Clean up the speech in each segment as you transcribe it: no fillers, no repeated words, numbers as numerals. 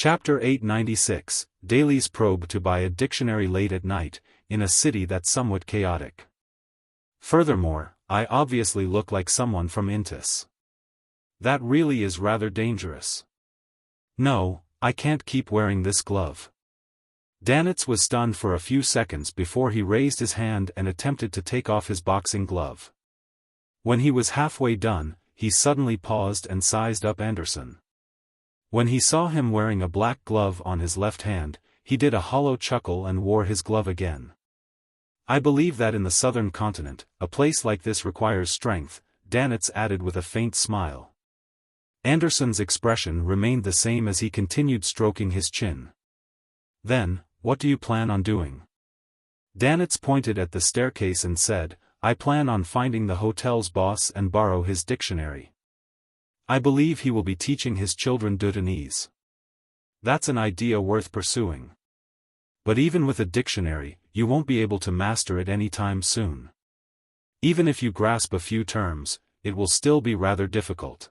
Chapter 896, Daly's probe to buy a dictionary late at night, in a city that's somewhat chaotic. Furthermore, I obviously look like someone from Intis. That really is rather dangerous. No, I can't keep wearing this glove. Danitz was stunned for a few seconds before he raised his hand and attempted to take off his boxing glove. When he was halfway done, he suddenly paused and sized up Anderson. When he saw him wearing a black glove on his left hand, he did a hollow chuckle and wore his glove again. I believe that in the southern continent, a place like this requires strength, Danitz added with a faint smile. Anderson's expression remained the same as he continued stroking his chin. Then, what do you plan on doing? Danitz pointed at the staircase and said, I plan on finding the hotel's boss and borrow his dictionary. I believe he will be teaching his children Dudanese. That's an idea worth pursuing. But even with a dictionary, you won't be able to master it any time soon. Even if you grasp a few terms, it will still be rather difficult.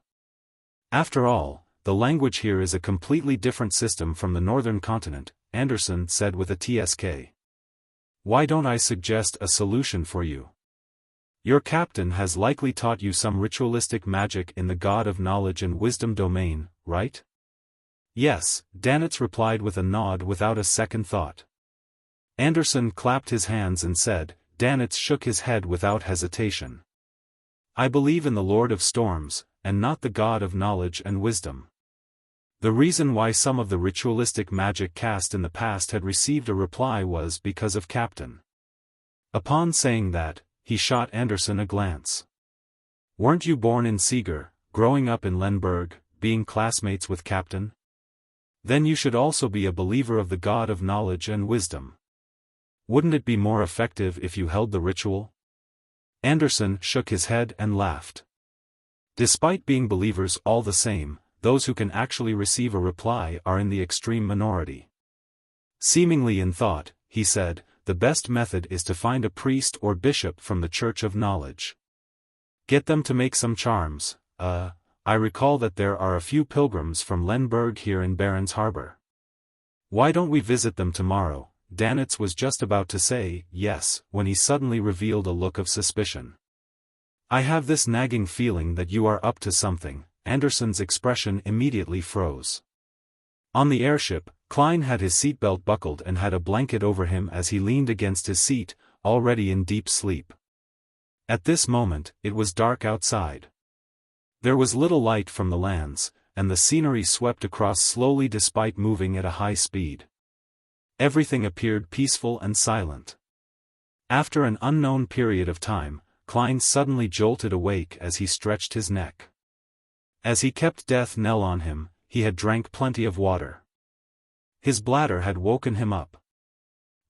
After all, the language here is a completely different system from the northern continent, Anderson said with a TSK. Why don't I suggest a solution for you? Your captain has likely taught you some ritualistic magic in the God of Knowledge and Wisdom domain, right? Yes, Danitz replied with a nod without a second thought. Anderson clapped his hands and said, Danitz shook his head without hesitation. I believe in the Lord of Storms, and not the God of Knowledge and Wisdom. The reason why some of the ritualistic magic cast in the past had received a reply was because of Captain. Upon saying that, he shot Anderson a glance. Weren't you born in Seeger, growing up in Lemberg, being classmates with Captain? Then you should also be a believer of the God of Knowledge and Wisdom. Wouldn't it be more effective if you held the ritual? Anderson shook his head and laughed. Despite being believers all the same, those who can actually receive a reply are in the extreme minority. Seemingly in thought, he said, the best method is to find a priest or bishop from the Church of Knowledge. Get them to make some charms. I recall that there are a few pilgrims from Lemberg here in Baron's Harbor. Why don't we visit them tomorrow? Danitz was just about to say yes, when he suddenly revealed a look of suspicion. I have this nagging feeling that you are up to something. Anderson's expression immediately froze. On the airship, Klein had his seatbelt buckled and had a blanket over him as he leaned against his seat, already in deep sleep. At this moment, it was dark outside. There was little light from the lands, and the scenery swept across slowly despite moving at a high speed. Everything appeared peaceful and silent. After an unknown period of time, Klein suddenly jolted awake as he stretched his neck. As he kept death knell on him, he had drank plenty of water. His bladder had woken him up.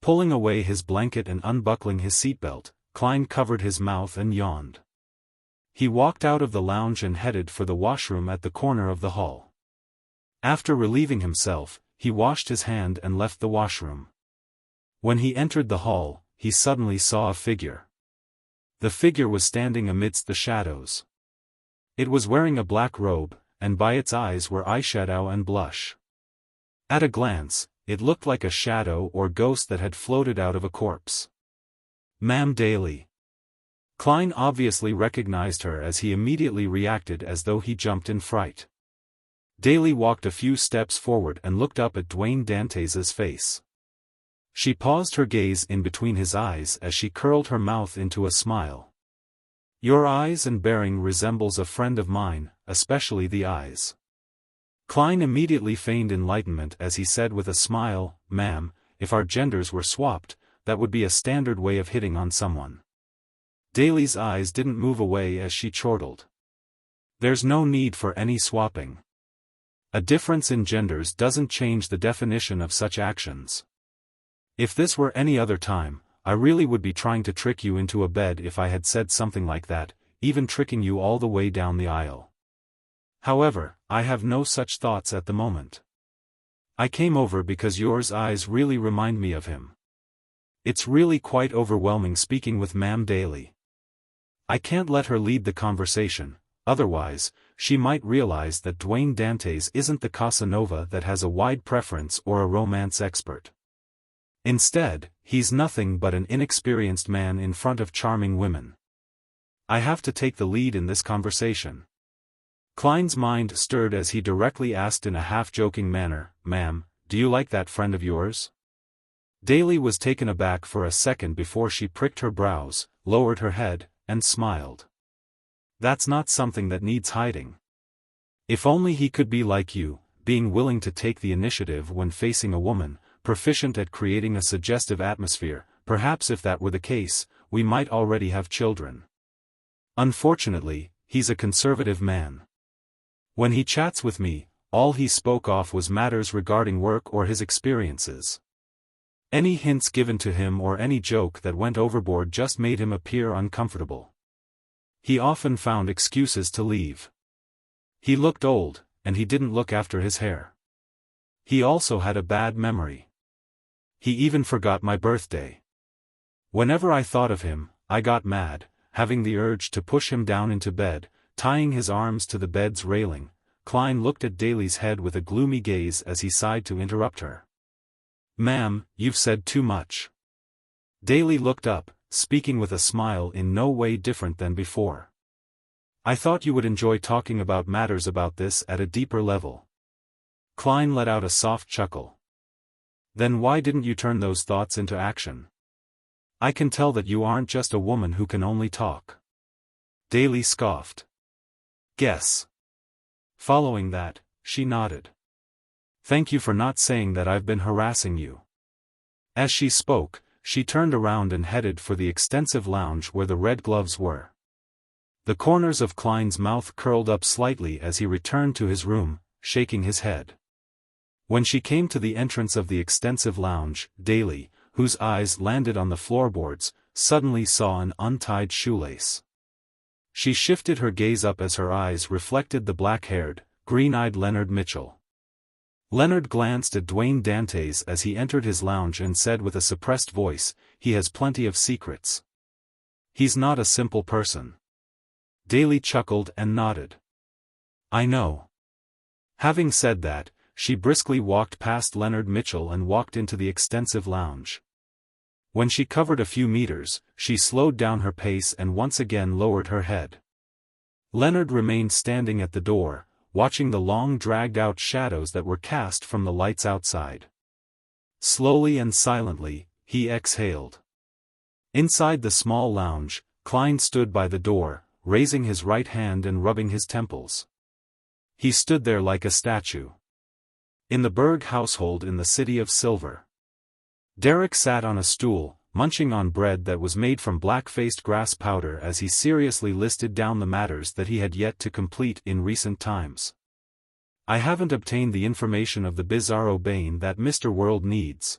Pulling away his blanket and unbuckling his seatbelt, Klein covered his mouth and yawned. He walked out of the lounge and headed for the washroom at the corner of the hall. After relieving himself, he washed his hand and left the washroom. When he entered the hall, he suddenly saw a figure. The figure was standing amidst the shadows. It was wearing a black robe, and by its eyes were eyeshadow and blush. At a glance, it looked like a shadow or ghost that had floated out of a corpse. Ma'am Daly. Klein obviously recognized her as he immediately reacted as though he jumped in fright. Daly walked a few steps forward and looked up at Dwayne Dantes's face. She paused her gaze in between his eyes as she curled her mouth into a smile. Your eyes and bearing resembles a friend of mine, especially the eyes. Klein immediately feigned enlightenment as he said with a smile, Ma'am, if our genders were swapped, that would be a standard way of hitting on someone. Daly's eyes didn't move away as she chortled. There's no need for any swapping. A difference in genders doesn't change the definition of such actions. If this were any other time, I really would be trying to trick you into a bed if I had said something like that, even tricking you all the way down the aisle. However, I have no such thoughts at the moment. I came over because yours eyes really remind me of him. It's really quite overwhelming speaking with Ma'am Daly. I can't let her lead the conversation, otherwise, she might realize that Dwayne Dantes isn't the Casanova that has a wide preference or a romance expert. Instead, he's nothing but an inexperienced man in front of charming women. I have to take the lead in this conversation. Klein's mind stirred as he directly asked in a half-joking manner, "Ma'am, do you like that friend of yours?" Daly was taken aback for a second before she pricked her brows, lowered her head, and smiled. "That's not something that needs hiding. If only he could be like you, being willing to take the initiative when facing a woman, proficient at creating a suggestive atmosphere. Perhaps if that were the case, we might already have children. Unfortunately, he's a conservative man. When he chats with me, all he spoke of was matters regarding work or his experiences. Any hints given to him or any joke that went overboard just made him appear uncomfortable. He often found excuses to leave. He looked old, and he didn't look after his hair. He also had a bad memory. He even forgot my birthday. Whenever I thought of him, I got mad, having the urge to push him down into bed, tying his arms to the bed's railing." Klein looked at Daly's head with a gloomy gaze as he sighed to interrupt her. "Ma'am, you've said too much." Daly looked up, speaking with a smile in no way different than before. "I thought you would enjoy talking about matters about this at a deeper level." Klein let out a soft chuckle. "Then why didn't you turn those thoughts into action? I can tell that you aren't just a woman who can only talk." Daly scoffed. "Guess." Following that, she nodded. "Thank you for not saying that I've been harassing you." As she spoke, she turned around and headed for the extensive lounge where the red gloves were. The corners of Klein's mouth curled up slightly as he returned to his room, shaking his head. When she came to the entrance of the extensive lounge, Daly, whose eyes landed on the floorboards, suddenly saw an untied shoelace. She shifted her gaze up as her eyes reflected the black-haired, green-eyed Leonard Mitchell. Leonard glanced at Dwayne Dantes as he entered his lounge and said with a suppressed voice, "He has plenty of secrets. He's not a simple person." Daly chuckled and nodded. "I know." Having said that, she briskly walked past Leonard Mitchell and walked into the extensive lounge. When she covered a few meters, she slowed down her pace and once again lowered her head. Leonard remained standing at the door, watching the long dragged-out shadows that were cast from the lights outside. Slowly and silently, he exhaled. Inside the small lounge, Klein stood by the door, raising his right hand and rubbing his temples. He stood there like a statue. In the Berg household in the City of Silver. Derek sat on a stool, munching on bread that was made from black-faced grass powder as he seriously listed down the matters that he had yet to complete in recent times. "I haven't obtained the information of the Bizarro Bane that Mr. World needs.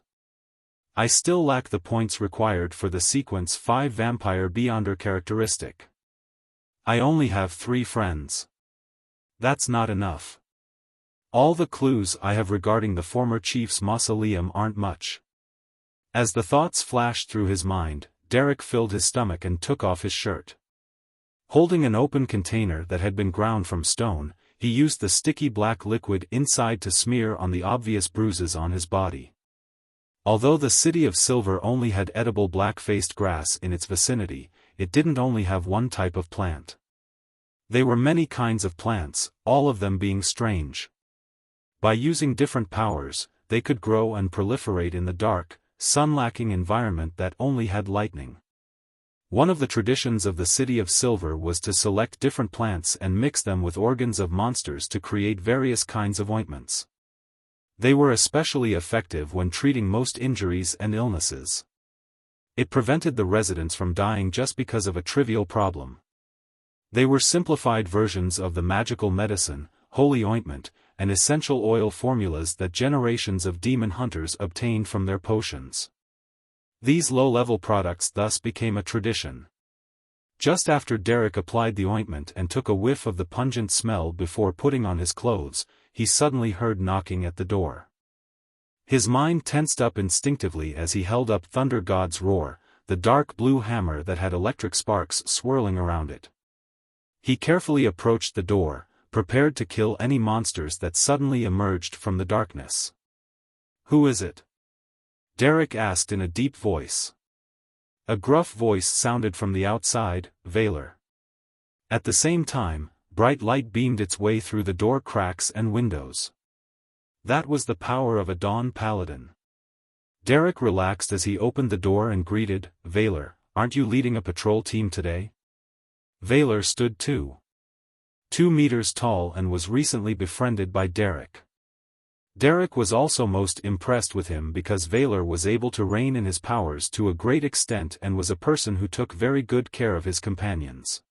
I still lack the points required for the Sequence 5 Vampire Beyonder characteristic. I only have 3 friends. That's not enough. All the clues I have regarding the former chief's mausoleum aren't much." As the thoughts flashed through his mind, Derek filled his stomach and took off his shirt. Holding an open container that had been ground from stone, he used the sticky black liquid inside to smear on the obvious bruises on his body. Although the City of Silver only had edible black-faced grass in its vicinity, it didn't only have one type of plant. There were many kinds of plants, all of them being strange. By using different powers, they could grow and proliferate in the dark, sun-lacking environment that only had lightning. One of the traditions of the City of Silver was to select different plants and mix them with organs of monsters to create various kinds of ointments. They were especially effective when treating most injuries and illnesses. It prevented the residents from dying just because of a trivial problem. They were simplified versions of the magical medicine, holy ointment, and essential oil formulas that generations of demon hunters obtained from their potions. These low-level products thus became a tradition. Just after Derek applied the ointment and took a whiff of the pungent smell before putting on his clothes, he suddenly heard knocking at the door. His mind tensed up instinctively as he held up Thunder God's Roar, the dark blue hammer that had electric sparks swirling around it. He carefully approached the door, prepared to kill any monsters that suddenly emerged from the darkness. "Who is it?" Derek asked in a deep voice. A gruff voice sounded from the outside, "Valor." At the same time, bright light beamed its way through the door cracks and windows. That was the power of a Dawn Paladin. Derek relaxed as he opened the door and greeted, "Valor, aren't you leading a patrol team today?" Valor stood 2 meters tall and was recently befriended by Derek. Derek was also most impressed with him because Valor was able to rein in his powers to a great extent and was a person who took very good care of his companions.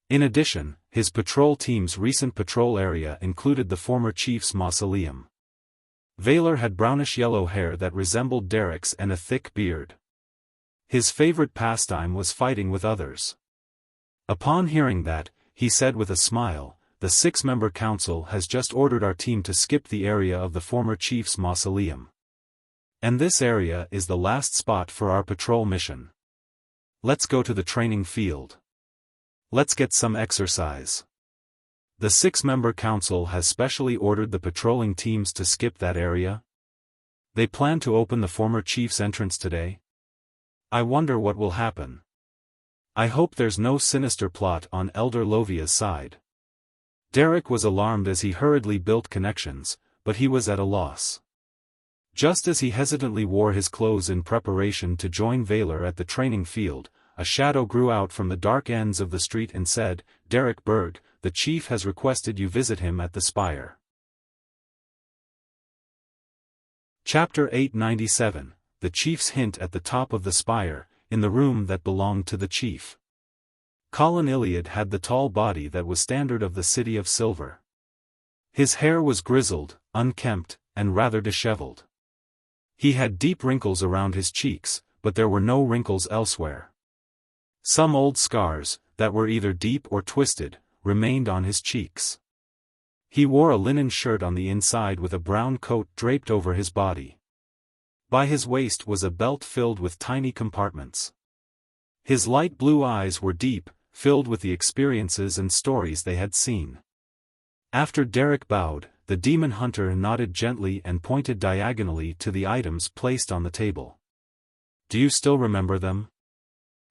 In addition, his patrol team's recent patrol area included the former chief's mausoleum. Valor had brownish-yellow hair that resembled Derek's and a thick beard. His favorite pastime was fighting with others. Upon hearing that, he said with a smile, "The 6-member council has just ordered our team to skip the area of the former chief's mausoleum. And this area is the last spot for our patrol mission. Let's go to the training field. Let's get some exercise." The 6-member council has specially ordered the patrolling teams to skip that area. They plan to open the former chief's entrance today. I wonder what will happen. I hope there's no sinister plot on Elder Lovia's side. Derek was alarmed as he hurriedly built connections, but he was at a loss. Just as he hesitantly wore his clothes in preparation to join Valor at the training field, a shadow grew out from the dark ends of the street and said, "Derek Berg, the chief has requested you visit him at the spire." Chapter 897, The Chief's Hint at the Top of the Spire, in the room that belonged to the chief. Colin Iliad had the tall body that was standard of the City of Silver. His hair was grizzled, unkempt, and rather disheveled. He had deep wrinkles around his cheeks, but there were no wrinkles elsewhere. Some old scars, that were either deep or twisted, remained on his cheeks. He wore a linen shirt on the inside with a brown coat draped over his body. By his waist was a belt filled with tiny compartments. His light blue eyes were deep, filled with the experiences and stories they had seen. After Derek bowed, the demon hunter nodded gently and pointed diagonally to the items placed on the table. "Do you still remember them?"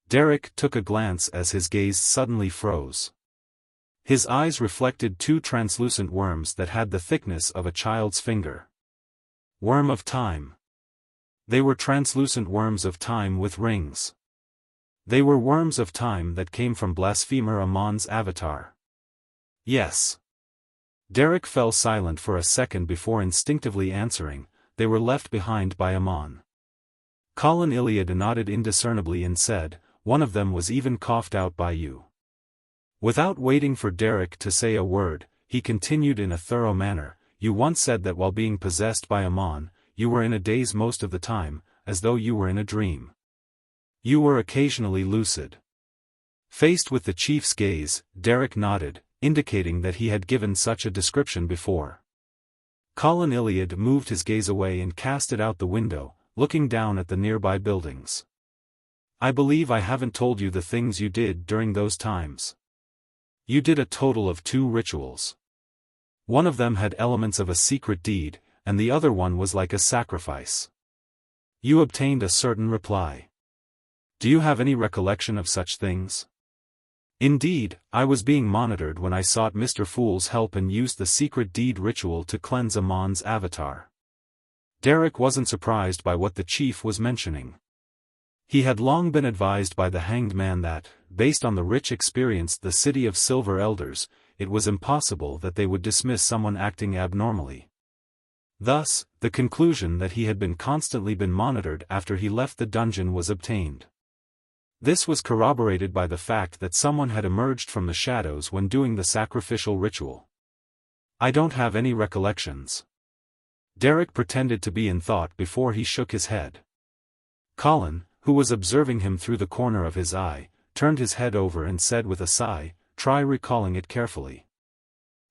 Derek took a glance as his gaze suddenly froze. His eyes reflected 2 translucent worms that had the thickness of a child's finger. Worm of Time. They were translucent worms of time with rings. They were worms of time that came from Blasphemer Amon's avatar. Yes. Derek fell silent for a second before instinctively answering, "They were left behind by Amon." Colin Iliad nodded indiscernibly and said, "One of them was even coughed out by you." Without waiting for Derek to say a word, he continued in a thorough manner, "You once said that while being possessed by Amon, you were in a daze most of the time, as though you were in a dream. You were occasionally lucid." Faced with the chief's gaze, Derek nodded, indicating that he had given such a description before. Colin Iliad moved his gaze away and cast it out the window, looking down at the nearby buildings. "I believe I haven't told you the things you did during those times. You did a total of 2 rituals. One of them had elements of a secret deed, and the other one was like a sacrifice. You obtained a certain reply. Do you have any recollection of such things?" "Indeed, I was being monitored when I sought Mr. Fool's help and used the secret deed ritual to cleanse Amon's avatar." Derek wasn't surprised by what the chief was mentioning. He had long been advised by the Hanged Man that, based on the rich experience the City of Silver elders, it was impossible that they would dismiss someone acting abnormally. Thus, the conclusion that he had been constantly monitored after he left the dungeon was obtained. This was corroborated by the fact that someone had emerged from the shadows when doing the sacrificial ritual. "I don't have any recollections." Derek pretended to be in thought before he shook his head. Colin, who was observing him through the corner of his eye, turned his head over and said with a sigh, "Try recalling it carefully.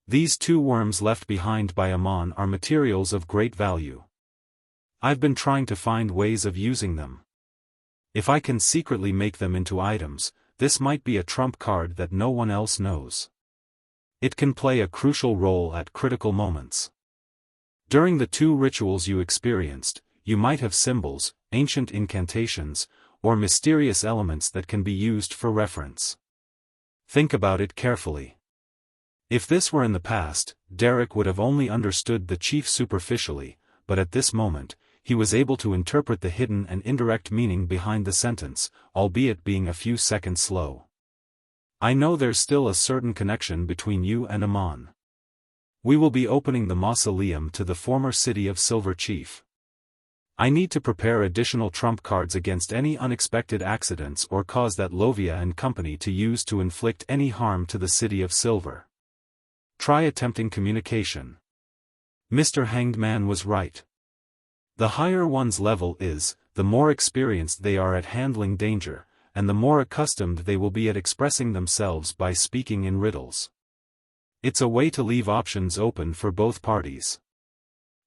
These 2 worms left behind by Amon are materials of great value. I've been trying to find ways of using them. If I can secretly make them into items, this might be a trump card that no one else knows. It can play a crucial role at critical moments. During the 2 rituals you experienced, you might have symbols, ancient incantations, or mysterious elements that can be used for reference. Think about it carefully. If this were in the past, Derek would have only understood the chief superficially, but at this moment, he was able to interpret the hidden and indirect meaning behind the sentence, albeit being a few seconds slow. I know there's still a certain connection between you and Amon. We will be opening the mausoleum to the former city of Silver Chief. I need to prepare additional trump cards against any unexpected accidents or cause that Lovia and company to use to inflict any harm to the city of Silver. Try attempting communication. Mr. Hanged Man was right. The higher one's level is, the more experienced they are at handling danger, and the more accustomed they will be at expressing themselves by speaking in riddles. It's a way to leave options open for both parties.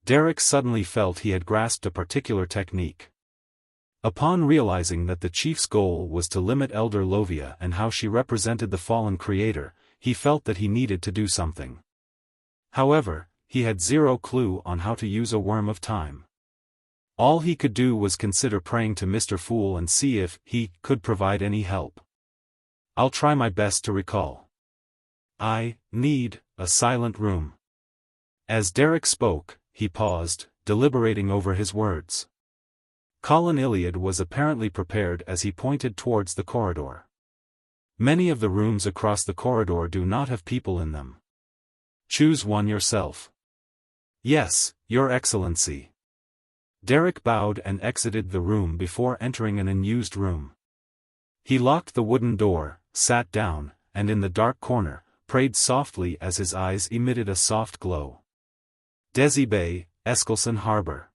Derek suddenly felt he had grasped a particular technique. Upon realizing that the chief's goal was to limit Elder Lovia and how she represented the fallen creator, he felt that he needed to do something. However, he had zero clue on how to use a worm of time. All he could do was consider praying to Mr. Fool and see if he could provide any help. I'll try my best to recall. I need a silent room. As Derek spoke, he paused, deliberating over his words. Colin Iliad was apparently prepared as he pointed towards the corridor. Many of the rooms across the corridor do not have people in them. Choose one yourself. Yes, Your Excellency. Derek bowed and exited the room before entering an unused room. He locked the wooden door, sat down, and in the dark corner, prayed softly as his eyes emitted a soft glow. Desi Bay, Eskelson Harbor.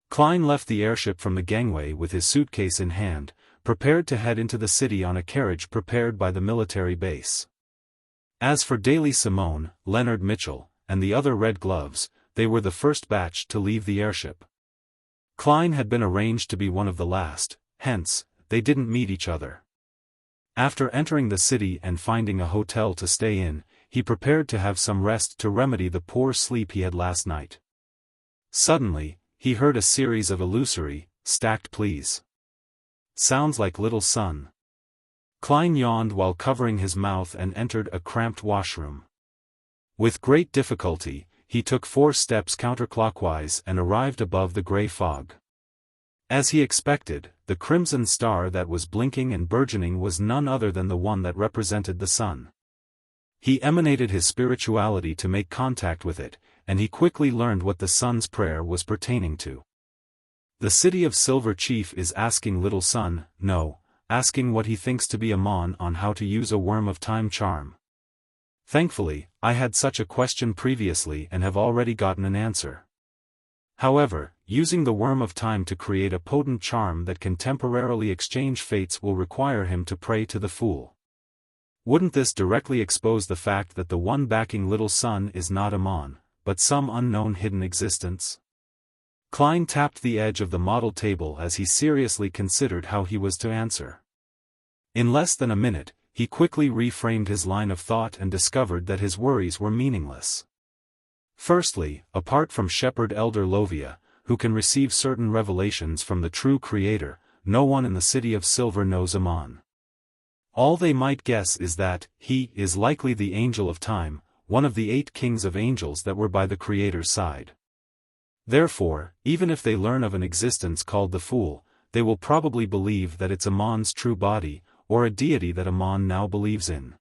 Klein left the airship from the gangway with his suitcase in hand, prepared to head into the city on a carriage prepared by the military base. As for Daly Simone, Leonard Mitchell, and the other Red Gloves, they were the first batch to leave the airship. Klein had been arranged to be one of the last, hence, they didn't meet each other. After entering the city and finding a hotel to stay in, he prepared to have some rest to remedy the poor sleep he had last night. Suddenly, he heard a series of illusory, stacked pleas. Sounds like Little Sun. Klein yawned while covering his mouth and entered a cramped washroom. With great difficulty, he took 4 steps counterclockwise and arrived above the gray fog. As he expected, the crimson star that was blinking and burgeoning was none other than the one that represented the sun. He emanated his spirituality to make contact with it, and he quickly learned what the sun's prayer was pertaining to. The city of Silver Chief is asking Little Sun, no, asking what he thinks to be Amon on how to use a worm of time charm. Thankfully, I had such a question previously and have already gotten an answer. However, using the worm of time to create a potent charm that can temporarily exchange fates will require him to pray to the Fool. Wouldn't this directly expose the fact that the one backing Little Sun is not Amon, but some unknown hidden existence? Klein tapped the edge of the model table as he seriously considered how he was to answer. In less than a minute, he quickly reframed his line of thought and discovered that his worries were meaningless. Firstly, apart from Shepherd Elder Lovia, who can receive certain revelations from the true Creator, no one in the City of Silver knows Amon. All they might guess is that he is likely the Angel of Time, one of the 8 kings of angels that were by the Creator's side. Therefore, even if they learn of an existence called the Fool, they will probably believe that it's Amon's true body, or a deity that Amon now believes in.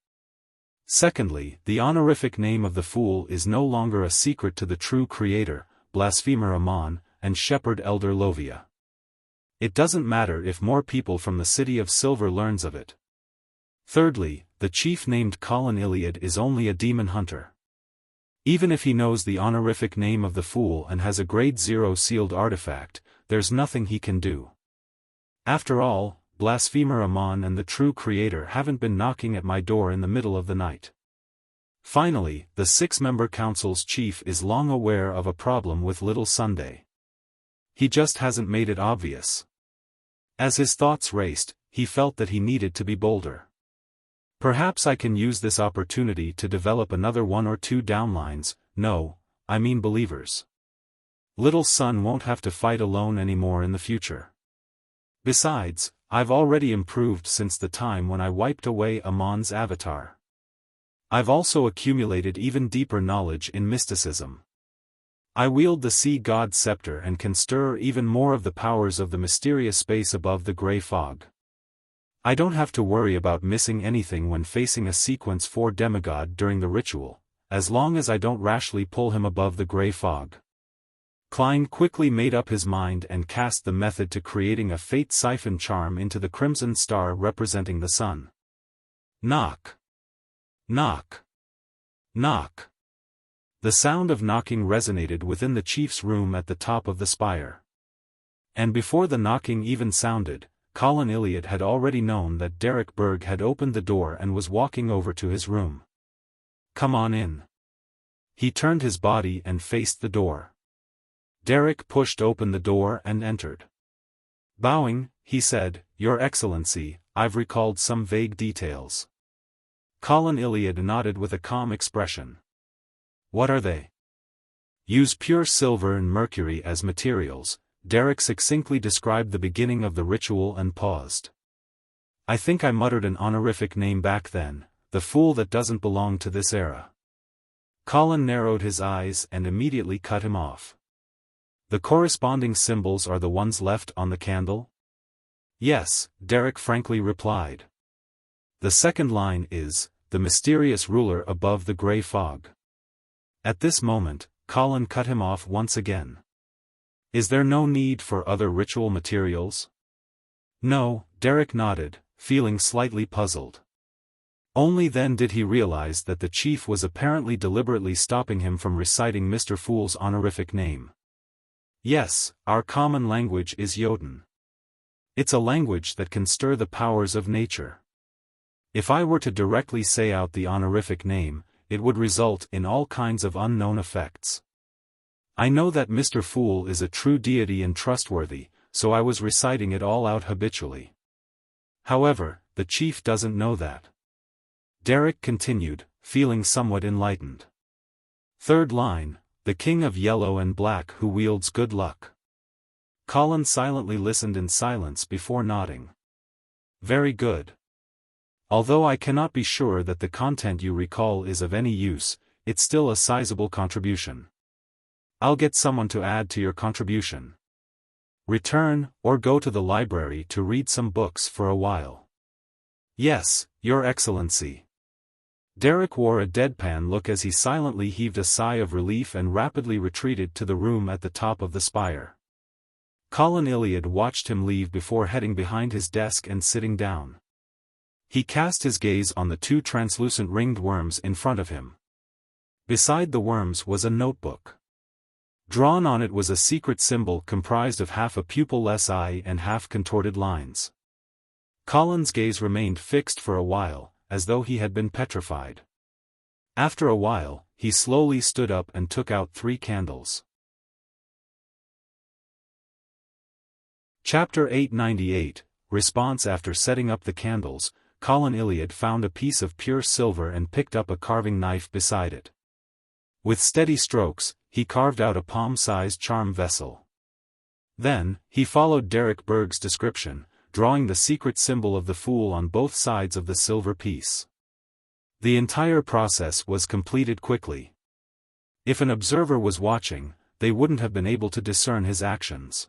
Secondly, the honorific name of the Fool is no longer a secret to the true Creator, Blasphemer Amon, and Shepherd Elder Lovia. It doesn't matter if more people from the City of Silver learns of it. Thirdly, the chief named Colin Iliad is only a demon hunter. Even if he knows the honorific name of the Fool and has a grade 0 sealed artifact, there's nothing he can do. After all, Blasphemer Amon and the true Creator haven't been knocking at my door in the middle of the night. Finally, the 6-member council's chief is long aware of a problem with Little Sunday. He just hasn't made it obvious. As his thoughts raced, he felt that he needed to be bolder. Perhaps I can use this opportunity to develop another 1 or 2 downlines, no, I mean believers. Little son won't have to fight alone anymore in the future. Besides, I've already improved since the time when I wiped away Amon's avatar. I've also accumulated even deeper knowledge in mysticism. I wield the sea god's scepter and can stir even more of the powers of the mysterious space above the gray fog. I don't have to worry about missing anything when facing a sequence 4 demigod during the ritual, as long as I don't rashly pull him above the gray fog. Klein quickly made up his mind and cast the method to creating a fate siphon charm into the crimson star representing the sun. Knock. Knock. Knock. The sound of knocking resonated within the chief's room at the top of the spire. And before the knocking even sounded, Colin Iliad had already known that Derek Berg had opened the door and was walking over to his room. Come on in. He turned his body and faced the door. Derek pushed open the door and entered. Bowing, he said, "Your Excellency, I've recalled some vague details." Colin Iliad nodded with a calm expression. What are they? Use pure silver and mercury as materials, Derek succinctly described the beginning of the ritual and paused. I think I muttered an honorific name back then, the fool that doesn't belong to this era. Colin narrowed his eyes and immediately cut him off. The corresponding symbols are the ones left on the candle? Yes, Derek frankly replied. The second line is, the mysterious ruler above the gray fog. At this moment, Colin cut him off once again. Is there no need for other ritual materials? No, Derek nodded, feeling slightly puzzled. Only then did he realize that the chief was apparently deliberately stopping him from reciting Mr. Fool's honorific name. Yes, our common language is Jotun. It's a language that can stir the powers of nature. If I were to directly say out the honorific name, it would result in all kinds of unknown effects. I know that Mr. Fool is a true deity and trustworthy, so I was reciting it all out habitually. However, the chief doesn't know that. Derek continued, feeling somewhat enlightened. Third line, the king of yellow and black who wields good luck. Colin silently listened in silence before nodding. Very good. Although I cannot be sure that the content you recall is of any use, it's still a sizable contribution. I'll get someone to add to your contribution. Return, or go to the library to read some books for a while. Yes, Your Excellency. Derek wore a deadpan look as he silently heaved a sigh of relief and rapidly retreated to the room at the top of the spire. Colin Iliad watched him leave before heading behind his desk and sitting down. He cast his gaze on the 2 translucent ringed worms in front of him. Beside the worms was a notebook. Drawn on it was a secret symbol comprised of half a pupil-less eye and half contorted lines. Colin's gaze remained fixed for a while, as though he had been petrified. After a while, he slowly stood up and took out 3 candles. Chapter 898, Response. After setting up the candles, Colin Iliad found a piece of pure silver and picked up a carving knife beside it. With steady strokes, he carved out a palm-sized charm vessel. Then, he followed Derek Berg's description, drawing the secret symbol of the fool on both sides of the silver piece. The entire process was completed quickly. If an observer was watching, they wouldn't have been able to discern his actions.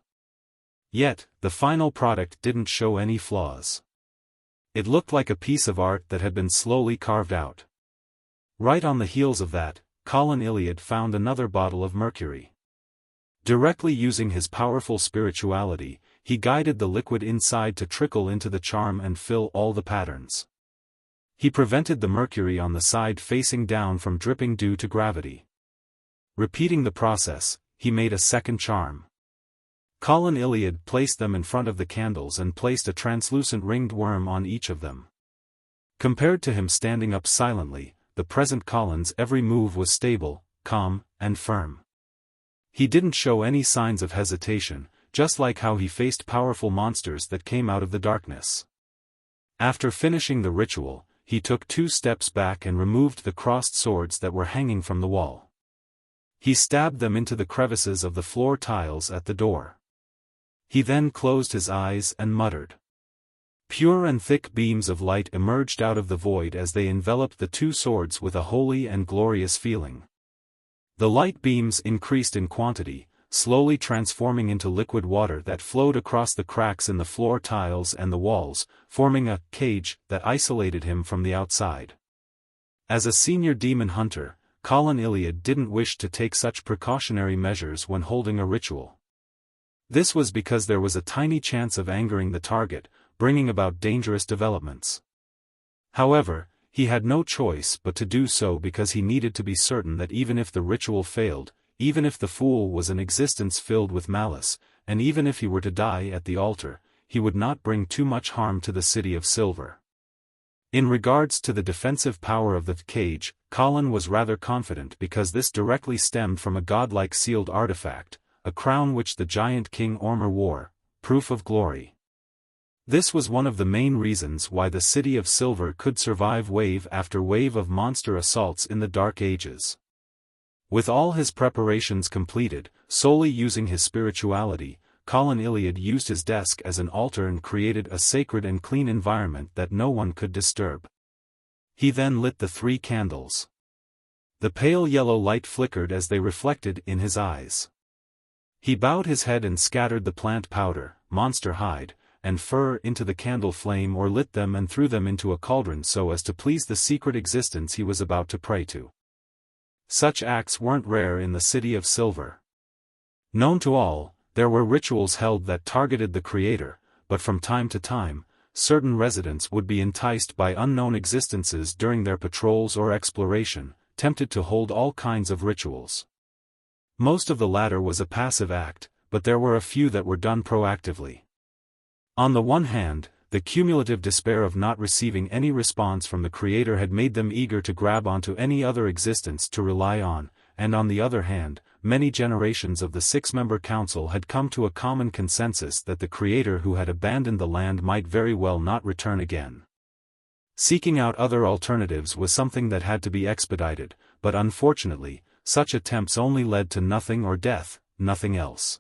Yet, the final product didn't show any flaws. It looked like a piece of art that had been slowly carved out. Right on the heels of that, Colin Iliad found another bottle of mercury. Directly using his powerful spirituality, he guided the liquid inside to trickle into the charm and fill all the patterns. He prevented the mercury on the side facing down from dripping due to gravity. Repeating the process, he made a second charm. Colin Iliad placed them in front of the candles and placed a translucent ringed worm on each of them. Compared to him standing up silently, the present Colin's every move was stable, calm, and firm. He didn't show any signs of hesitation, just like how he faced powerful monsters that came out of the darkness. After finishing the ritual, he took 2 steps back and removed the crossed swords that were hanging from the wall. He stabbed them into the crevices of the floor tiles at the door. He then closed his eyes and muttered. Pure and thick beams of light emerged out of the void as they enveloped the 2 swords with a holy and glorious feeling. The light beams increased in quantity, slowly transforming into liquid water that flowed across the cracks in the floor tiles and the walls, forming a cage that isolated him from the outside. As a senior demon hunter, Colin Iliad didn't wish to take such precautionary measures when holding a ritual. This was because there was a tiny chance of angering the target, bringing about dangerous developments. However, he had no choice but to do so because he needed to be certain that even if the ritual failed, even if the fool was an existence filled with malice, and even if he were to die at the altar, he would not bring too much harm to the City of Silver. In regards to the defensive power of the cage, Colin was rather confident because this directly stemmed from a godlike sealed artifact, a crown which the giant King Ormur wore, proof of glory. This was one of the main reasons why the City of Silver could survive wave after wave of monster assaults in the Dark Ages. With all his preparations completed, solely using his spirituality, Colin Iliad used his desk as an altar and created a sacred and clean environment that no one could disturb. He then lit the 3 candles. The pale yellow light flickered as they reflected in his eyes. He bowed his head and scattered the plant powder, monster hide, and fur into the candle flame or lit them and threw them into a cauldron so as to please the secret existence he was about to pray to. Such acts weren't rare in the City of Silver. Known to all, there were rituals held that targeted the creator, but from time to time, certain residents would be enticed by unknown existences during their patrols or exploration, tempted to hold all kinds of rituals. Most of the latter was a passive act, but there were a few that were done proactively. On the one hand, the cumulative despair of not receiving any response from the Creator had made them eager to grab onto any other existence to rely on, and on the other hand, many generations of the 6-member council had come to a common consensus that the Creator who had abandoned the land might very well not return again. Seeking out other alternatives was something that had to be expedited, but unfortunately, such attempts only led to nothing or death, nothing else.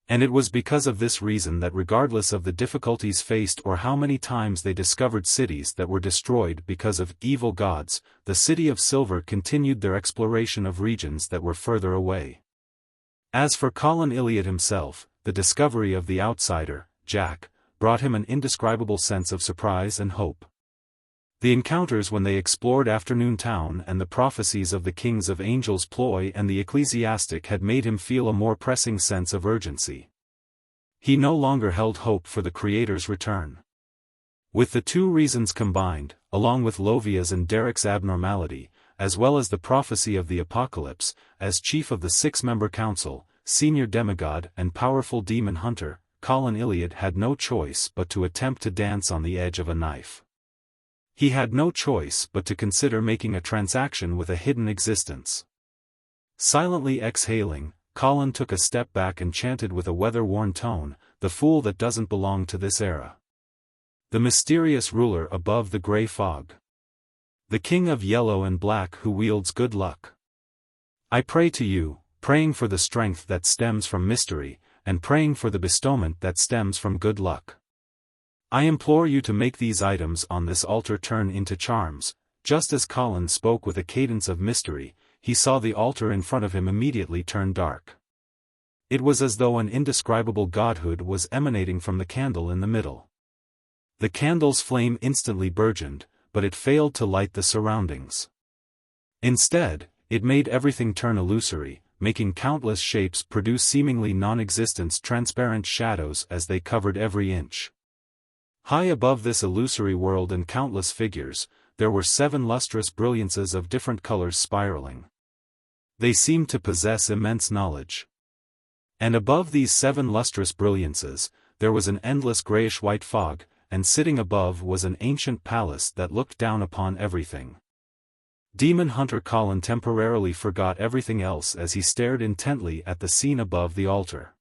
And it was because of this reason that regardless of the difficulties faced or how many times they discovered cities that were destroyed because of evil gods, the City of Silver continued their exploration of regions that were further away. As for Colin Iliad himself, the discovery of the outsider, Jack, brought him an indescribable sense of surprise and hope. The encounters when they explored Afternoon Town and the prophecies of the kings of Angel's Ploy and the ecclesiastic had made him feel a more pressing sense of urgency. He no longer held hope for the Creator's return. With the 2 reasons combined, along with Lovia's and Derek's abnormality, as well as the prophecy of the apocalypse, as chief of the 6-member council, senior demigod and powerful demon hunter, Colin Iliad had no choice but to attempt to dance on the edge of a knife. He had no choice but to consider making a transaction with a hidden existence. Silently exhaling, Colin took a step back and chanted with a weather-worn tone, "The fool that doesn't belong to this era. The mysterious ruler above the grey fog. The king of yellow and black who wields good luck. I pray to you, praying for the strength that stems from mystery, and praying for the bestowment that stems from good luck. I implore you to make these items on this altar turn into charms." Just as Colin spoke with a cadence of mystery, he saw the altar in front of him immediately turn dark. It was as though an indescribable godhood was emanating from the candle in the middle. The candle's flame instantly burgeoned, but it failed to light the surroundings. Instead, it made everything turn illusory, making countless shapes produce seemingly non-existent transparent shadows as they covered every inch. High above this illusory world and countless figures, there were 7 lustrous brilliances of different colors spiraling. They seemed to possess immense knowledge. And above these 7 lustrous brilliances, there was an endless grayish-white fog, and sitting above was an ancient palace that looked down upon everything. Demon hunter Colin temporarily forgot everything else as he stared intently at the scene above the altar.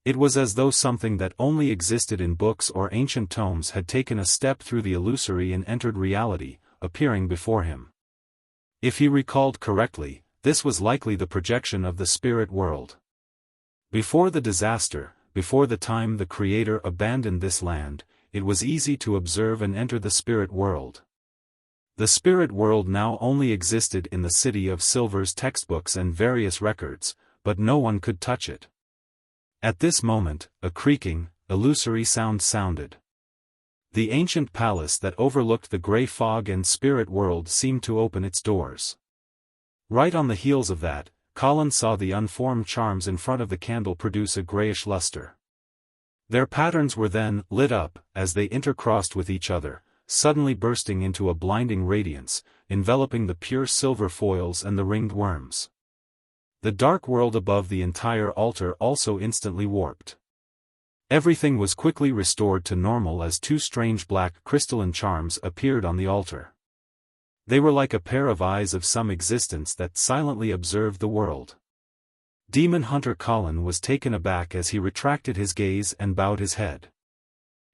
It was as though something that only existed in books or ancient tomes had taken a step through the illusory and entered reality, appearing before him. If he recalled correctly, this was likely the projection of the spirit world. Before the disaster, before the time the Creator abandoned this land, it was easy to observe and enter the spirit world. The spirit world now only existed in the City of Silver's textbooks and various records, but no one could touch it. At this moment, a creaking, illusory sound sounded. The ancient palace that overlooked the grey fog and spirit world seemed to open its doors. Right on the heels of that, Colin saw the unformed charms in front of the candle produce a greyish luster. Their patterns were then lit up, as they intercrossed with each other, suddenly bursting into a blinding radiance, enveloping the pure silver foils and the ringed worms. The dark world above the entire altar also instantly warped. Everything was quickly restored to normal as two strange black crystalline charms appeared on the altar. They were like a pair of eyes of some existence that silently observed the world. Demon Hunter Colin was taken aback as he retracted his gaze and bowed his head.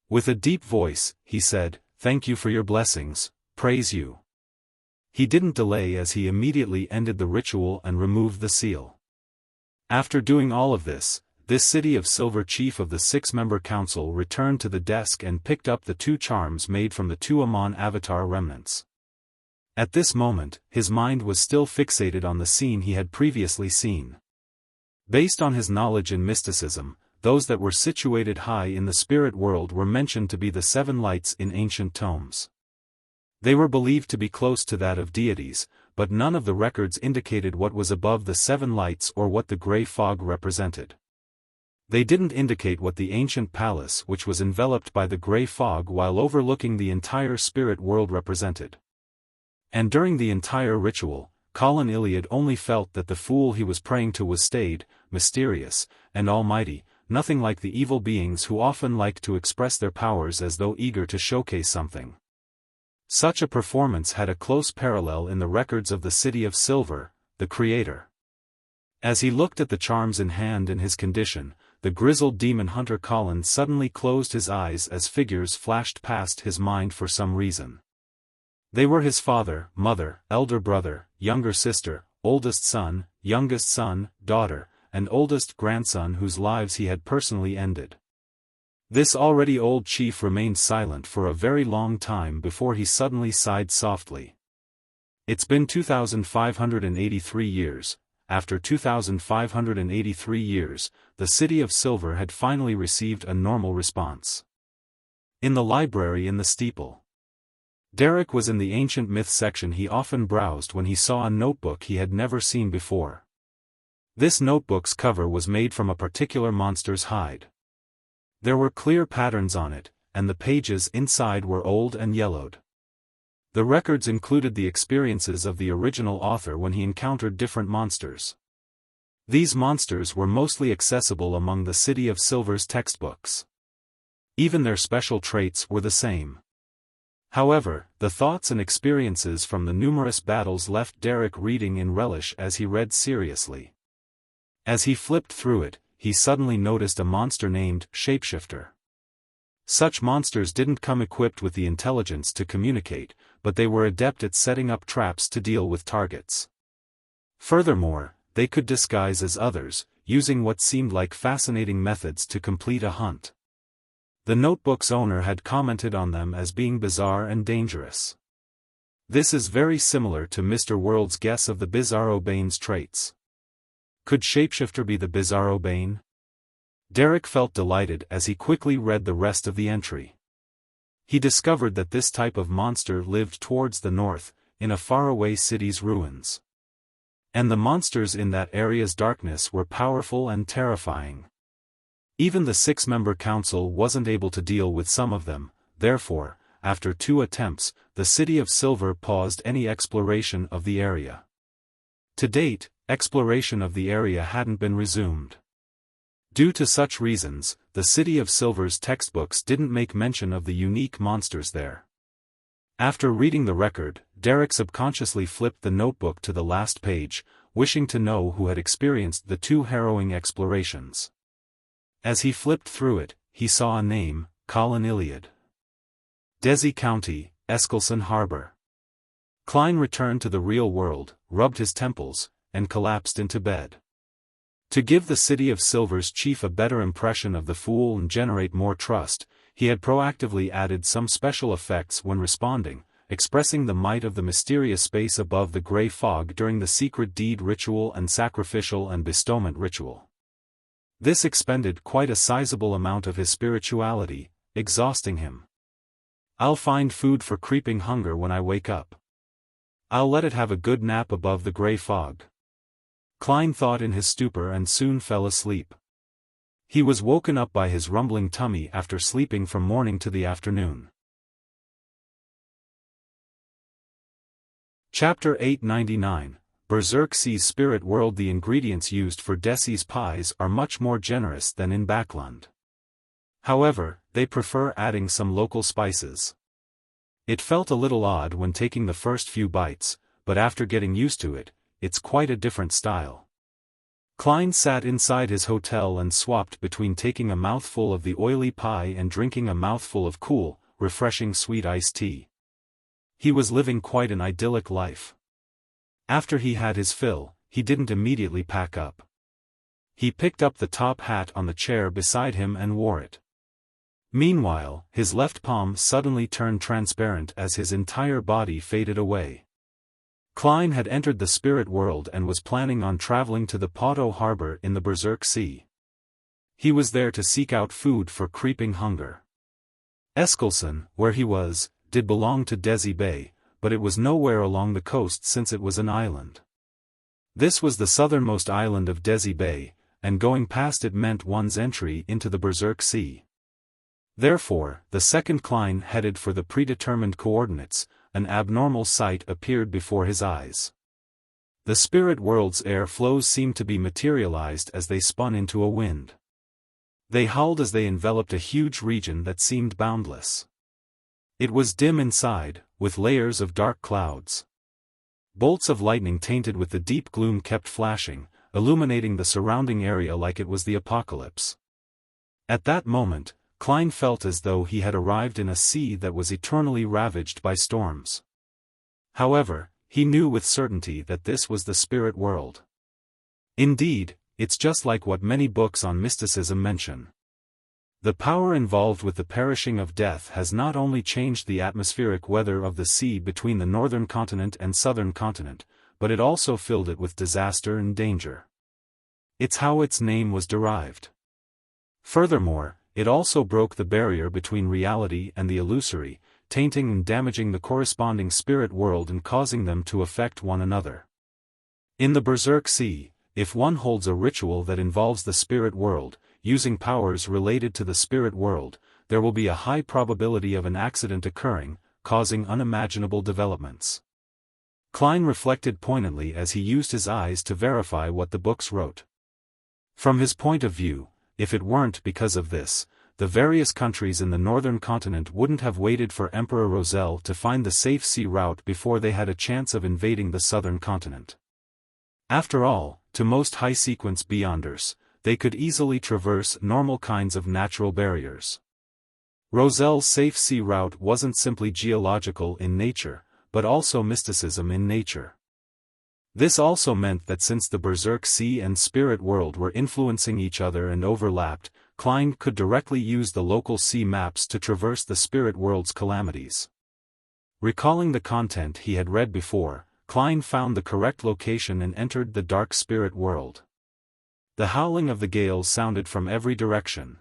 With a deep voice, he said, "Thank you for your blessings, praise you." He didn't delay as he immediately ended the ritual and removed the seal. After doing all of this City of Silver chief of the 6-member council returned to the desk and picked up the 2 charms made from the 2 Amon avatar remnants. At this moment, his mind was still fixated on the scene he had previously seen. Based on his knowledge in mysticism, those that were situated high in the spirit world were mentioned to be the 7 lights in ancient tomes. They were believed to be close to that of deities, but none of the records indicated what was above the 7 lights or what the grey fog represented. They didn't indicate what the ancient palace which was enveloped by the grey fog while overlooking the entire spirit world represented. And during the entire ritual, Colin Iliad only felt that the fool he was praying to was staid, mysterious, and almighty, nothing like the evil beings who often like to express their powers as though eager to showcase something. Such a performance had a close parallel in the records of the City of Silver, the Creator. As he looked at the charms in hand in his condition, the grizzled demon hunter Colin suddenly closed his eyes as figures flashed past his mind for some reason. They were his father, mother, elder brother, younger sister, oldest son, youngest son, daughter, and oldest grandson whose lives he had personally ended. This already old chief remained silent for a very long time before he suddenly sighed softly. It's been 2,583 years. After 2,583 years, the City of Silver had finally received a normal response. In the library in the steeple. Derek was in the ancient myth section. He often browsed when he saw a notebook he had never seen before. This notebook's cover was made from a particular monster's hide. There were clear patterns on it, and the pages inside were old and yellowed. The records included the experiences of the original author when he encountered different monsters. These monsters were mostly accessible among the City of Silver's textbooks. Even their special traits were the same. However, the thoughts and experiences from the numerous battles left Derek reading in relish as he read seriously. As he flipped through it, he suddenly noticed a monster named Shapeshifter. Such monsters didn't come equipped with the intelligence to communicate, but they were adept at setting up traps to deal with targets. Furthermore, they could disguise as others, using what seemed like fascinating methods to complete a hunt. The notebook's owner had commented on them as being bizarre and dangerous. This is very similar to Mr. World's guess of the Bizarro Bane's traits. Could Shapeshifter be the Bizarro Bane? Derek felt delighted as he quickly read the rest of the entry. He discovered that this type of monster lived towards the north, in a faraway city's ruins. And the monsters in that area's darkness were powerful and terrifying. Even the 6-member council wasn't able to deal with some of them, therefore, after 2 attempts, the City of Silver paused any exploration of the area. To date, exploration of the area hadn't been resumed. Due to such reasons, the City of Silver's textbooks didn't make mention of the unique monsters there. After reading the record, Derek subconsciously flipped the notebook to the last page, wishing to know who had experienced the 2 harrowing explorations. As he flipped through it, he saw a name, Colin Iliad. Desi County, Eskelson Harbor. Klein returned to the real world, rubbed his temples, and collapsed into bed. To give the City of Silver's chief a better impression of the fool and generate more trust, he had proactively added some special effects when responding, expressing the might of the mysterious space above the gray fog during the secret deed ritual and sacrificial and bestowment ritual. This expended quite a sizable amount of his spirituality, exhausting him. I'll find food for creeping hunger when I wake up. I'll let it have a good nap above the gray fog. Klein thought in his stupor and soon fell asleep. He was woken up by his rumbling tummy after sleeping from morning to the afternoon. Chapter 899, Berserk Sea's Spirit World. The ingredients used for Desi's pies are much more generous than in Backland. However, they prefer adding some local spices. It felt a little odd when taking the first few bites, but after getting used to it, it's quite a different style. Klein sat inside his hotel and swapped between taking a mouthful of the oily pie and drinking a mouthful of cool, refreshing sweet iced tea. He was living quite an idyllic life. After he had his fill, he didn't immediately pack up. He picked up the top hat on the chair beside him and wore it. Meanwhile, his left palm suddenly turned transparent as his entire body faded away. Klein had entered the spirit world and was planning on traveling to the Podo harbor in the Berserk Sea. He was there to seek out food for creeping hunger. Eskelson, where he was, did belong to Desi Bay, but it was nowhere along the coast since it was an island. This was the southernmost island of Desi Bay, and going past it meant one's entry into the Berserk Sea. Therefore, the second Klein headed for the predetermined coordinates. An abnormal sight appeared before his eyes. The spirit world's air flows seemed to be materialized as they spun into a wind. They howled as they enveloped a huge region that seemed boundless. It was dim inside, with layers of dark clouds. Bolts of lightning tainted with the deep gloom kept flashing, illuminating the surrounding area like it was the apocalypse. At that moment, Klein felt as though he had arrived in a sea that was eternally ravaged by storms. However, he knew with certainty that this was the spirit world. Indeed, it's just like what many books on mysticism mention. The power involved with the perishing of death has not only changed the atmospheric weather of the sea between the northern continent and southern continent, but it also filled it with disaster and danger. It's how its name was derived. Furthermore, it also broke the barrier between reality and the illusory, tainting and damaging the corresponding spirit world and causing them to affect one another. In the Berserk Sea, if one holds a ritual that involves the spirit world, using powers related to the spirit world, there will be a high probability of an accident occurring, causing unimaginable developments. Klein reflected poignantly as he used his eyes to verify what the books wrote. From his point of view, if it weren't because of this, the various countries in the northern continent wouldn't have waited for Emperor Roselle to find the safe sea route before they had a chance of invading the southern continent. After all, to most high-sequence beyonders, they could easily traverse normal kinds of natural barriers. Roselle's safe sea route wasn't simply geological in nature, but also mysticism in nature. This also meant that since the Berserk Sea and Spirit World were influencing each other and overlapped, Klein could directly use the local sea maps to traverse the Spirit World's calamities. Recalling the content he had read before, Klein found the correct location and entered the dark Spirit World. The howling of the gales sounded from every direction.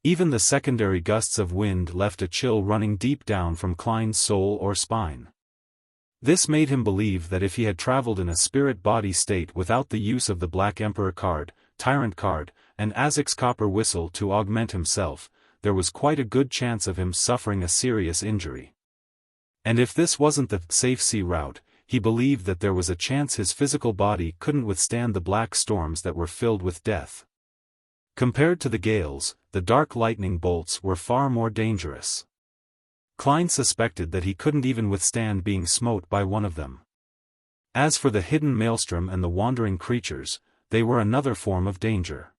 Even the secondary gusts of wind left a chill running deep down from Klein's soul or spine. This made him believe that if he had traveled in a spirit-body state without the use of the Black Emperor card, Tyrant card, and Azek's copper whistle to augment himself, there was quite a good chance of him suffering a serious injury. And if this wasn't the safe sea route, he believed that there was a chance his physical body couldn't withstand the black storms that were filled with death. Compared to the gales, the dark lightning bolts were far more dangerous. Klein suspected that he couldn't even withstand being smote by one of them. As for the hidden maelstrom and the wandering creatures, they were another form of danger.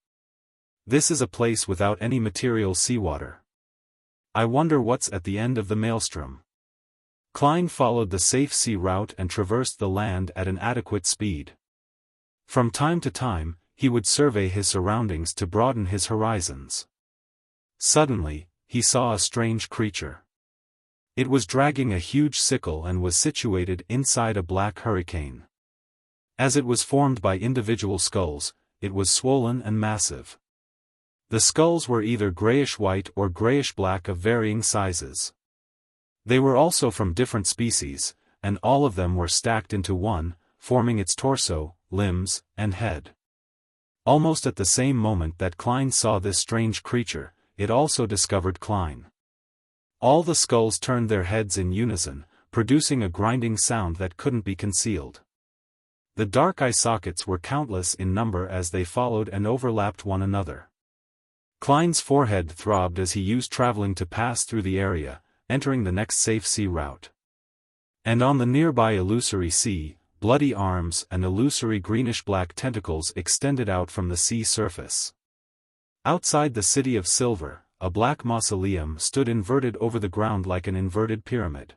This is a place without any material seawater. I wonder what's at the end of the maelstrom. Klein followed the safe sea route and traversed the land at an adequate speed. From time to time, he would survey his surroundings to broaden his horizons. Suddenly, he saw a strange creature. It was dragging a huge sickle and was situated inside a black hurricane. As it was formed by individual skulls, it was swollen and massive. The skulls were either grayish-white or grayish-black of varying sizes. They were also from different species, and all of them were stacked into one, forming its torso, limbs, and head. Almost at the same moment that Klein saw this strange creature, it also discovered Klein. All the skulls turned their heads in unison, producing a grinding sound that couldn't be concealed. The dark eye sockets were countless in number as they followed and overlapped one another. Klein's forehead throbbed as he used traveling to pass through the area, entering the next safe sea route. And on the nearby illusory sea, bloody arms and illusory greenish-black tentacles extended out from the sea surface. Outside the city of Silver, a black mausoleum stood inverted over the ground like an inverted pyramid.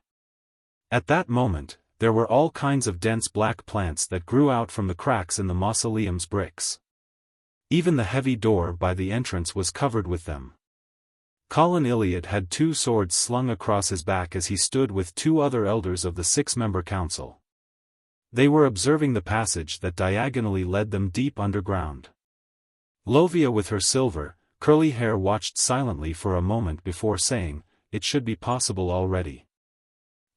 At that moment, there were all kinds of dense black plants that grew out from the cracks in the mausoleum's bricks. Even the heavy door by the entrance was covered with them. Colin Iliad had 2 swords slung across his back as he stood with 2 other elders of the 6-member council. They were observing the passage that diagonally led them deep underground. Lovia with her silver, curly hair watched silently for a moment before saying, "It should be possible already."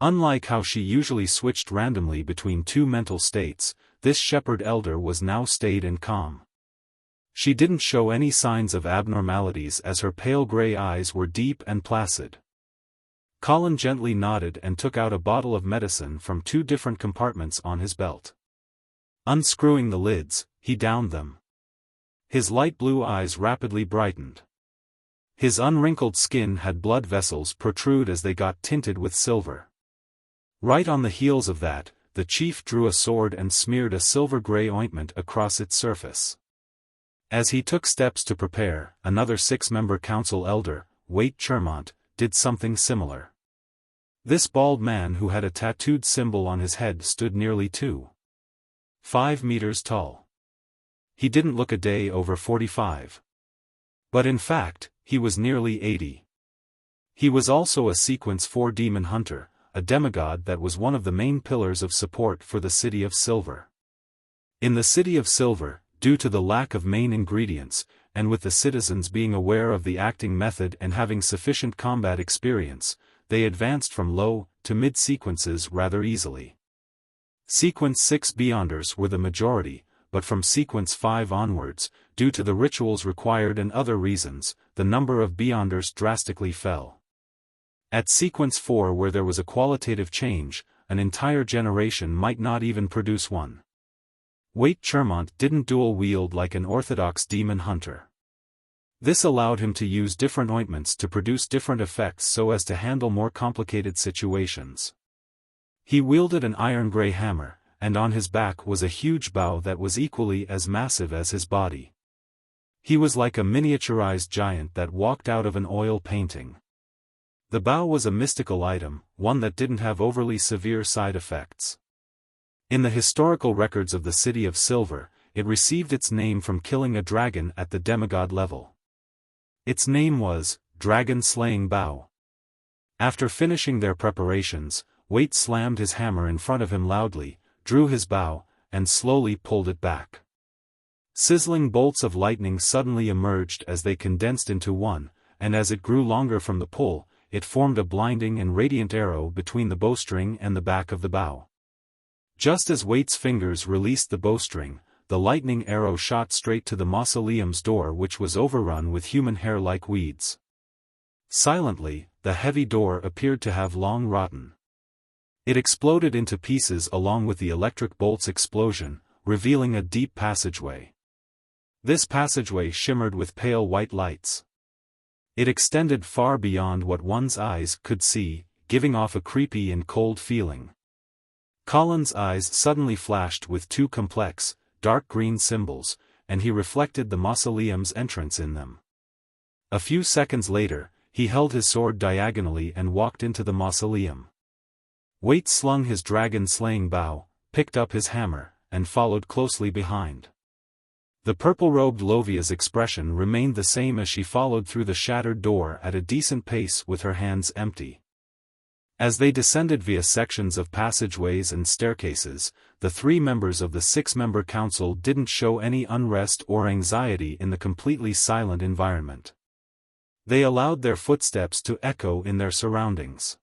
Unlike how she usually switched randomly between 2 mental states, this shepherd elder was now staid and calm. She didn't show any signs of abnormalities as her pale gray eyes were deep and placid. Colin gently nodded and took out a bottle of medicine from 2 different compartments on his belt. Unscrewing the lids, he downed them. His light blue eyes rapidly brightened. His unwrinkled skin had blood vessels protrude as they got tinted with silver. Right on the heels of that, the chief drew a sword and smeared a silver-gray ointment across its surface. As he took steps to prepare, another 6-member council elder, Waite Chermont, did something similar. This bald man who had a tattooed symbol on his head stood nearly 2.5 meters tall. He didn't look a day over 45. But in fact, he was nearly 80. He was also a Sequence 4 demon hunter, a demigod that was one of the main pillars of support for the City of Silver. In the City of Silver, due to the lack of main ingredients, and with the citizens being aware of the acting method and having sufficient combat experience, they advanced from low to mid-sequences rather easily. Sequence 6 Beyonders were the majority, but from Sequence 5 onwards, due to the rituals required and other reasons, the number of Beyonders drastically fell. At Sequence 4 where there was a qualitative change, an entire generation might not even produce one. Waite Chermont didn't dual-wield like an orthodox demon hunter. This allowed him to use different ointments to produce different effects so as to handle more complicated situations. He wielded an iron-gray hammer, and on his back was a huge bow that was equally as massive as his body. He was like a miniaturized giant that walked out of an oil painting. The bow was a mystical item, one that didn't have overly severe side effects. In the historical records of the City of Silver, it received its name from killing a dragon at the demigod level. Its name was Dragon-Slaying Bow. After finishing their preparations, Waite slammed his hammer in front of him loudly, drew his bow, and slowly pulled it back. Sizzling bolts of lightning suddenly emerged as they condensed into one, and as it grew longer from the pull, it formed a blinding and radiant arrow between the bowstring and the back of the bow. Just as Waite's fingers released the bowstring, the lightning arrow shot straight to the mausoleum's door, which was overrun with human hair like weeds. Silently, the heavy door appeared to have long rotten. It exploded into pieces along with the electric bolt's explosion, revealing a deep passageway. This passageway shimmered with pale white lights. It extended far beyond what one's eyes could see, giving off a creepy and cold feeling. Colin's eyes suddenly flashed with 2 complex, dark green symbols, and he reflected the mausoleum's entrance in them. A few seconds later, he held his sword diagonally and walked into the mausoleum. Wait slung his dragon-slaying bow, picked up his hammer, and followed closely behind. The purple-robed Lovia's expression remained the same as she followed through the shattered door at a decent pace with her hands empty. As they descended via sections of passageways and staircases, the 3 members of the 6-member council didn't show any unrest or anxiety in the completely silent environment. They allowed their footsteps to echo in their surroundings.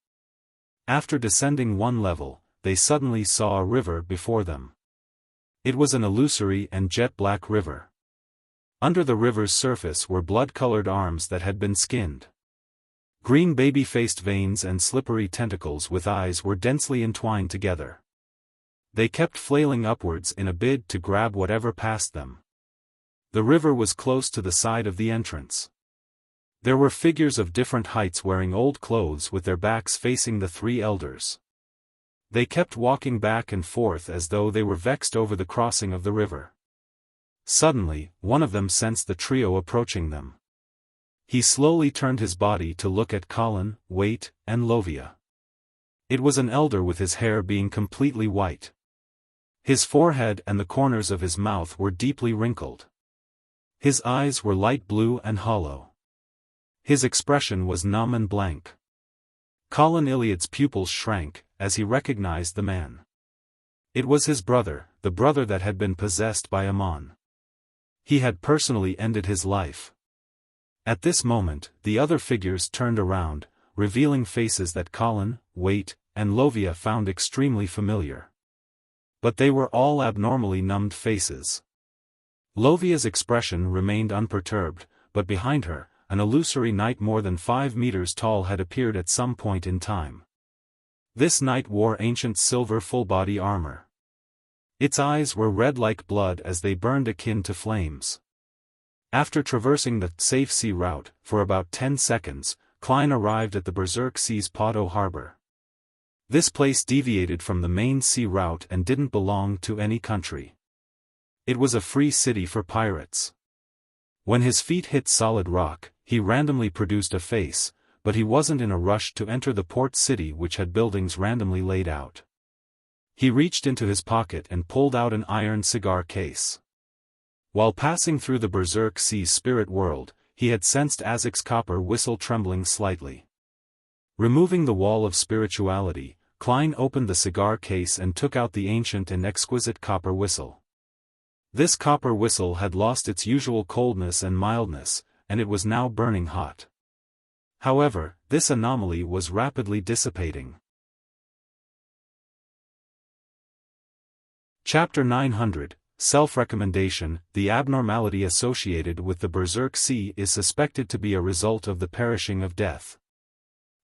After descending 1 level, they suddenly saw a river before them. It was an illusory and jet-black river. Under the river's surface were blood-colored arms that had been skinned. Green baby-faced veins and slippery tentacles with eyes were densely entwined together. They kept flailing upwards in a bid to grab whatever passed them. The river was close to the side of the entrance. There were figures of different heights wearing old clothes with their backs facing the 3 elders. They kept walking back and forth as though they were vexed over the crossing of the river. Suddenly, one of them sensed the trio approaching them. He slowly turned his body to look at Colin, Wait, and Lovia. It was an elder with his hair being completely white. His forehead and the corners of his mouth were deeply wrinkled. His eyes were light blue and hollow. His expression was numb and blank. Colin Iliad's pupils shrank, as he recognized the man. It was his brother, the brother that had been possessed by Amon. He had personally ended his life. At this moment, the other figures turned around, revealing faces that Colin, Wait, and Lovia found extremely familiar. But they were all abnormally numbed faces. Lovia's expression remained unperturbed, but behind her, an illusory knight more than 5 meters tall had appeared at some point in time. This knight wore ancient silver full-body armor. Its eyes were red like blood as they burned akin to flames. After traversing the safe sea route for about 10 seconds, Klein arrived at the Berserk Sea's Podo harbor. This place deviated from the main sea route and didn't belong to any country. It was a free city for pirates. When his feet hit solid rock, he randomly produced a face, but he wasn't in a rush to enter the port city which had buildings randomly laid out. He reached into his pocket and pulled out an iron cigar case. While passing through the Berserk Sea's spirit world, he had sensed Azek's copper whistle trembling slightly. Removing the wall of spirituality, Klein opened the cigar case and took out the ancient and exquisite copper whistle. This copper whistle had lost its usual coldness and mildness, and it was now burning hot. However, this anomaly was rapidly dissipating. Chapter 900, Self-Recommendation. The abnormality associated with the Berserk Sea is suspected to be a result of the perishing of death.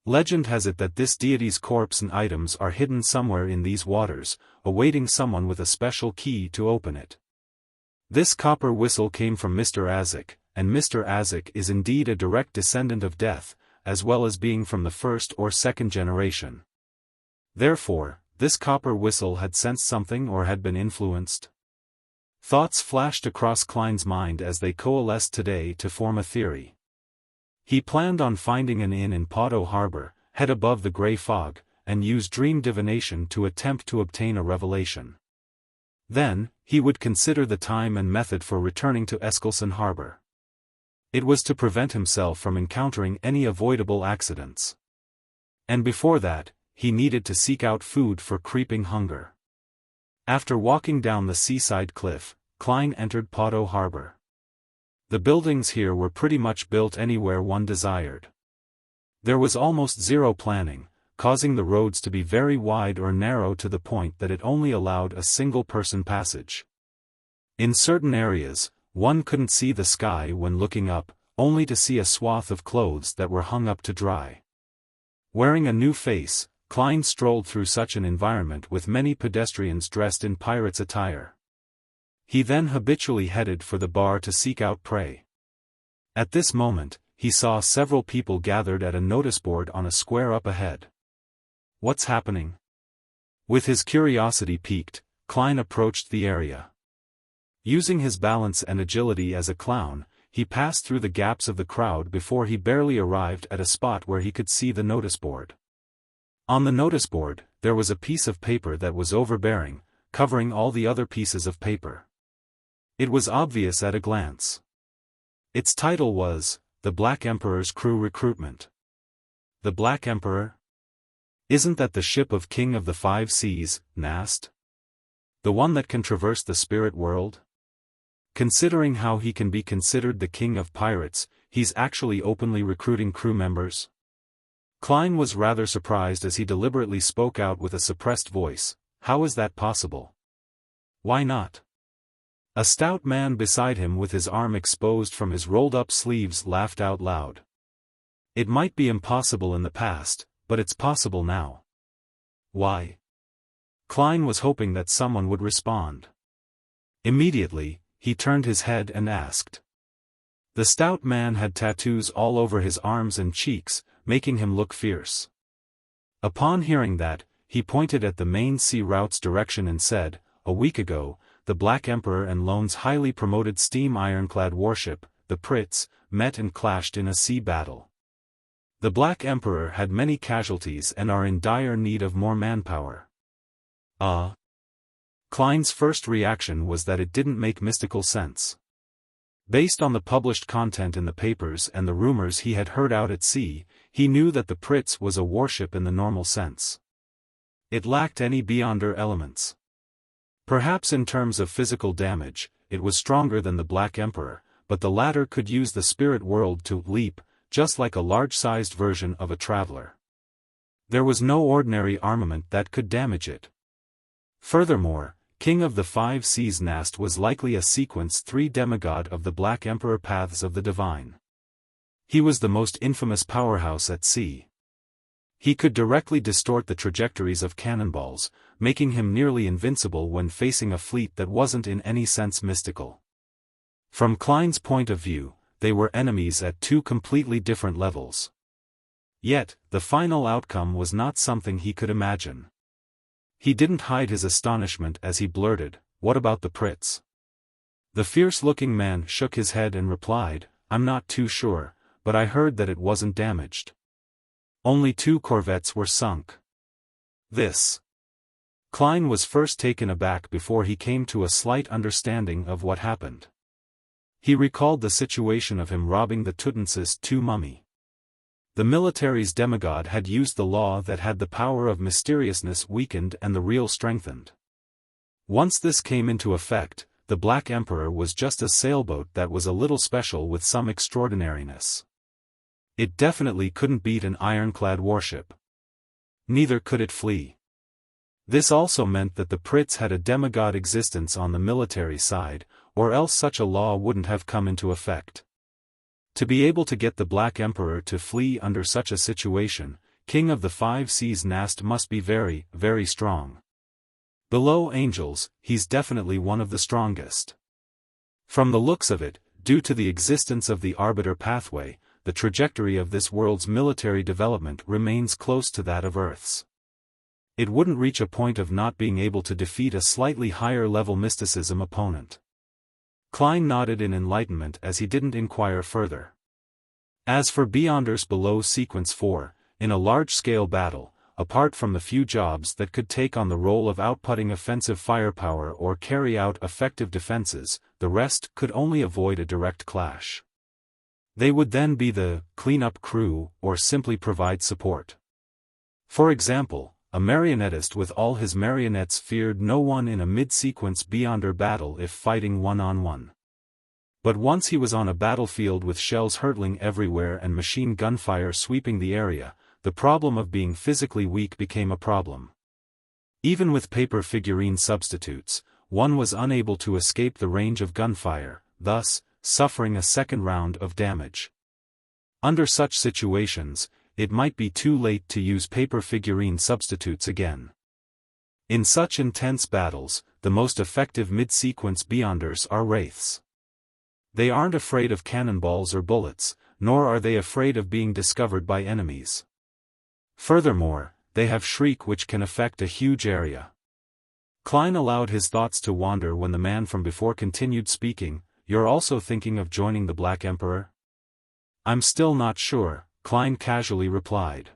Legend has it that this deity's corpse and items are hidden somewhere in these waters, awaiting someone with a special key to open it. This copper whistle came from Mr. Azek, and Mr. Azek is indeed a direct descendant of death, as well as being from the 1st or 2nd generation. Therefore, this copper whistle had sensed something or had been influenced. Thoughts flashed across Klein's mind as they coalesced today to form a theory. He planned on finding an inn in Podo harbor, head above the gray fog, and use dream divination to attempt to obtain a revelation. Then, he would consider the time and method for returning to Eskelson harbor. It was to prevent himself from encountering any avoidable accidents. And before that, he needed to seek out food for creeping hunger. After walking down the seaside cliff, Klein entered Podo harbor. The buildings here were pretty much built anywhere one desired. There was almost zero planning, causing the roads to be very wide or narrow to the point that it only allowed a single-person passage. In certain areas, one couldn't see the sky when looking up, only to see a swath of clothes that were hung up to dry. Wearing a new face, Klein strolled through such an environment with many pedestrians dressed in pirates' attire. He then habitually headed for the bar to seek out prey. At this moment, he saw several people gathered at a notice board on a square up ahead. What's happening? With his curiosity piqued, Klein approached the area. Using his balance and agility as a clown, he passed through the gaps of the crowd before he barely arrived at a spot where he could see the notice board. On the notice board, there was a piece of paper that was overbearing, covering all the other pieces of paper. It was obvious at a glance. Its title was, "The Black Emperor's Crew Recruitment." The Black Emperor? Isn't that the ship of King of the Five Seas, Nast? The one that can traverse the spirit world? Considering how he can be considered the king of pirates, he's actually openly recruiting crew members? Klein was rather surprised as he deliberately spoke out with a suppressed voice. How is that possible? Why not? A stout man beside him with his arm exposed from his rolled-up sleeves laughed out loud. It might be impossible in the past, but it's possible now. Why? Klein was hoping that someone would respond. Immediately, he turned his head and asked. The stout man had tattoos all over his arms and cheeks, making him look fierce. Upon hearing that, he pointed at the main sea route's direction and said, "A week ago, the Black Emperor and Lone's highly promoted steam ironclad warship, the Pritz, met and clashed in a sea battle. The Black Emperor had many casualties and are in dire need of more manpower." Klein's first reaction was that it didn't make mystical sense. Based on the published content in the papers and the rumors he had heard out at sea, he knew that the Pritz was a warship in the normal sense. It lacked any beyonder elements. Perhaps in terms of physical damage, it was stronger than the Black Emperor, but the latter could use the spirit world to leap, just like a large-sized version of a traveler. There was no ordinary armament that could damage it. Furthermore, King of the Five Seas Nast was likely a Sequence 3 demigod of the Black Emperor Paths of the Divine. He was the most infamous powerhouse at sea. He could directly distort the trajectories of cannonballs, making him nearly invincible when facing a fleet that wasn't in any sense mystical. From Klein's point of view, they were enemies at two completely different levels. Yet, the final outcome was not something he could imagine. He didn't hide his astonishment as he blurted, "What about the Pritz?" The fierce-looking man shook his head and replied, "I'm not too sure, but I heard that it wasn't damaged. Only 2 corvettes were sunk." This. Klein was first taken aback before he came to a slight understanding of what happened. He recalled the situation of him robbing the Tutensis II mummy. The military's demigod had used the law that had the power of mysteriousness weakened and the real strengthened. Once this came into effect, the Black Emperor was just a sailboat that was a little special with some extraordinariness. It definitely couldn't beat an ironclad warship. Neither could it flee. This also meant that the Pritz had a demigod existence on the military side, or else such a law wouldn't have come into effect. To be able to get the Black Emperor to flee under such a situation, King of the Five Seas Nast must be very, very strong. Below angels, he's definitely one of the strongest. From the looks of it, due to the existence of the Arbiter pathway, the trajectory of this world's military development remains close to that of Earth's. It wouldn't reach a point of not being able to defeat a slightly higher-level mysticism opponent. Klein nodded in enlightenment as he didn't inquire further. As for Beyonders below Sequence 4, in a large-scale battle, apart from the few jobs that could take on the role of outputting offensive firepower or carry out effective defenses, the rest could only avoid a direct clash. They would then be the cleanup crew or simply provide support. For example, a marionettist with all his marionettes feared no one in a mid-sequence Beyonder battle if fighting one-on-one. But once he was on a battlefield with shells hurtling everywhere and machine gunfire sweeping the area, the problem of being physically weak became a problem. Even with paper figurine substitutes, one was unable to escape the range of gunfire, thus, suffering a second round of damage. Under such situations, it might be too late to use paper figurine substitutes again. In such intense battles, the most effective mid-sequence Beyonders are wraiths. They aren't afraid of cannonballs or bullets, nor are they afraid of being discovered by enemies. Furthermore, they have shriek which can affect a huge area. Klein allowed his thoughts to wander when the man from before continued speaking. You're also thinking of joining the Black Emperor? I'm still not sure, Klein casually replied.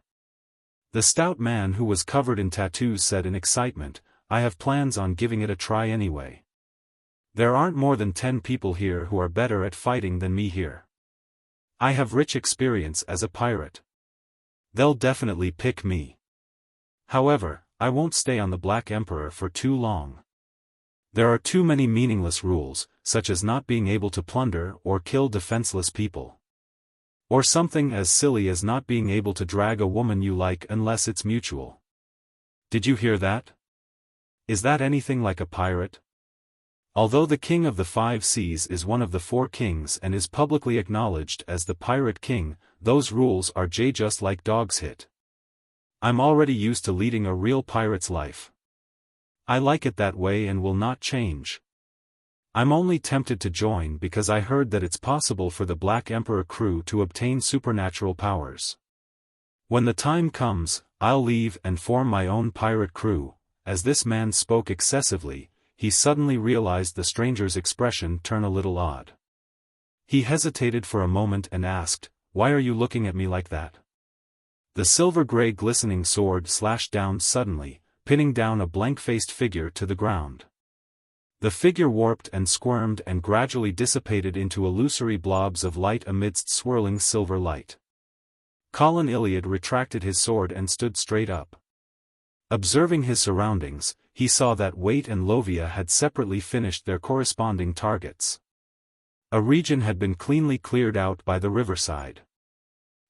The stout man who was covered in tattoos said in excitement, I have plans on giving it a try anyway. There aren't more than 10 people here who are better at fighting than me here. I have rich experience as a pirate. They'll definitely pick me. However, I won't stay on the Black Emperor for too long. There are too many meaningless rules, such as not being able to plunder or kill defenseless people. Or something as silly as not being able to drag a woman you like unless it's mutual. Did you hear that? Is that anything like a pirate? Although the King of the Five Seas is one of the 4 kings and is publicly acknowledged as the Pirate King, those rules are just like dog's hit. I'm already used to leading a real pirate's life. I like it that way and will not change. I'm only tempted to join because I heard that it's possible for the Black Emperor crew to obtain supernatural powers. When the time comes, I'll leave and form my own pirate crew. As this man spoke excessively, he suddenly realized the stranger's expression turn a little odd. He hesitated for a moment and asked, Why are you looking at me like that? The silver-gray glistening sword slashed down suddenly, pinning down a blank-faced figure to the ground. The figure warped and squirmed and gradually dissipated into illusory blobs of light amidst swirling silver light. Colin Iliad retracted his sword and stood straight up. Observing his surroundings, he saw that Waite and Lovia had separately finished their corresponding targets. A region had been cleanly cleared out by the riverside.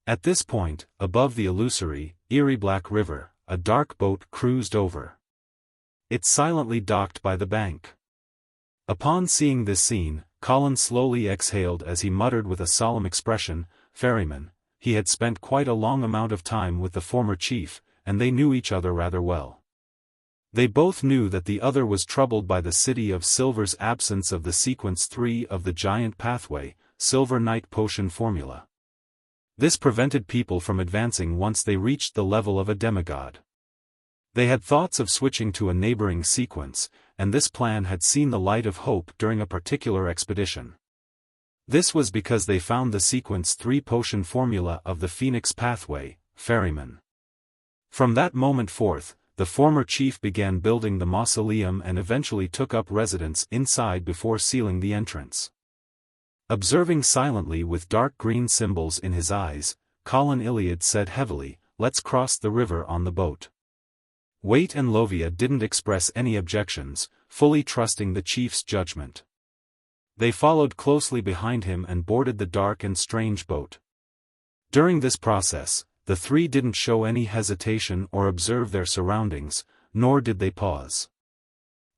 At this point, above the illusory, eerie black river, a dark boat cruised over. It silently docked by the bank. Upon seeing this scene, Colin slowly exhaled as he muttered with a solemn expression, Ferryman. He had spent quite a long amount of time with the former chief, and they knew each other rather well. They both knew that the other was troubled by the City of Silver's absence of the Sequence 3 of the Giant Pathway, Silver Night Potion formula. This prevented people from advancing once they reached the level of a demigod. They had thoughts of switching to a neighboring sequence, and this plan had seen the light of hope during a particular expedition. This was because they found the Sequence 3 potion formula of the Phoenix Pathway, Ferryman. From that moment forth, the former chief began building the mausoleum and eventually took up residence inside before sealing the entrance. Observing silently with dark green symbols in his eyes, Colin Iliad said heavily, Let's cross the river on the boat. Waite and Lovia didn't express any objections, fully trusting the chief's judgment. They followed closely behind him and boarded the dark and strange boat. During this process, the 3 didn't show any hesitation or observe their surroundings, nor did they pause.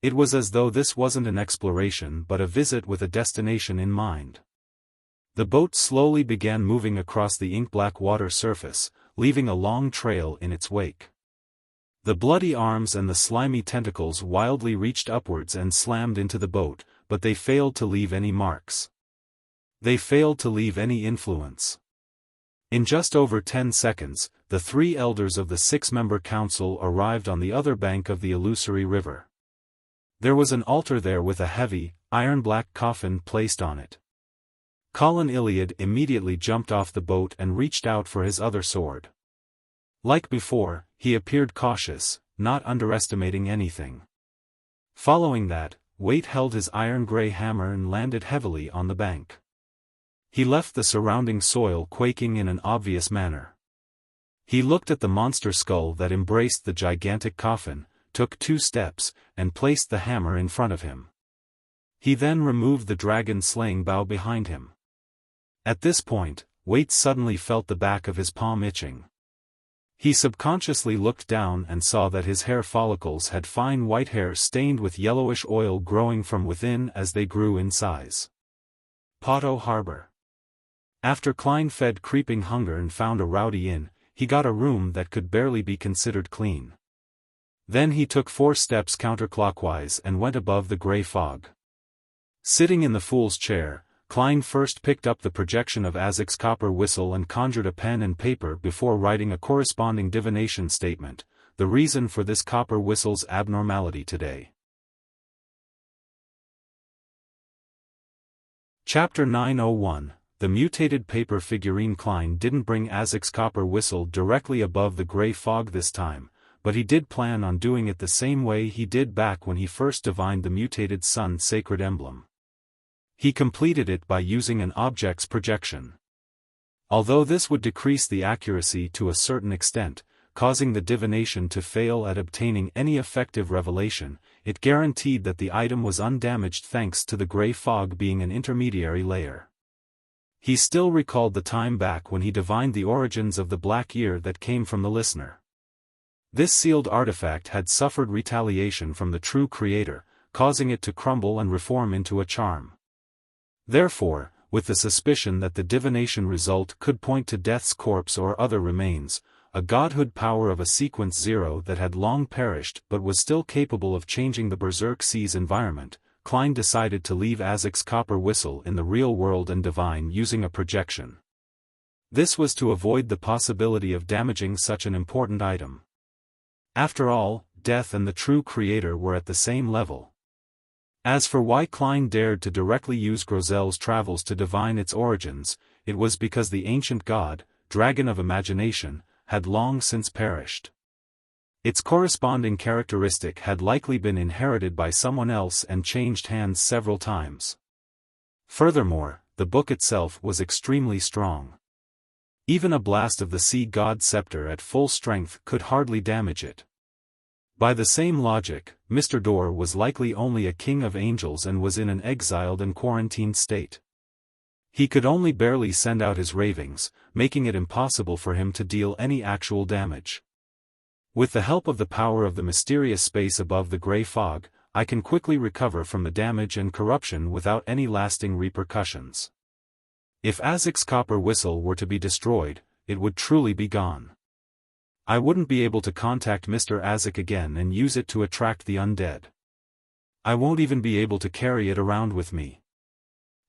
It was as though this wasn't an exploration but a visit with a destination in mind. The boat slowly began moving across the ink-black water surface, leaving a long trail in its wake. The bloody arms and the slimy tentacles wildly reached upwards and slammed into the boat, but they failed to leave any marks. They failed to leave any influence. In just over 10 seconds, the 3 elders of the 6-member council arrived on the other bank of the illusory river. There was an altar there with a heavy, iron-black coffin placed on it. Colin Iliad immediately jumped off the boat and reached out for his other sword. Like before, he appeared cautious, not underestimating anything. Following that, Waite held his iron-gray hammer and landed heavily on the bank. He left the surrounding soil quaking in an obvious manner. He looked at the monster skull that embraced the gigantic coffin, took 2 steps, and placed the hammer in front of him. He then removed the dragon-slaying bow behind him. At this point, Waite suddenly felt the back of his palm itching. He subconsciously looked down and saw that his hair follicles had fine white hair stained with yellowish oil growing from within as they grew in size. Potto Harbor. After Klein fed creeping hunger and found a rowdy inn, he got a room that could barely be considered clean. Then he took 4 steps counterclockwise and went above the gray fog. Sitting in the fool's chair, Klein first picked up the projection of Azek's copper whistle and conjured a pen and paper before writing a corresponding divination statement, the reason for this copper whistle's abnormality today. Chapter 901. The mutated paper figurine. Klein didn't bring Azek's copper whistle directly above the gray fog this time, but he did plan on doing it the same way he did back when he first divined the mutated sun sacred emblem. He completed it by using an object's projection. Although this would decrease the accuracy to a certain extent, causing the divination to fail at obtaining any effective revelation, it guaranteed that the item was undamaged thanks to the gray fog being an intermediary layer. He still recalled the time back when he divined the origins of the black ear that came from the listener. This sealed artifact had suffered retaliation from the true creator, causing it to crumble and reform into a charm. Therefore, with the suspicion that the divination result could point to Death's corpse or other remains, a godhood power of a sequence 0 that had long perished but was still capable of changing the Berserk Sea's environment, Klein decided to leave Azek's copper whistle in the real world and divine using a projection. This was to avoid the possibility of damaging such an important item. After all, Death and the true creator were at the same level. As for why Klein dared to directly use Grozel's travels to divine its origins, it was because the ancient god, Dragon of Imagination, had long since perished. Its corresponding characteristic had likely been inherited by someone else and changed hands several times. Furthermore, the book itself was extremely strong. Even a blast of the sea god's scepter at full strength could hardly damage it. By the same logic, Mr. Door was likely only a king of angels and was in an exiled and quarantined state. He could only barely send out his ravings, making it impossible for him to deal any actual damage. With the help of the power of the mysterious space above the gray fog, I can quickly recover from the damage and corruption without any lasting repercussions. If Azek's copper whistle were to be destroyed, it would truly be gone. I wouldn't be able to contact Mr. Azek again and use it to attract the undead. I won't even be able to carry it around with me.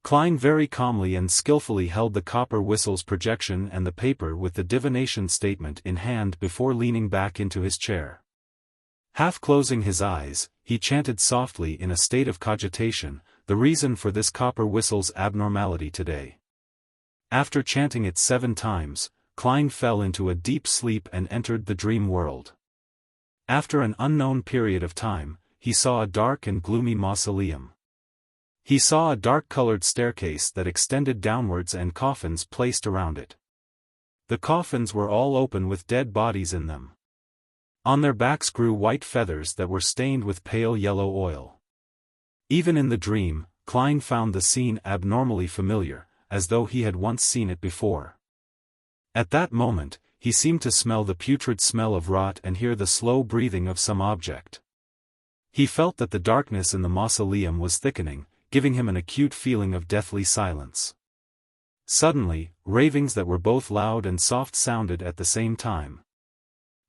Klein very calmly and skillfully held the copper whistle's projection and the paper with the divination statement in hand before leaning back into his chair. Half closing his eyes, he chanted softly in a state of cogitation, the reason for this copper whistle's abnormality today. After chanting it 7 times, Klein fell into a deep sleep and entered the dream world. After an unknown period of time, he saw a dark and gloomy mausoleum. He saw a dark-colored staircase that extended downwards and coffins placed around it. The coffins were all open with dead bodies in them. On their backs grew white feathers that were stained with pale yellow oil. Even in the dream, Klein found the scene abnormally familiar, as though he had once seen it before. At that moment, he seemed to smell the putrid smell of rot and hear the slow breathing of some object. He felt that the darkness in the mausoleum was thickening, giving him an acute feeling of deathly silence. Suddenly, ravings that were both loud and soft sounded at the same time.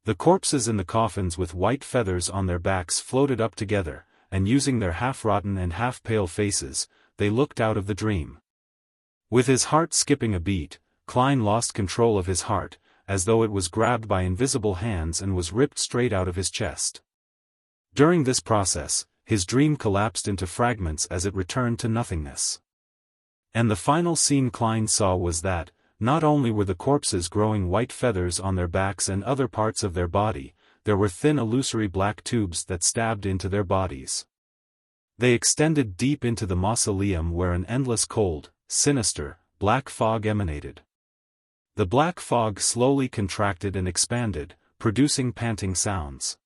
The corpses in the coffins with white feathers on their backs floated up together, and using their half-rotten and half-pale faces, they looked out of the dream. With his heart skipping a beat, Klein lost control of his heart, as though it was grabbed by invisible hands and was ripped straight out of his chest. During this process, his dream collapsed into fragments as it returned to nothingness. And the final scene Klein saw was that, not only were the corpses growing white feathers on their backs and other parts of their body, there were thin illusory black tubes that stabbed into their bodies. They extended deep into the mausoleum where an endless cold, sinister, black fog emanated. The black fog slowly contracted and expanded, producing panting sounds.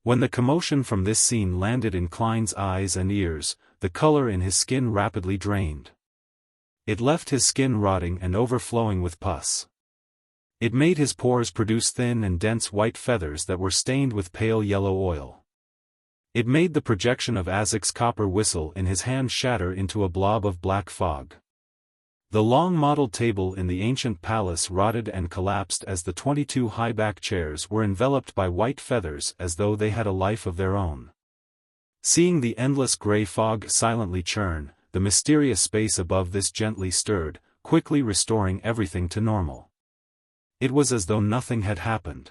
When the commotion from this scene landed in Klein's eyes and ears, the color in his skin rapidly drained. It left his skin rotting and overflowing with pus. It made his pores produce thin and dense white feathers that were stained with pale yellow oil. It made the projection of Azek's copper whistle in his hand shatter into a blob of black fog. The long modelled table in the ancient palace rotted and collapsed as the 22 high-back chairs were enveloped by white feathers as though they had a life of their own. Seeing the endless grey fog silently churn, the mysterious space above this gently stirred, quickly restoring everything to normal. It was as though nothing had happened.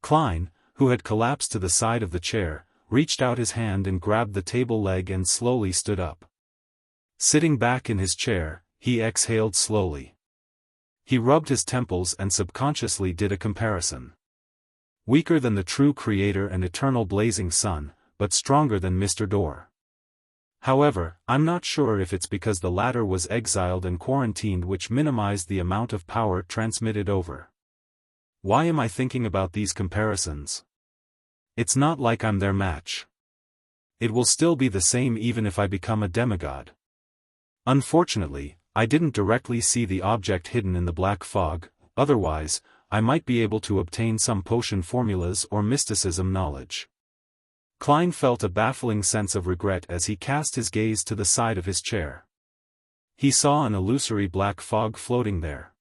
Klein, who had collapsed to the side of the chair, reached out his hand and grabbed the table leg and slowly stood up. Sitting back in his chair, he exhaled slowly. He rubbed his temples and subconsciously did a comparison. Weaker than the true creator and eternal blazing sun, but stronger than Mr. Door. However, I'm not sure if it's because the latter was exiled and quarantined, which minimized the amount of power transmitted over. Why am I thinking about these comparisons? It's not like I'm their match. It will still be the same even if I become a demigod. Unfortunately, I didn't directly see the object hidden in the black fog, otherwise, I might be able to obtain some potion formulas or mysticism knowledge. Klein felt a baffling sense of regret as he cast his gaze to the side of his chair. He saw an illusory black fog floating there.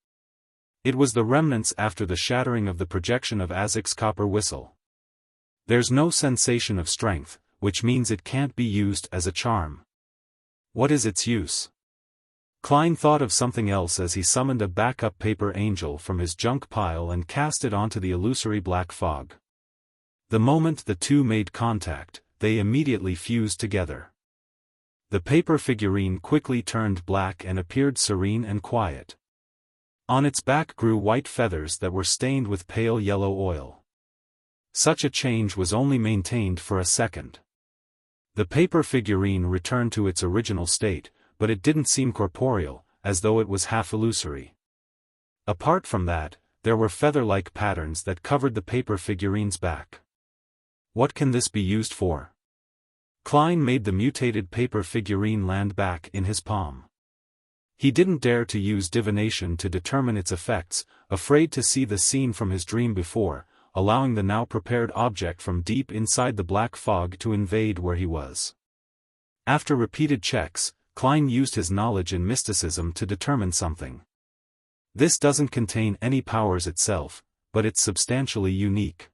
It was the remnants after the shattering of the projection of Azek's copper whistle. There's no sensation of strength, which means it can't be used as a charm. What is its use? Klein thought of something else as he summoned a backup paper angel from his junk pile and cast it onto the illusory black fog. The moment the two made contact, they immediately fused together. The paper figurine quickly turned black and appeared serene and quiet. On its back grew white feathers that were stained with pale yellow oil. Such a change was only maintained for a second. The paper figurine returned to its original state, but it didn't seem corporeal, as though it was half illusory. Apart from that, there were feather-like patterns that covered the paper figurine's back. What can this be used for? Klein made the mutated paper figurine land back in his palm. He didn't dare to use divination to determine its effects, afraid to see the scene from his dream before, allowing the now prepared object from deep inside the black fog to invade where he was. After repeated checks, Klein used his knowledge in mysticism to determine something. This doesn't contain any powers itself, but it's substantially unique.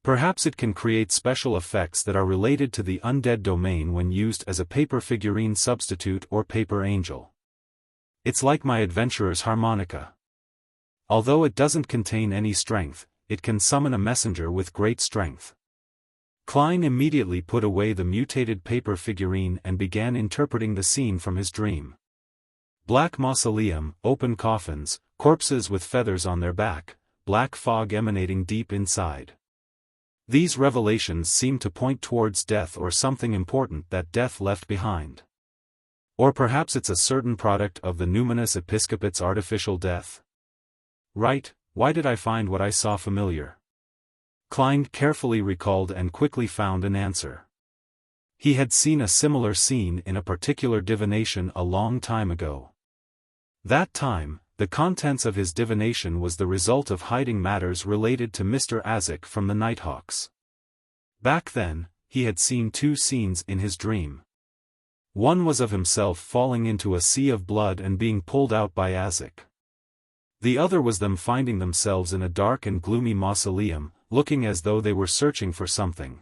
Perhaps it can create special effects that are related to the undead domain when used as a paper figurine substitute or paper angel. It's like my adventurer's harmonica. Although it doesn't contain any strength, it can summon a messenger with great strength. Klein immediately put away the mutated paper figurine and began interpreting the scene from his dream. Black mausoleum, open coffins, corpses with feathers on their back, black fog emanating deep inside. These revelations seem to point towards death or something important that death left behind. Or perhaps it's a certain product of the numinous episcopate's artificial death. Right, why did I find what I saw familiar? Klein carefully recalled and quickly found an answer. He had seen a similar scene in a particular divination a long time ago. That time, the contents of his divination was the result of hiding matters related to Mr. Azek from the Nighthawks. Back then, he had seen two scenes in his dream. One was of himself falling into a sea of blood and being pulled out by Azek. The other was them finding themselves in a dark and gloomy mausoleum, looking as though they were searching for something.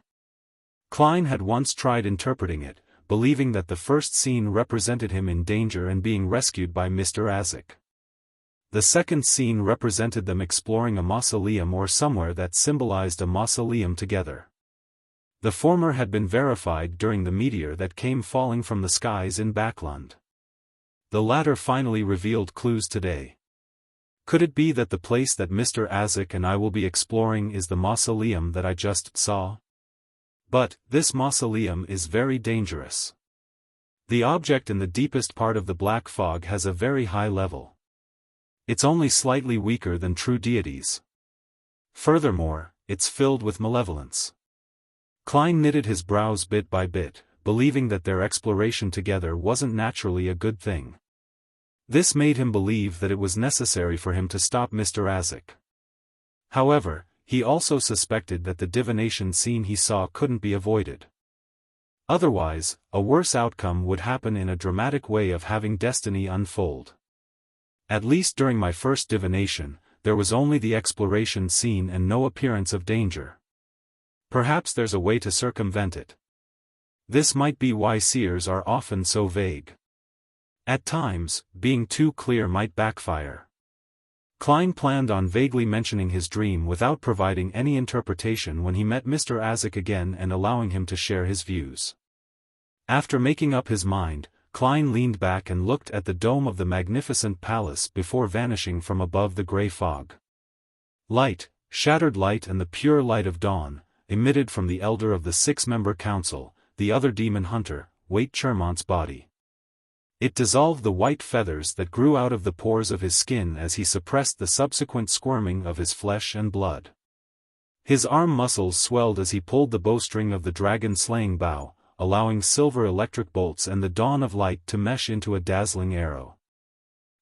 Klein had once tried interpreting it, believing that the first scene represented him in danger and being rescued by Mr. Azek. The second scene represented them exploring a mausoleum or somewhere that symbolized a mausoleum together. The former had been verified during the meteor that came falling from the skies in Backlund. The latter finally revealed clues today. Could it be that the place that Mr. Azek and I will be exploring is the mausoleum that I just saw? But, this mausoleum is very dangerous. The object in the deepest part of the black fog has a very high level. It's only slightly weaker than true deities. Furthermore, it's filled with malevolence. Klein knitted his brows bit by bit, believing that their exploration together wasn't naturally a good thing. This made him believe that it was necessary for him to stop Mr. Azek. However, he also suspected that the divination scene he saw couldn't be avoided. Otherwise, a worse outcome would happen in a dramatic way of having destiny unfold. At least during my first divination, there was only the exploration scene and no appearance of danger. Perhaps there's a way to circumvent it. This might be why seers are often so vague. At times, being too clear might backfire. Klein planned on vaguely mentioning his dream without providing any interpretation when he met Mr. Azek again and allowing him to share his views. After making up his mind, Klein leaned back and looked at the dome of the magnificent palace before vanishing from above the grey fog. Light, shattered light and the pure light of dawn, emitted from the elder of the six-member council, the other demon hunter, Wait Chermont's body. It dissolved the white feathers that grew out of the pores of his skin as he suppressed the subsequent squirming of his flesh and blood. His arm muscles swelled as he pulled the bowstring of the dragon-slaying bow, allowing silver electric bolts and the dawn of light to mesh into a dazzling arrow.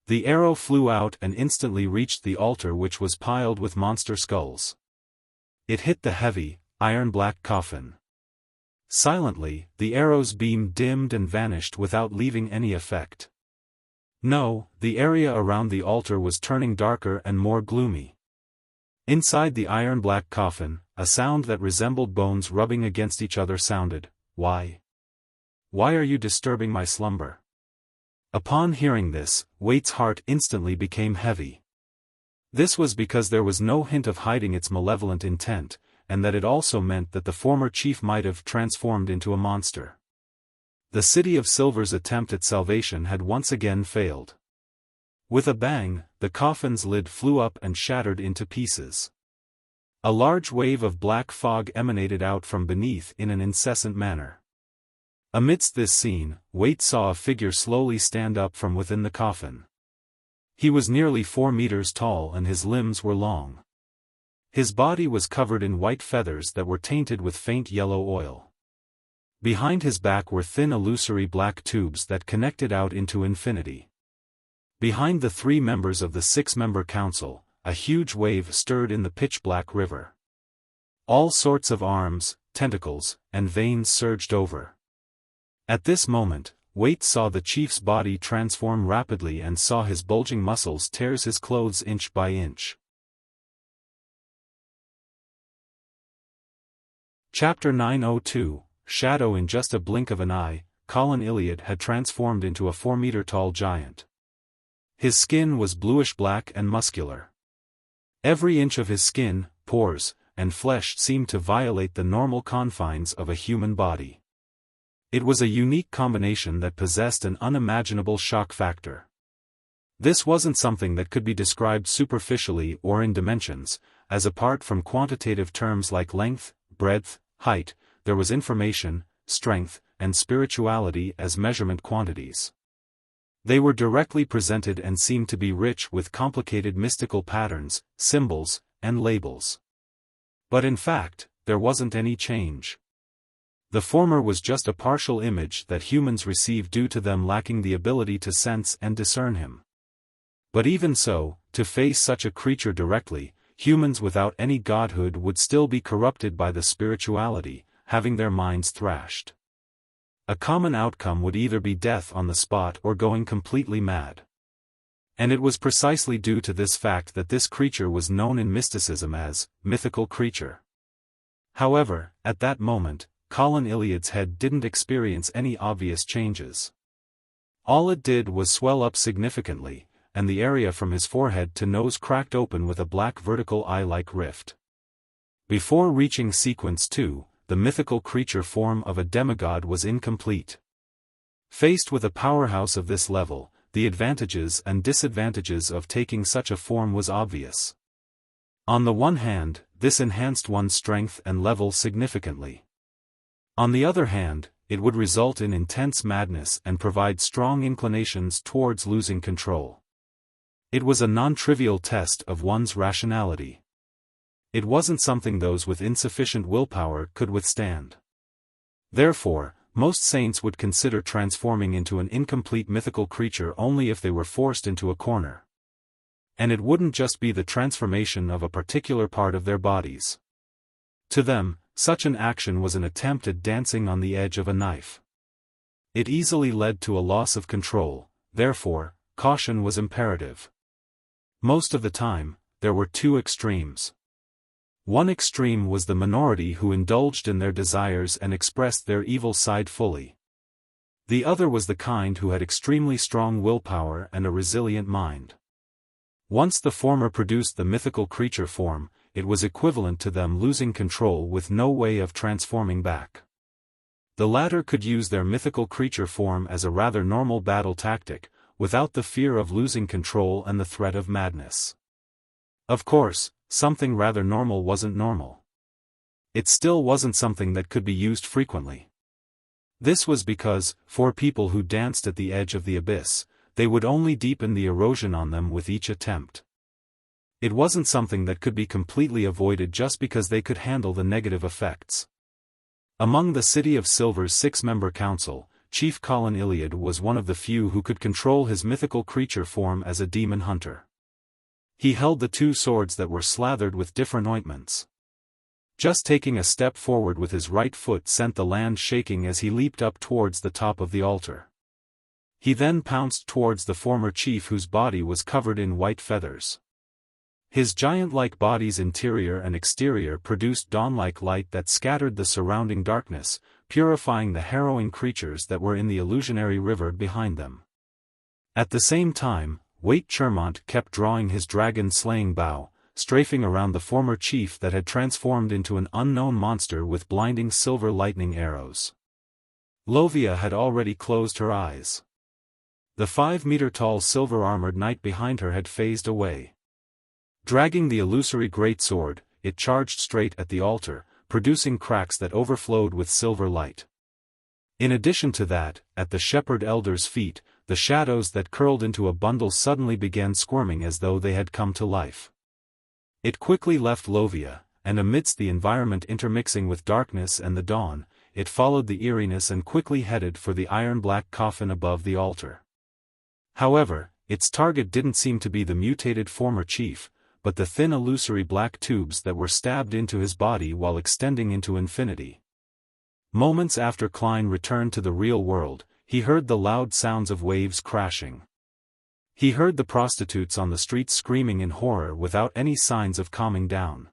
The arrow flew out and instantly reached the altar, which was piled with monster skulls. It hit the heavy, iron-black coffin. Silently, the arrow's beam dimmed and vanished without leaving any effect. No, the area around the altar was turning darker and more gloomy. Inside the iron-black coffin, a sound that resembled bones rubbing against each other sounded, "Why? Why are you disturbing my slumber?" Upon hearing this, Wait's heart instantly became heavy. This was because there was no hint of hiding its malevolent intent, and that it also meant that the former chief might have transformed into a monster. The City of Silver's attempt at salvation had once again failed. With a bang, the coffin's lid flew up and shattered into pieces. A large wave of black fog emanated out from beneath in an incessant manner. Amidst this scene, Wait saw a figure slowly stand up from within the coffin. He was nearly 4 meters tall and his limbs were long. His body was covered in white feathers that were tainted with faint yellow oil. Behind his back were thin illusory black tubes that connected out into infinity. Behind the 3 members of the 6-member council, a huge wave stirred in the pitch-black river. All sorts of arms, tentacles, and veins surged over. At this moment, Wait saw the chief's body transform rapidly and saw his bulging muscles tear his clothes inch by inch. Chapter 902, Shadow. In just a blink of an eye, Colin Iliad had transformed into a 4-meter-tall giant. His skin was bluish-black and muscular. Every inch of his skin, pores, and flesh seemed to violate the normal confines of a human body. It was a unique combination that possessed an unimaginable shock factor. This wasn't something that could be described superficially or in dimensions, as apart from quantitative terms like length, breadth, height, there was information, strength, and spirituality as measurement quantities. They were directly presented and seemed to be rich with complicated mystical patterns, symbols, and labels. But in fact, there wasn't any change. The former was just a partial image that humans receive due to them lacking the ability to sense and discern him. But even so, to face such a creature directly, humans without any godhood would still be corrupted by the spirituality, having their minds thrashed. A common outcome would either be death on the spot or going completely mad. And it was precisely due to this fact that this creature was known in mysticism as mythical creature. However, at that moment, Colin Iliad's head didn't experience any obvious changes. All it did was swell up significantly, and the area from his forehead to nose cracked open with a black vertical eye-like rift. Before reaching sequence 2, the mythical creature form of a demigod was incomplete. Faced with a powerhouse of this level, the advantages and disadvantages of taking such a form was obvious. On the one hand, this enhanced one's strength and level significantly. On the other hand, it would result in intense madness and provide strong inclinations towards losing control. It was a non-trivial test of one's rationality. It wasn't something those with insufficient willpower could withstand. Therefore, most saints would consider transforming into an incomplete mythical creature only if they were forced into a corner. And it wouldn't just be the transformation of a particular part of their bodies. To them, such an action was an attempt at dancing on the edge of a knife. It easily led to a loss of control, therefore, caution was imperative. Most of the time, there were 2 extremes. One extreme was the minority who indulged in their desires and expressed their evil side fully. The other was the kind who had extremely strong willpower and a resilient mind. Once the former produced the mythical creature form, it was equivalent to them losing control with no way of transforming back. The latter could use their mythical creature form as a rather normal battle tactic, without the fear of losing control and the threat of madness. Of course, something rather normal wasn't normal. It still wasn't something that could be used frequently. This was because, for people who danced at the edge of the abyss, they would only deepen the erosion on them with each attempt. It wasn't something that could be completely avoided just because they could handle the negative effects. Among the City of Silver's 6-member council, Chief Colin Iliad was one of the few who could control his mythical creature form as a demon hunter. He held the 2 swords that were slathered with different ointments. Just taking a step forward with his right foot sent the land shaking as he leaped up towards the top of the altar. He then pounced towards the former chief whose body was covered in white feathers. His giant-like body's interior and exterior produced dawn-like light that scattered the surrounding darkness, purifying the harrowing creatures that were in the illusionary river behind them. At the same time, Wait Chermont kept drawing his dragon-slaying bow, strafing around the former chief that had transformed into an unknown monster with blinding silver lightning arrows. Lovia had already closed her eyes. The 5-meter-tall silver-armored knight behind her had phased away. Dragging the illusory greatsword, it charged straight at the altar, producing cracks that overflowed with silver light. In addition to that, at the shepherd elder's feet, the shadows that curled into a bundle suddenly began squirming as though they had come to life. It quickly left Lovia, and amidst the environment intermixing with darkness and the dawn, it followed the eeriness and quickly headed for the iron-black coffin above the altar. However, its target didn't seem to be the mutated former chief, but the thin illusory black tubes that were stabbed into his body while extending into infinity. Moments after Klein returned to the real world, he heard the loud sounds of waves crashing. He heard the prostitutes on the streets screaming in horror without any signs of calming down.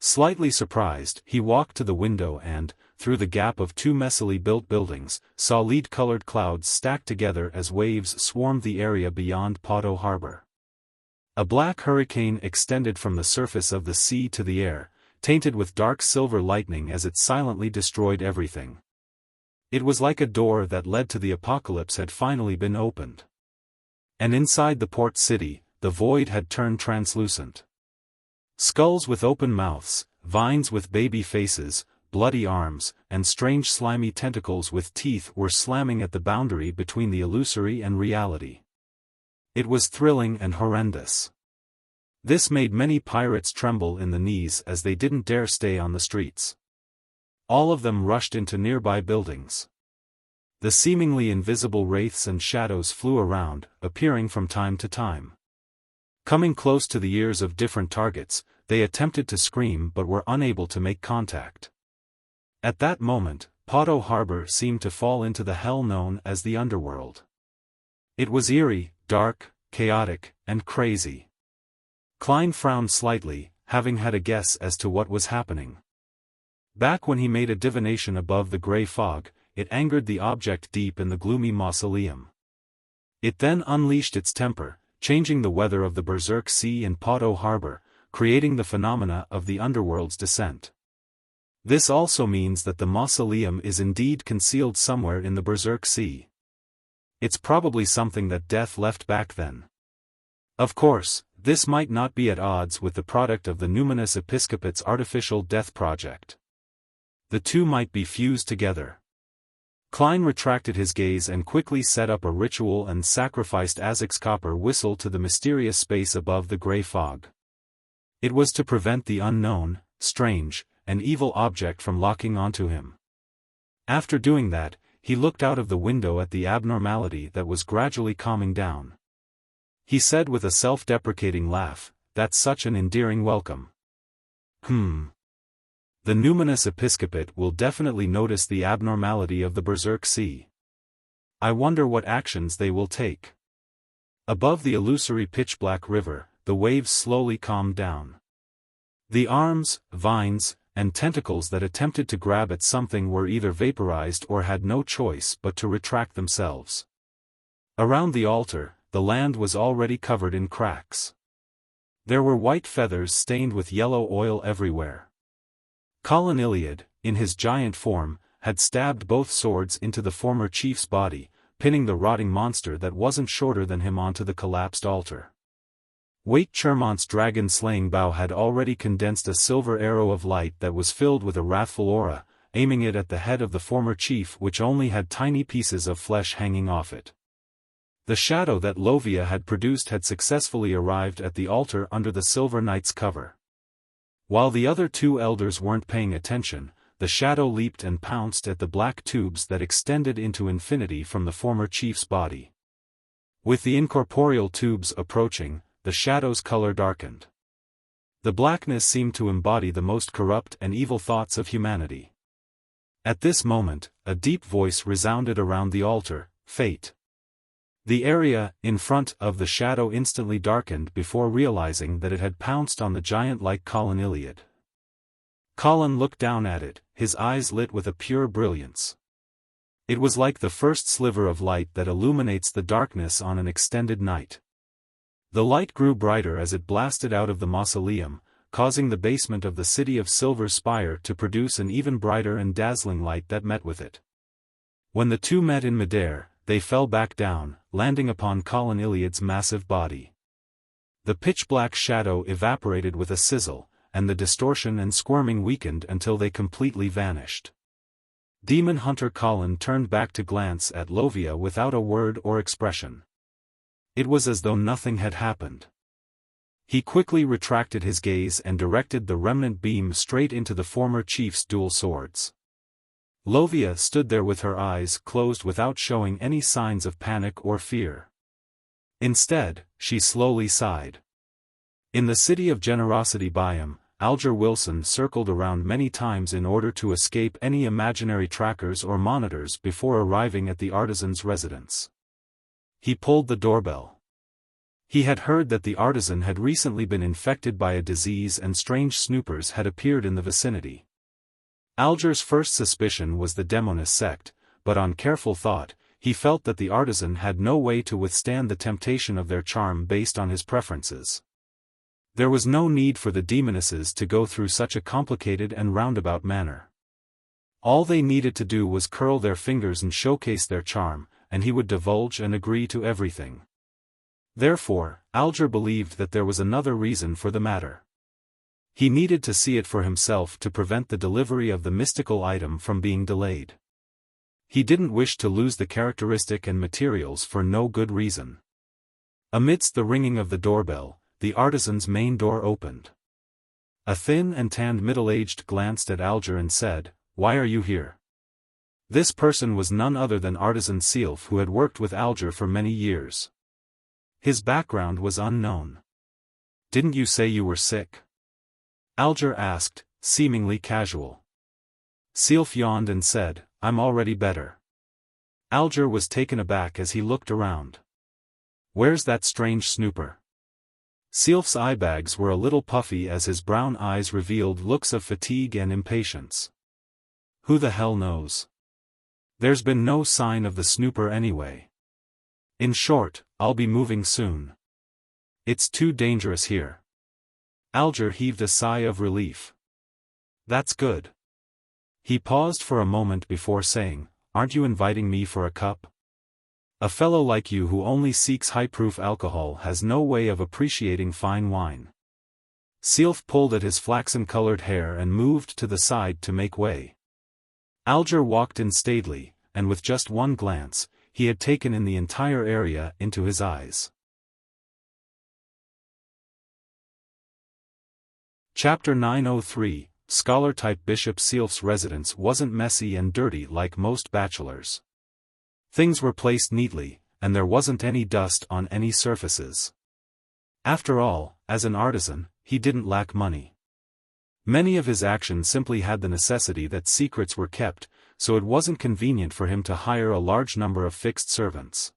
Slightly surprised, he walked to the window and, through the gap of 2 messily built buildings, saw lead-colored clouds stacked together as waves swarmed the area beyond Podo Harbor. A black hurricane extended from the surface of the sea to the air, tainted with dark silver lightning as it silently destroyed everything. It was like a door that led to the apocalypse had finally been opened. And inside the port city, the void had turned translucent. Skulls with open mouths, vines with baby faces, bloody arms, and strange slimy tentacles with teeth were slamming at the boundary between the illusory and reality. It was thrilling and horrendous. This made many pirates tremble in the knees as they didn't dare stay on the streets. All of them rushed into nearby buildings. The seemingly invisible wraiths and shadows flew around, appearing from time to time. Coming close to the ears of different targets, they attempted to scream but were unable to make contact. At that moment, Podo Harbor seemed to fall into the hell known as the underworld. It was eerie, dark, chaotic, and crazy. Klein frowned slightly, having had a guess as to what was happening. Back when he made a divination above the gray fog, it angered the object deep in the gloomy mausoleum. It then unleashed its temper, changing the weather of the Berserk Sea and Podo Harbor, creating the phenomena of the underworld's descent. This also means that the mausoleum is indeed concealed somewhere in the Berserk Sea. It's probably something that Death left back then. Of course, this might not be at odds with the product of the Numinous Episcopate's artificial death project. The two might be fused together. Klein retracted his gaze and quickly set up a ritual and sacrificed Azek's copper whistle to the mysterious space above the gray fog. It was to prevent the unknown, strange, and evil object from locking onto him. After doing that, he looked out of the window at the abnormality that was gradually calming down. He said with a self-deprecating laugh, "That's such an endearing welcome. The Numinous Episcopate will definitely notice the abnormality of the Berserk Sea. I wonder what actions they will take." Above the illusory pitch-black river, the waves slowly calmed down. The arms, vines, and tentacles that attempted to grab at something were either vaporized or had no choice but to retract themselves. Around the altar, the land was already covered in cracks. There were white feathers stained with yellow oil everywhere. Colin Iliad, in his giant form, had stabbed both swords into the former chief's body, pinning the rotting monster that wasn't shorter than him onto the collapsed altar. Wei Chermont's dragon-slaying bow had already condensed a silver arrow of light that was filled with a wrathful aura, aiming it at the head of the former chief, which only had tiny pieces of flesh hanging off it. The shadow that Lovia had produced had successfully arrived at the altar under the Silver Knight's cover. While the other two elders weren't paying attention, the shadow leaped and pounced at the black tubes that extended into infinity from the former chief's body. With the incorporeal tubes approaching, the shadow's color darkened. The blackness seemed to embody the most corrupt and evil thoughts of humanity. At this moment, a deep voice resounded around the altar, "Fate." The area in front of the shadow instantly darkened before realizing that it had pounced on the giant like Colin Iliad. Colin looked down at it, his eyes lit with a pure brilliance. It was like the first sliver of light that illuminates the darkness on an extended night. The light grew brighter as it blasted out of the mausoleum, causing the basement of the city of Silver Spire to produce an even brighter and dazzling light that met with it. When the two met in midair, they fell back down, landing upon Colin Iliad's massive body. The pitch-black shadow evaporated with a sizzle, and the distortion and squirming weakened until they completely vanished. Demon Hunter Colin turned back to glance at Lovia without a word or expression. It was as though nothing had happened. He quickly retracted his gaze and directed the remnant beam straight into the former chief's dual swords. Lovia stood there with her eyes closed without showing any signs of panic or fear. Instead, she slowly sighed. In the City of Generosity biome, Alger Wilson circled around many times in order to escape any imaginary trackers or monitors before arriving at the artisan's residence. He pulled the doorbell. He had heard that the artisan had recently been infected by a disease and strange snoopers had appeared in the vicinity. Alger's first suspicion was the Demonist sect, but on careful thought, he felt that the artisan had no way to withstand the temptation of their charm based on his preferences. There was no need for the demonesses to go through such a complicated and roundabout manner. All they needed to do was curl their fingers and showcase their charm, and he would divulge and agree to everything. Therefore, Alger believed that there was another reason for the matter. He needed to see it for himself to prevent the delivery of the mystical item from being delayed. He didn't wish to lose the characteristic and materials for no good reason. Amidst the ringing of the doorbell, the artisan's main door opened. A thin and tanned middle-aged glanced at Alger and said, "Why are you here?" This person was none other than Artisan Sealf, who had worked with Alger for many years. His background was unknown. "Didn't you say you were sick?" Alger asked, seemingly casual. Sealf yawned and said, "I'm already better." Alger was taken aback as he looked around. "Where's that strange snooper?" Sealf's eyebags were a little puffy as his brown eyes revealed looks of fatigue and impatience. "Who the hell knows? There's been no sign of the snooper anyway. In short, I'll be moving soon. It's too dangerous here." Alger heaved a sigh of relief. "That's good." He paused for a moment before saying, "Aren't you inviting me for a cup? A fellow like you who only seeks high-proof alcohol has no way of appreciating fine wine." Sealf pulled at his flaxen-colored hair and moved to the side to make way. Alger walked in staidly, and with just one glance, he had taken in the entire area into his eyes. Chapter 903, Scholar-type Bishop Sealf's residence wasn't messy and dirty like most bachelors'. Things were placed neatly, and there wasn't any dust on any surfaces. After all, as an artisan, he didn't lack money. Many of his actions simply had the necessity that secrets were kept, so it wasn't convenient for him to hire a large number of fixed servants.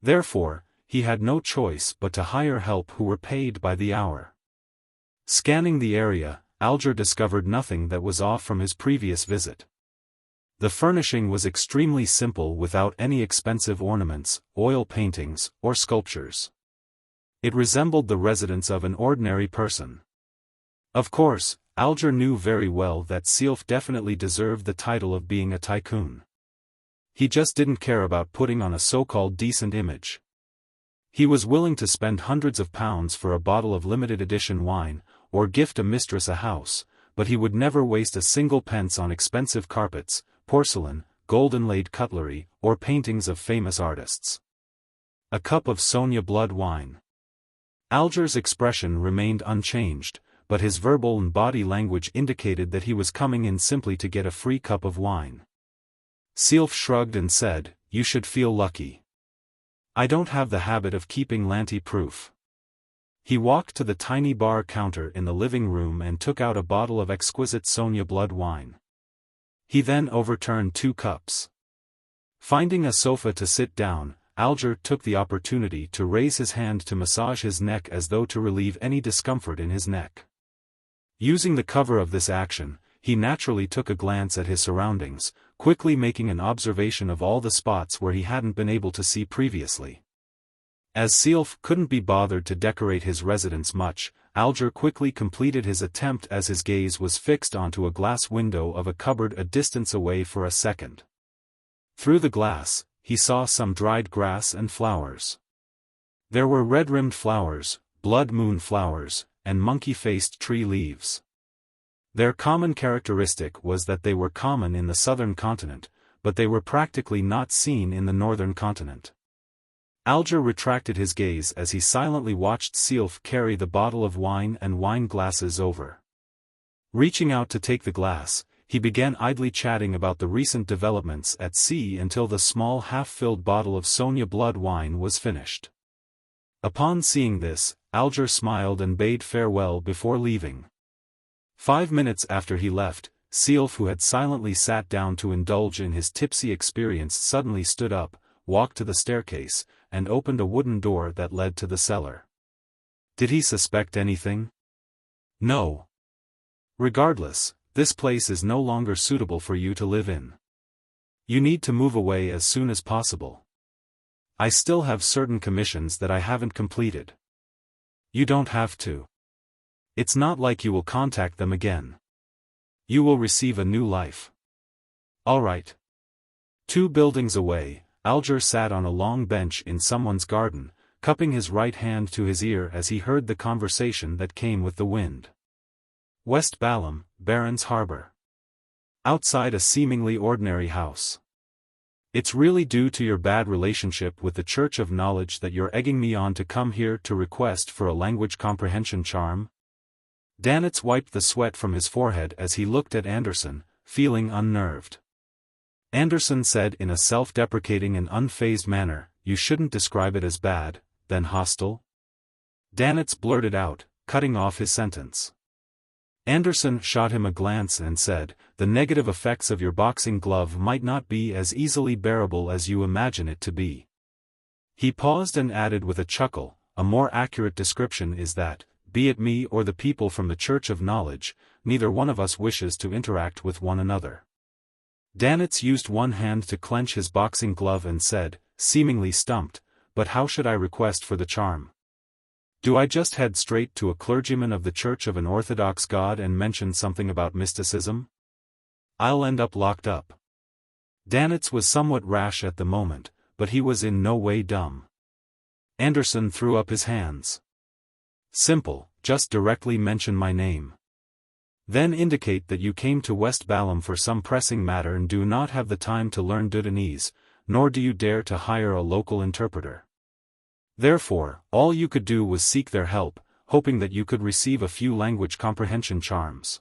Therefore, he had no choice but to hire help who were paid by the hour. Scanning the area, Alger discovered nothing that was off from his previous visit. The furnishing was extremely simple without any expensive ornaments, oil paintings, or sculptures. It resembled the residence of an ordinary person. Of course, Alger knew very well that Xiaofan definitely deserved the title of being a tycoon. He just didn't care about putting on a so-called decent image. He was willing to spend hundreds of pounds for a bottle of limited edition wine, or gift a mistress a house, but he would never waste a single pence on expensive carpets, porcelain, gold-inlaid cutlery, or paintings of famous artists. A cup of Sonia blood wine. Alger's expression remained unchanged, but his verbal and body language indicated that he was coming in simply to get a free cup of wine. Xiaofan shrugged and said, "You should feel lucky. I don't have the habit of keeping Lanty-proof." He walked to the tiny bar counter in the living room and took out a bottle of exquisite Sonia blood wine. He then overturned 2 cups. Finding a sofa to sit down, Alger took the opportunity to raise his hand to massage his neck as though to relieve any discomfort in his neck. Using the cover of this action, he naturally took a glance at his surroundings, quickly making an observation of all the spots where he hadn't been able to see previously. As Xiaofan couldn't be bothered to decorate his residence much, Alger quickly completed his attempt as his gaze was fixed onto a glass window of a cupboard a distance away for a second. Through the glass, he saw some dried grass and flowers. There were red-rimmed flowers, blood moon flowers, and monkey-faced tree leaves. Their common characteristic was that they were common in the southern continent, but they were practically not seen in the northern continent. Alger retracted his gaze as he silently watched Xiaofan carry the bottle of wine and wine glasses over. Reaching out to take the glass, he began idly chatting about the recent developments at sea until the small half-filled bottle of Sonia blood wine was finished. Upon seeing this, Alger smiled and bade farewell before leaving. 5 minutes after he left, Xiaofan, who had silently sat down to indulge in his tipsy experience, suddenly stood up, walked to the staircase, and opened a wooden door that led to the cellar. Did he suspect anything? No. Regardless, this place is no longer suitable for you to live in. You need to move away as soon as possible. I still have certain commissions that I haven't completed. You don't have to. It's not like you will contact them again. You will receive a new life. All right. 2 buildings away, Alger sat on a long bench in someone's garden, cupping his right hand to his ear as he heard the conversation that came with the wind. West Balam, Baron's Harbor. Outside a seemingly ordinary house. It's really due to your bad relationship with the Church of Knowledge that you're egging me on to come here to request for a language comprehension charm? Danitz wiped the sweat from his forehead as he looked at Anderson, feeling unnerved. Anderson said in a self-deprecating and unfazed manner, "You shouldn't describe it as bad, then hostile?" Danitz blurted out, cutting off his sentence. Anderson shot him a glance and said, "The negative effects of your boxing glove might not be as easily bearable as you imagine it to be." He paused and added with a chuckle, "A more accurate description is that, be it me or the people from the Church of Knowledge, neither one of us wishes to interact with one another." Danitz used one hand to clench his boxing glove and said, seemingly stumped, "But how should I request for the charm? Do I just head straight to a clergyman of the Church of an Orthodox God and mention something about mysticism? I'll end up locked up." Danitz was somewhat rash at the moment, but he was in no way dumb. Anderson threw up his hands. "Simple, just directly mention my name. Then indicate that you came to West Balam for some pressing matter and do not have the time to learn Dudanese, nor do you dare to hire a local interpreter. Therefore, all you could do was seek their help, hoping that you could receive a few language comprehension charms.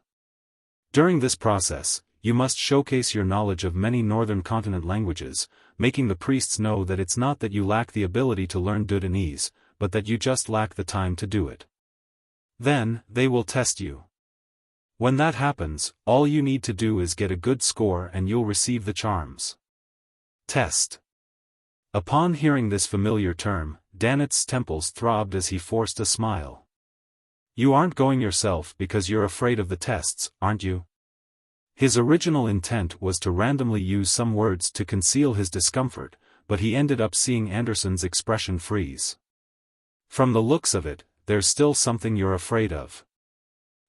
During this process, you must showcase your knowledge of many northern continent languages, making the priests know that it's not that you lack the ability to learn Dudanese, but that you just lack the time to do it. Then, they will test you. When that happens, all you need to do is get a good score and you'll receive the charms." Test. Upon hearing this familiar term, Danitz's temples throbbed as he forced a smile. "You aren't going yourself because you're afraid of the tests, aren't you?" His original intent was to randomly use some words to conceal his discomfort, but he ended up seeing Anderson's expression freeze. "From the looks of it, there's still something you're afraid of."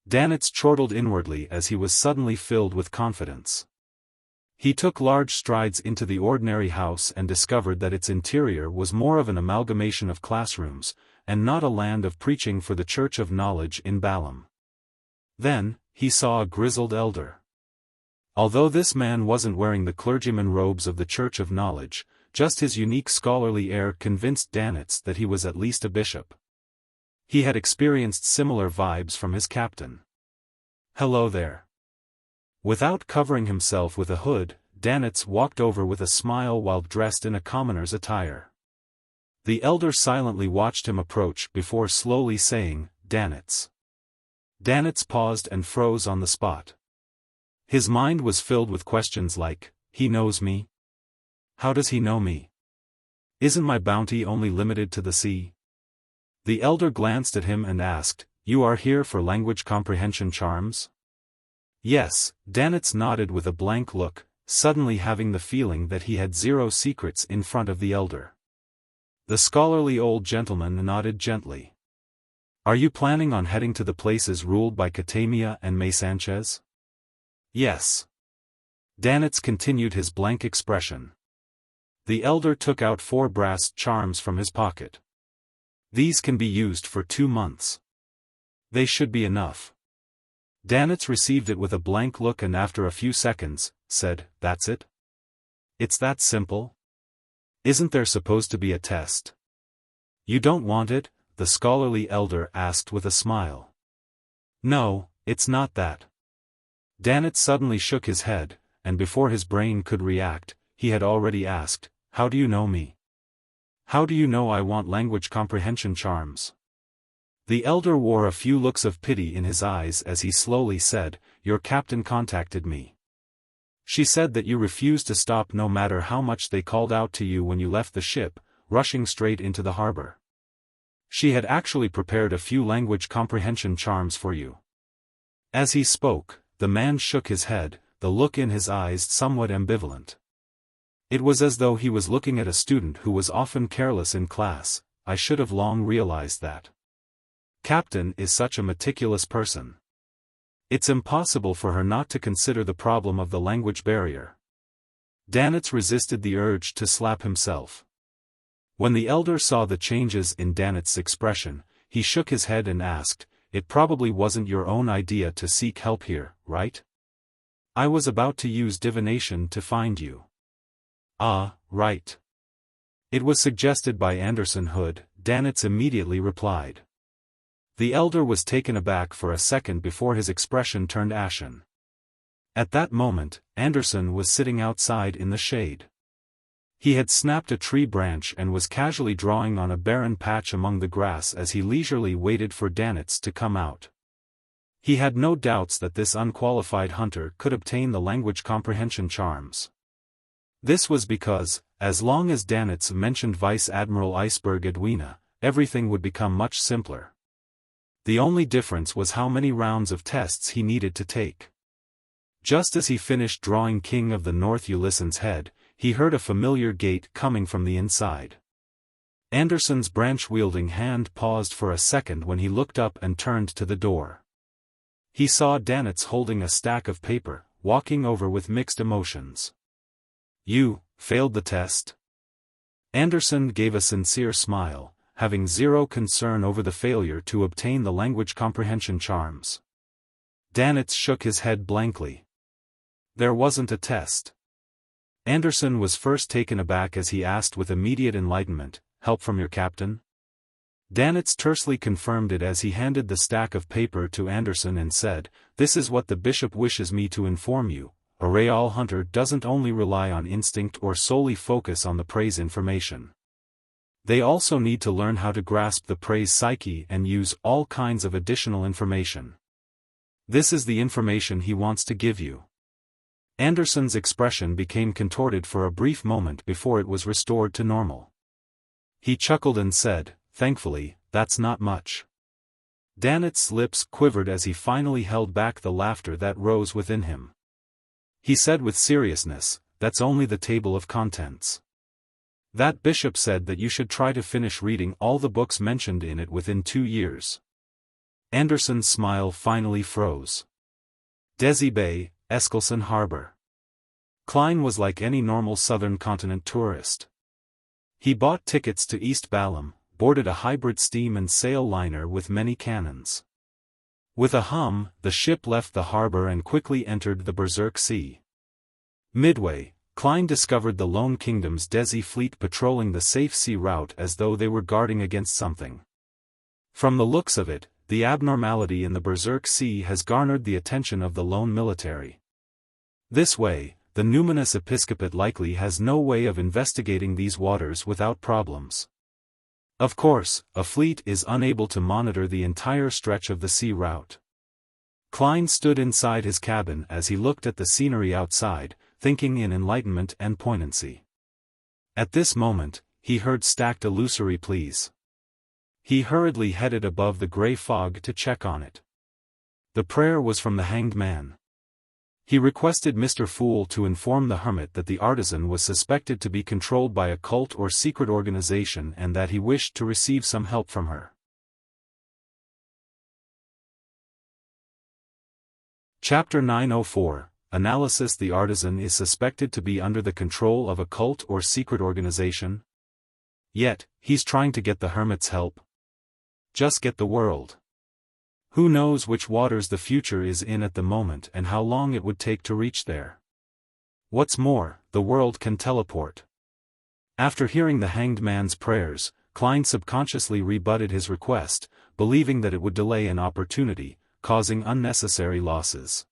Danitz chortled inwardly as he was suddenly filled with confidence. He took large strides into the ordinary house and discovered that its interior was more of an amalgamation of classrooms, and not a land of preaching for the Church of Knowledge in Balaam. Then, he saw a grizzled elder. Although this man wasn't wearing the clergyman robes of the Church of Knowledge, just his unique scholarly air convinced Danitz that he was at least a bishop. He had experienced similar vibes from his captain. "Hello there." Without covering himself with a hood, Danitz walked over with a smile while dressed in a commoner's attire. The elder silently watched him approach before slowly saying, "Danitz." Danitz paused and froze on the spot. His mind was filled with questions like, "He knows me? How does he know me? Isn't my bounty only limited to the sea?" The elder glanced at him and asked, "You are here for language comprehension charms?" "Yes," Danitz nodded with a blank look, suddenly having the feeling that he had zero secrets in front of the elder. The scholarly old gentleman nodded gently. "Are you planning on heading to the places ruled by Katamia and May Sanchez?" "Yes." Danitz continued his blank expression. The elder took out 4 brass charms from his pocket. "These can be used for 2 months. They should be enough." Danitz received it with a blank look and after a few seconds, said, "That's it? It's that simple? Isn't there supposed to be a test?" "You don't want it?" the scholarly elder asked with a smile. "No, it's not that." Danitz suddenly shook his head, and before his brain could react, he had already asked, "How do you know me? How do you know I want language comprehension charms?" The elder wore a few looks of pity in his eyes as he slowly said, "Your captain contacted me. She said that you refused to stop no matter how much they called out to you when you left the ship, rushing straight into the harbor. She had actually prepared a few language comprehension charms for you." As he spoke, the man shook his head, the look in his eyes somewhat ambivalent. It was as though he was looking at a student who was often careless in class. "I should have long realized that. Captain is such a meticulous person. It's impossible for her not to consider the problem of the language barrier." Danitz resisted the urge to slap himself. When the elder saw the changes in Danitz's expression, he shook his head and asked, "It probably wasn't your own idea to seek help here, right? I was about to use divination to find you." "Ah, right. It was suggested by Anderson Hood," Danitz immediately replied. The elder was taken aback for a second before his expression turned ashen. At that moment, Anderson was sitting outside in the shade. He had snapped a tree branch and was casually drawing on a barren patch among the grass as he leisurely waited for Danitz to come out. He had no doubts that this unqualified hunter could obtain the language comprehension charms. This was because, as long as Danitz mentioned Vice Admiral Iceberg Edwina, everything would become much simpler. The only difference was how many rounds of tests he needed to take. Just as he finished drawing King of the North Ulysson's head, he heard a familiar gait coming from the inside. Anderson's branch-wielding hand paused for a second when he looked up and turned to the door. He saw Danitz holding a stack of paper, walking over with mixed emotions. "You failed the test?" Anderson gave a sincere smile, having zero concern over the failure to obtain the language comprehension charms. Danitz shook his head blankly. "There wasn't a test." Anderson was first taken aback as he asked with immediate enlightenment, "Help from your captain?" Danitz tersely confirmed it as he handed the stack of paper to Anderson and said, "This is what the bishop wishes me to inform you. A real hunter doesn't only rely on instinct or solely focus on the prey's information. They also need to learn how to grasp the prey's psyche and use all kinds of additional information. This is the information he wants to give you." Anderson's expression became contorted for a brief moment before it was restored to normal. He chuckled and said, "Thankfully, that's not much." Danitz's lips quivered as he finally held back the laughter that rose within him. He said with seriousness, "That's only the table of contents. That bishop said that you should try to finish reading all the books mentioned in it within 2 years. Anderson's smile finally froze. Desi Bay, Eskilson Harbor. Klein was like any normal southern continent tourist. He bought tickets to East Balam, boarded a hybrid steam and sail liner with many cannons. With a hum, the ship left the harbor and quickly entered the Berserk Sea. Midway, Klein discovered the Lone Kingdom's Desi fleet patrolling the safe sea route as though they were guarding against something. From the looks of it, the abnormality in the Berserk Sea has garnered the attention of the Lone military. This way, the numinous episcopate likely has no way of investigating these waters without problems. Of course, a fleet is unable to monitor the entire stretch of the sea route. Klein stood inside his cabin as he looked at the scenery outside, thinking in enlightenment and poignancy. At this moment, he heard stacked illusory pleas. He hurriedly headed above the gray fog to check on it. The prayer was from the Hanged Man. He requested Mr. Fool to inform the hermit that the artisan was suspected to be controlled by a cult or secret organization and that he wished to receive some help from her. Chapter 904, Analysis. The artisan is suspected to be under the control of a cult or secret organization. Yet, he's trying to get the hermit's help. Just get the world. Who knows which waters the future is in at the moment and how long it would take to reach there. What's more, the world can teleport. After hearing the Hanged Man's prayers, Klein subconsciously rebutted his request, believing that it would delay an opportunity, causing unnecessary losses.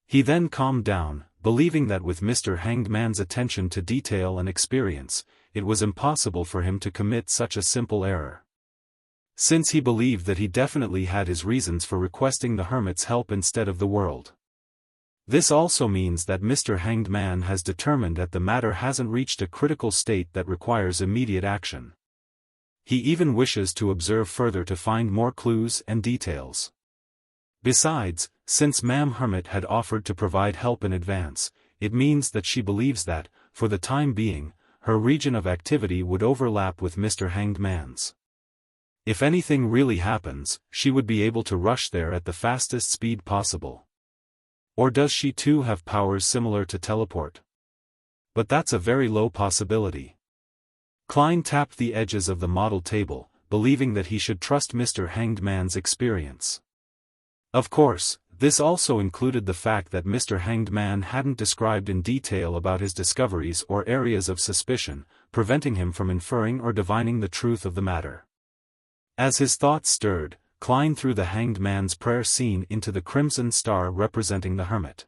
He then calmed down, believing that with Mr. Hanged Man's attention to detail and experience, it was impossible for him to commit such a simple error. Since he believed that he definitely had his reasons for requesting the hermit's help instead of the world. This also means that Mr. Hanged Man has determined that the matter hasn't reached a critical state that requires immediate action. He even wishes to observe further to find more clues and details. Besides, since Ma'am Hermit had offered to provide help in advance, it means that she believes that, for the time being, her region of activity would overlap with Mr. Hanged Man's. If anything really happens, she would be able to rush there at the fastest speed possible. Or does she too have powers similar to teleport? But that's a very low possibility. Klein tapped the edges of the model table, believing that he should trust Mr. Hanged Man's experience. Of course, this also included the fact that Mr. Hanged Man hadn't described in detail about his discoveries or areas of suspicion, preventing him from inferring or divining the truth of the matter. As his thoughts stirred, Klein threw the Hanged Man's prayer scene into the crimson star representing the hermit.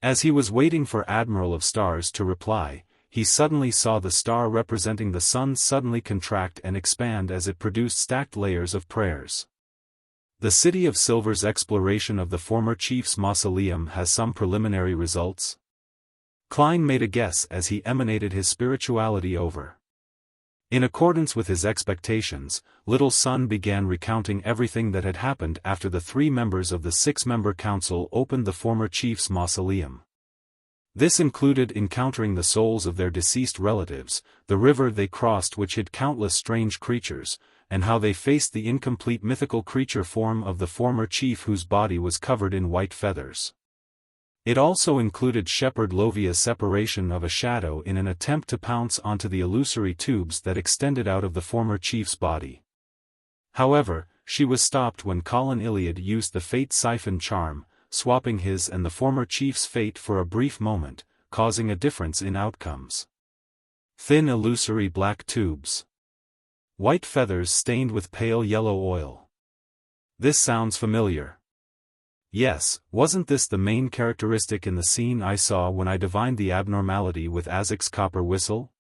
As he was waiting for Admiral of Stars to reply, he suddenly saw the star representing the sun suddenly contract and expand as it produced stacked layers of prayers. The City of Silver's exploration of the former chief's mausoleum has some preliminary results. Klein made a guess as he emanated his spirituality over. In accordance with his expectations, Little Sun began recounting everything that had happened after the 3 members of the 6-member council opened the former chief's mausoleum. This included encountering the souls of their deceased relatives, the river they crossed which hid countless strange creatures, and how they faced the incomplete mythical creature form of the former chief whose body was covered in white feathers. It also included Shepherd Lovia's separation of a shadow in an attempt to pounce onto the illusory tubes that extended out of the former chief's body. However, she was stopped when Colin Iliad used the Fate Siphon charm, swapping his and the former chief's fate for a brief moment, causing a difference in outcomes. Thin illusory black tubes. White feathers stained with pale yellow oil. This sounds familiar. Yes, wasn't this the main characteristic in the scene I saw when I divined the abnormality with Azek's copper whistle?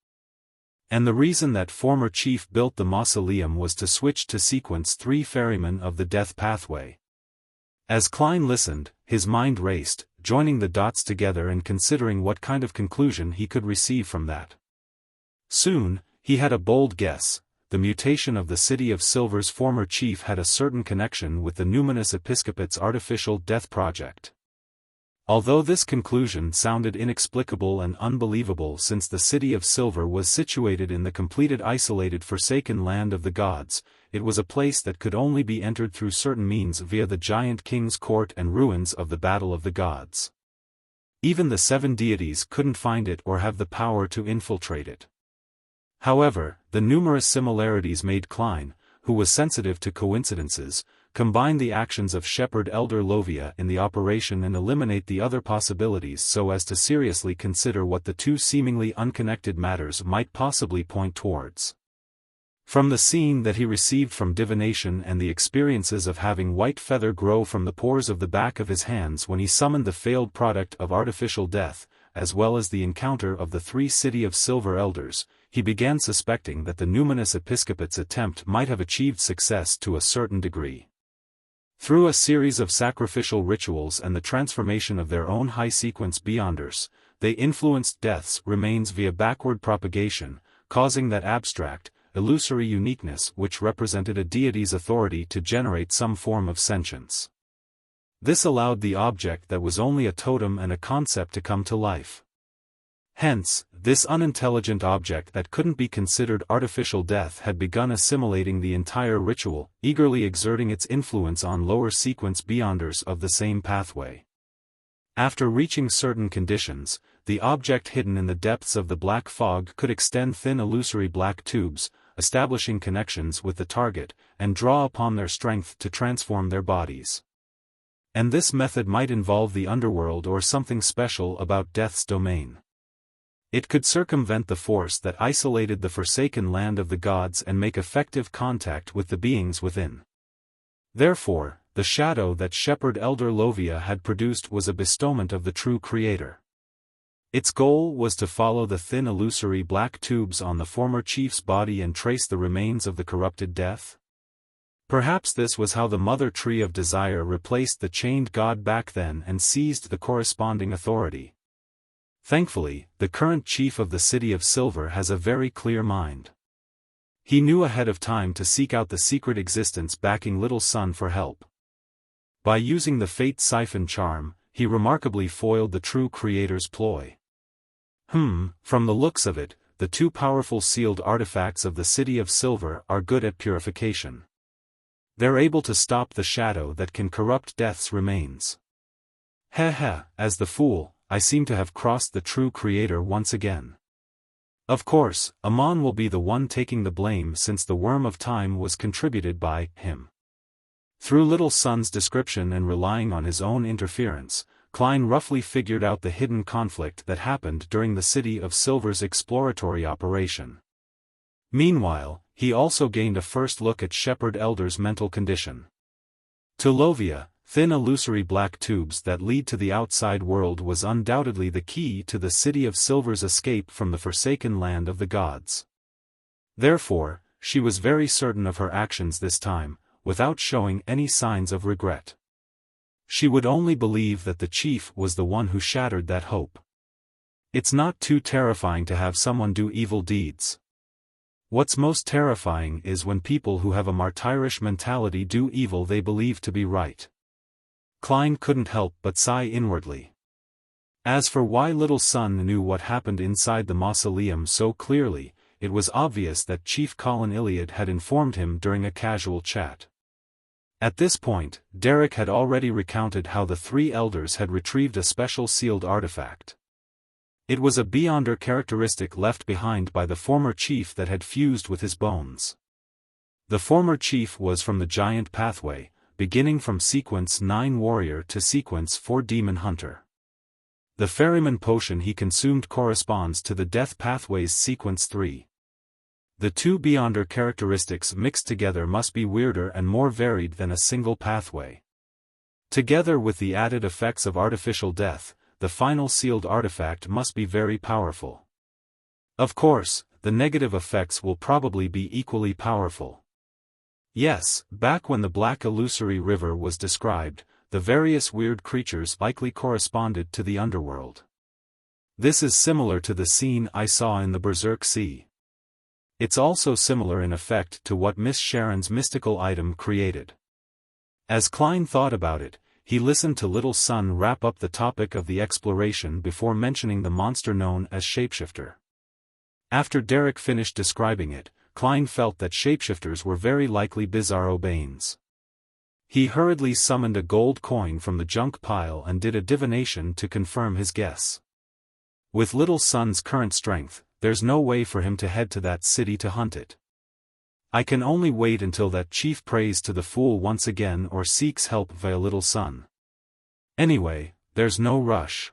And the reason that former chief built the mausoleum was to switch to sequence 3 ferrymen of the death pathway. As Klein listened, his mind raced, joining the dots together and considering what kind of conclusion he could receive from that. Soon, he had a bold guess. The mutation of the City of Silver's former chief had a certain connection with the numinous episcopate's artificial death project. Although this conclusion sounded inexplicable and unbelievable since the City of Silver was situated in the completed isolated forsaken land of the gods, it was a place that could only be entered through certain means via the giant king's court and ruins of the Battle of the Gods. Even the 7 deities couldn't find it or have the power to infiltrate it. However, the numerous similarities made Klein, who was sensitive to coincidences, combine the actions of Shepherd Elder Lovia in the operation and eliminate the other possibilities so as to seriously consider what the two seemingly unconnected matters might possibly point towards. From the scene that he received from divination and the experiences of having white feather grow from the pores of the back of his hands when he summoned the failed product of artificial death, as well as the encounter of the 3 City of Silver Elders, he began suspecting that the numinous episcopate's attempt might have achieved success to a certain degree. Through a series of sacrificial rituals and the transformation of their own high-sequence beyonders, they influenced death's remains via backward propagation, causing that abstract, illusory uniqueness which represented a deity's authority to generate some form of sentience. This allowed the object that was only a totem and a concept to come to life. Hence, this unintelligent object that couldn't be considered artificial death had begun assimilating the entire ritual, eagerly exerting its influence on lower sequence beyonders of the same pathway. After reaching certain conditions, the object hidden in the depths of the black fog could extend thin illusory black tubes, establishing connections with the target, and draw upon their strength to transform their bodies. And this method might involve the underworld or something special about death's domain. It could circumvent the force that isolated the forsaken land of the gods and make effective contact with the beings within. Therefore, the shadow that Shepherd Elder Lovia had produced was a bestowment of the true Creator. Its goal was to follow the thin illusory black tubes on the former chief's body and trace the remains of the corrupted death. Perhaps this was how the Mother Tree of Desire replaced the chained god back then and seized the corresponding authority. Thankfully, the current chief of the City of Silver has a very clear mind. He knew ahead of time to seek out the secret existence backing Little Sun for help. By using the Fate Siphon charm, he remarkably foiled the true Creator's ploy. From the looks of it, the 2 powerful sealed artifacts of the City of Silver are good at purification. They're able to stop the shadow that can corrupt death's remains. As the fool, I seem to have crossed the true Creator once again. Of course, Amon will be the one taking the blame since the Worm of Time was contributed by him. Through Little Sun's description and relying on his own interference, Klein roughly figured out the hidden conflict that happened during the City of Silver's exploratory operation. Meanwhile, he also gained a first look at Shepherd Elder's mental condition. To Lovia, thin illusory black tubes that lead to the outside world was undoubtedly the key to the City of Silver's escape from the forsaken land of the gods. Therefore, she was very certain of her actions this time, without showing any signs of regret. She would only believe that the chief was the one who shattered that hope. It's not too terrifying to have someone do evil deeds. What's most terrifying is when people who have a martyrish mentality do evil they believe to be right. Klein couldn't help but sigh inwardly. As for why Little Sun knew what happened inside the mausoleum so clearly, it was obvious that Chief Colin Iliad had informed him during a casual chat. At this point, Derek had already recounted how the 3 elders had retrieved a special sealed artifact. It was a beyonder characteristic left behind by the former chief that had fused with his bones. The former chief was from the giant pathway, beginning from sequence 9 warrior to sequence 4 demon hunter. The ferryman potion he consumed corresponds to the death pathway's sequence 3. The 2 beyonder characteristics mixed together must be weirder and more varied than a single pathway. Together with the added effects of artificial death, the final sealed artifact must be very powerful. Of course, the negative effects will probably be equally powerful. Yes, back when the Black Illusory River was described, the various weird creatures likely corresponded to the underworld. This is similar to the scene I saw in the Berserk Sea. It's also similar in effect to what Miss Sharon's mystical item created. As Klein thought about it, he listened to Little Sun wrap up the topic of the exploration before mentioning the monster known as shapeshifter. After Derek finished describing it, Klein felt that shapeshifters were very likely bizarro banes. He hurriedly summoned a gold coin from the junk pile and did a divination to confirm his guess. With Little Sun's current strength, there's no way for him to head to that city to hunt it. I can only wait until that chief prays to the fool once again or seeks help via Little Sun. Anyway, there's no rush.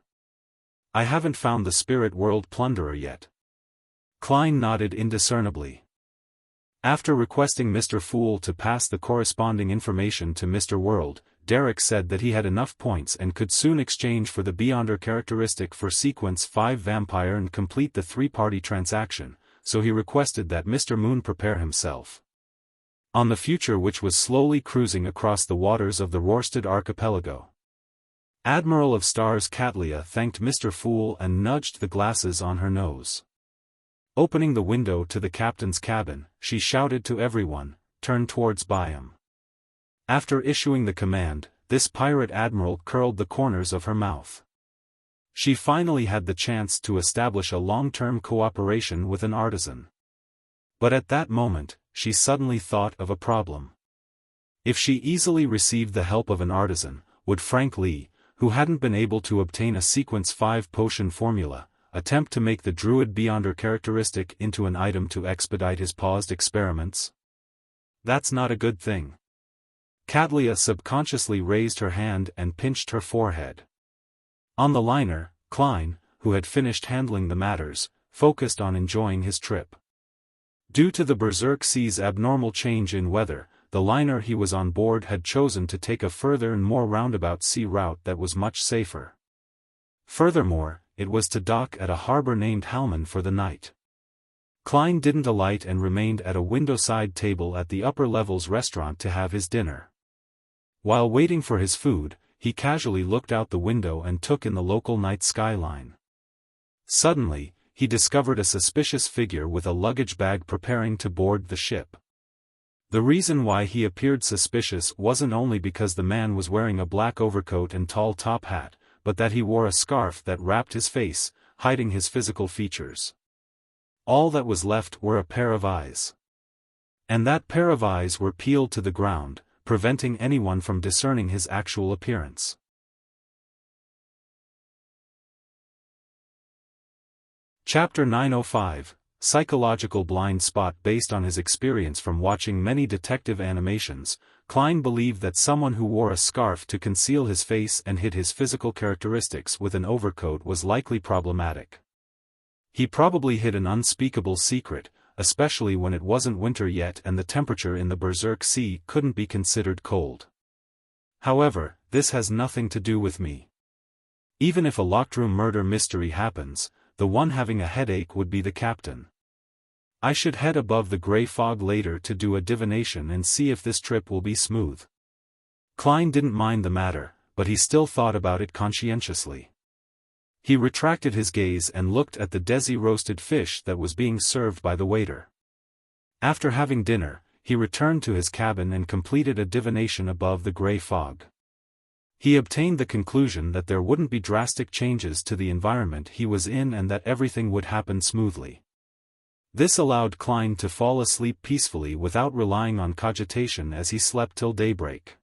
I haven't found the spirit world plunderer yet. Klein nodded indiscernibly. After requesting Mr. Fool to pass the corresponding information to Mr. World, Derek said that he had enough points and could soon exchange for the Beyonder characteristic for Sequence 5 Vampire and complete the 3-party transaction, so he requested that Mr. Moon prepare himself. On the future, which was slowly cruising across the waters of the Rorstad archipelago. Admiral of Stars Katlia thanked Mr. Fool and nudged the glasses on her nose. Opening the window to the captain's cabin, she shouted to everyone, "Turn towards Byam." After issuing the command, this pirate admiral curled the corners of her mouth. She finally had the chance to establish a long-term cooperation with an artisan. But at that moment, she suddenly thought of a problem. If she easily received the help of an artisan, would Frank Lee, who hadn't been able to obtain a Sequence 5 potion formula, attempt to make the Druid Beyonder characteristic into an item to expedite his paused experiments? That's not a good thing. Katlia subconsciously raised her hand and pinched her forehead. On the liner, Klein, who had finished handling the matters, focused on enjoying his trip. Due to the Berserk Sea's abnormal change in weather, the liner he was on board had chosen to take a further and more roundabout sea route that was much safer. Furthermore, it was to dock at a harbor named Halman for the night. Klein didn't alight and remained at a windowside table at the upper levels restaurant to have his dinner. While waiting for his food, he casually looked out the window and took in the local night skyline. Suddenly, he discovered a suspicious figure with a luggage bag preparing to board the ship. The reason why he appeared suspicious wasn't only because the man was wearing a black overcoat and tall top hat, but that he wore a scarf that wrapped his face, hiding his physical features. All that was left were a pair of eyes. And that pair of eyes were peeled to the ground, preventing anyone from discerning his actual appearance. Chapter 905, Psychological Blind Spot. Based on his experience from watching many detective animations, Klein believed that someone who wore a scarf to conceal his face and hid his physical characteristics with an overcoat was likely problematic. He probably hid an unspeakable secret, especially when it wasn't winter yet and the temperature in the Berserk Sea couldn't be considered cold. However, this has nothing to do with me. Even if a locked room murder mystery happens, the one having a headache would be the captain. I should head above the gray fog later to do a divination and see if this trip will be smooth. Klein didn't mind the matter, but he still thought about it conscientiously. He retracted his gaze and looked at the desi roasted fish that was being served by the waiter. After having dinner, he returned to his cabin and completed a divination above the gray fog. He obtained the conclusion that there wouldn't be drastic changes to the environment he was in and that everything would happen smoothly. This allowed Klein to fall asleep peacefully without relying on cogitation as he slept till daybreak.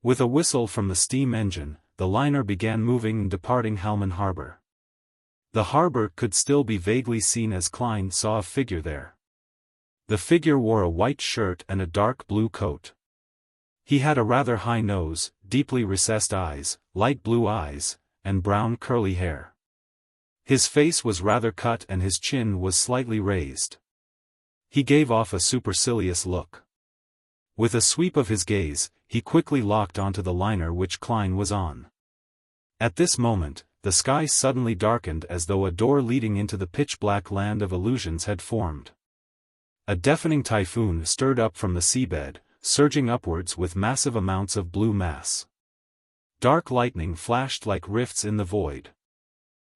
With a whistle from the steam engine, the liner began moving and departing Halman Harbor. The harbor could still be vaguely seen as Klein saw a figure there. The figure wore a white shirt and a dark blue coat. He had a rather high nose, deeply recessed eyes, light blue eyes, and brown curly hair. His face was rather cut and his chin was slightly raised. He gave off a supercilious look. With a sweep of his gaze, he quickly locked onto the liner which Klein was on. At this moment, the sky suddenly darkened as though a door leading into the pitch-black land of illusions had formed. A deafening typhoon stirred up from the seabed, surging upwards with massive amounts of blue mass. Dark lightning flashed like rifts in the void.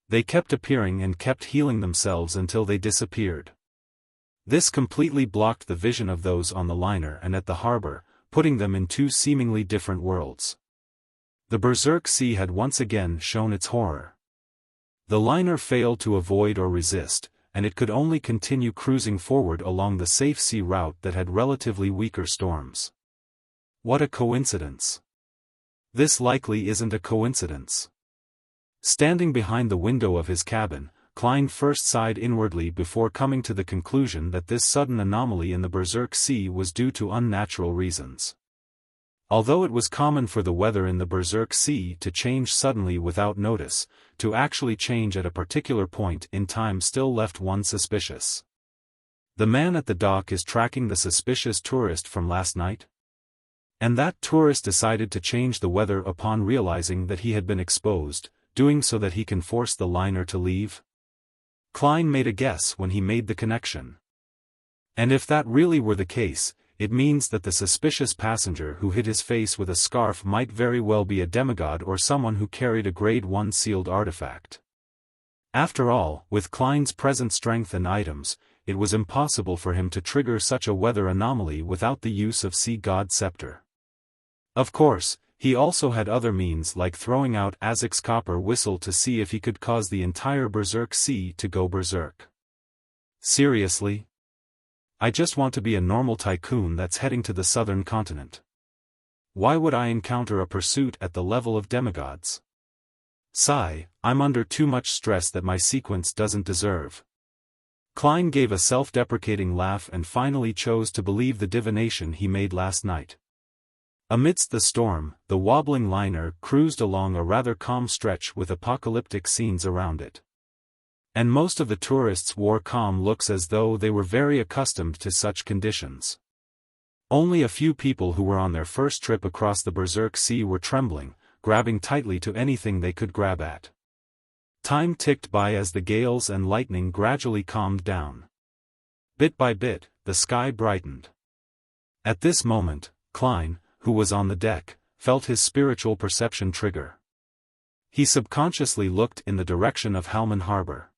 They kept appearing and kept healing themselves until they disappeared. This completely blocked the vision of those on the liner and at the harbor, putting them in two seemingly different worlds. The Berserk Sea had once again shown its horror. The liner failed to avoid or resist, and it could only continue cruising forward along the safe sea route that had relatively weaker storms. What a coincidence! This likely isn't a coincidence. Standing behind the window of his cabin, Klein first sighed inwardly before coming to the conclusion that this sudden anomaly in the Berserk Sea was due to unnatural reasons. Although it was common for the weather in the Berserk Sea to change suddenly without notice, to actually change at a particular point in time still left one suspicious. The man at the dock is tracking the suspicious tourist from last night? And that tourist decided to change the weather upon realizing that he had been exposed, doing so that he can force the liner to leave? Klein made a guess when he made the connection. And if that really were the case, it means that the suspicious passenger who hid his face with a scarf might very well be a demigod or someone who carried a Grade 1 sealed artifact. After all, with Klein's present strength and items, it was impossible for him to trigger such a weather anomaly without the use of Sea God Scepter. Of course, he also had other means like throwing out Azek's copper whistle to see if he could cause the entire Berserk Sea to go berserk. Seriously? I just want to be a normal tycoon that's heading to the southern continent. Why would I encounter a pursuit at the level of demigods? Sigh, I'm under too much stress that my sequence doesn't deserve. Klein gave a self-deprecating laugh and finally chose to believe the divination he made last night. Amidst the storm, the wobbling liner cruised along a rather calm stretch with apocalyptic scenes around it. And most of the tourists wore calm looks as though they were very accustomed to such conditions. Only a few people who were on their first trip across the Berserk Sea were trembling, grabbing tightly to anything they could grab at. Time ticked by as the gales and lightning gradually calmed down. Bit by bit, the sky brightened. At this moment, Klein, who was on the deck, felt his spiritual perception trigger. He subconsciously looked in the direction of Halman Harbor.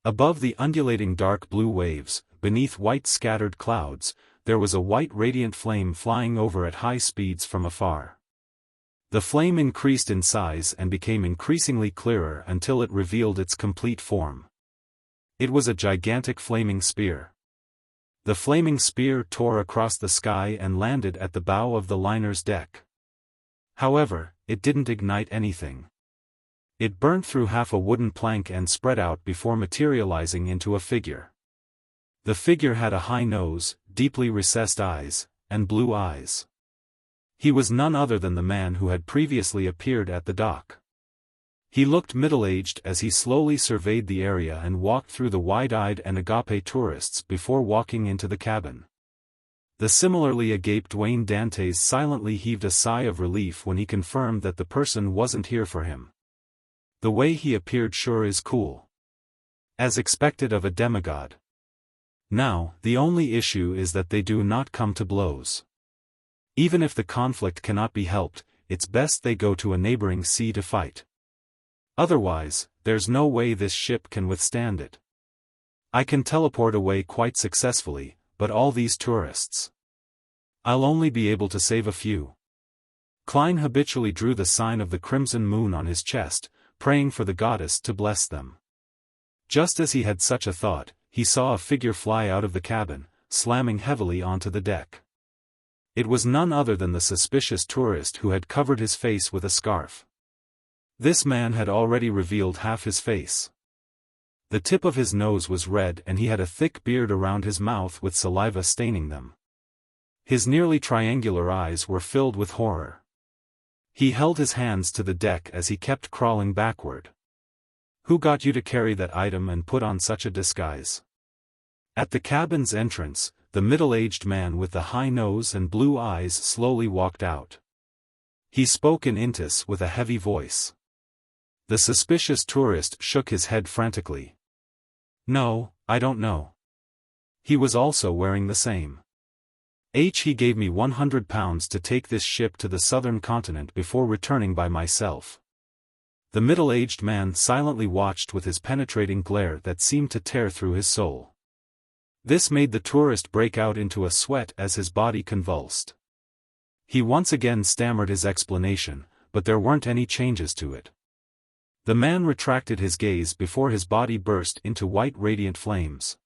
Above the undulating dark blue waves, beneath white scattered clouds, there was a white radiant flame flying over at high speeds from afar. The flame increased in size and became increasingly clearer until it revealed its complete form. It was a gigantic flaming spear. The flaming spear tore across the sky and landed at the bow of the liner's deck. However, it didn't ignite anything. It burnt through half a wooden plank and spread out before materializing into a figure. The figure had a high nose, deeply recessed eyes, and blue eyes. He was none other than the man who had previously appeared at the dock. He looked middle-aged as he slowly surveyed the area and walked through the wide-eyed and agape tourists before walking into the cabin. The similarly agape Dwayne Dantes silently heaved a sigh of relief when he confirmed that the person wasn't here for him. The way he appeared sure is cool. As expected of a demigod. Now, the only issue is that they do not come to blows. Even if the conflict cannot be helped, it's best they go to a neighboring sea to fight. Otherwise, there's no way this ship can withstand it. I can teleport away quite successfully, but all these tourists. I'll only be able to save a few. Klein habitually drew the sign of the crimson moon on his chest, praying for the goddess to bless them. Just as he had such a thought, he saw a figure fly out of the cabin, slamming heavily onto the deck. It was none other than the suspicious tourist who had covered his face with a scarf. This man had already revealed half his face. The tip of his nose was red and he had a thick beard around his mouth with saliva staining them. His nearly triangular eyes were filled with horror. He held his hands to the deck as he kept crawling backward. Who got you to carry that item and put on such a disguise? At the cabin's entrance, the middle-aged man with the high nose and blue eyes slowly walked out. He spoke in Intis with a heavy voice. The suspicious tourist shook his head frantically. No, I don't know. He was also wearing the same. He gave me £100 to take this ship to the southern continent before returning by myself. The middle-aged man silently watched with his penetrating glare that seemed to tear through his soul. This made the tourist break out into a sweat as his body convulsed. He once again stammered his explanation, but there weren't any changes to it. The man retracted his gaze before his body burst into white radiant flames.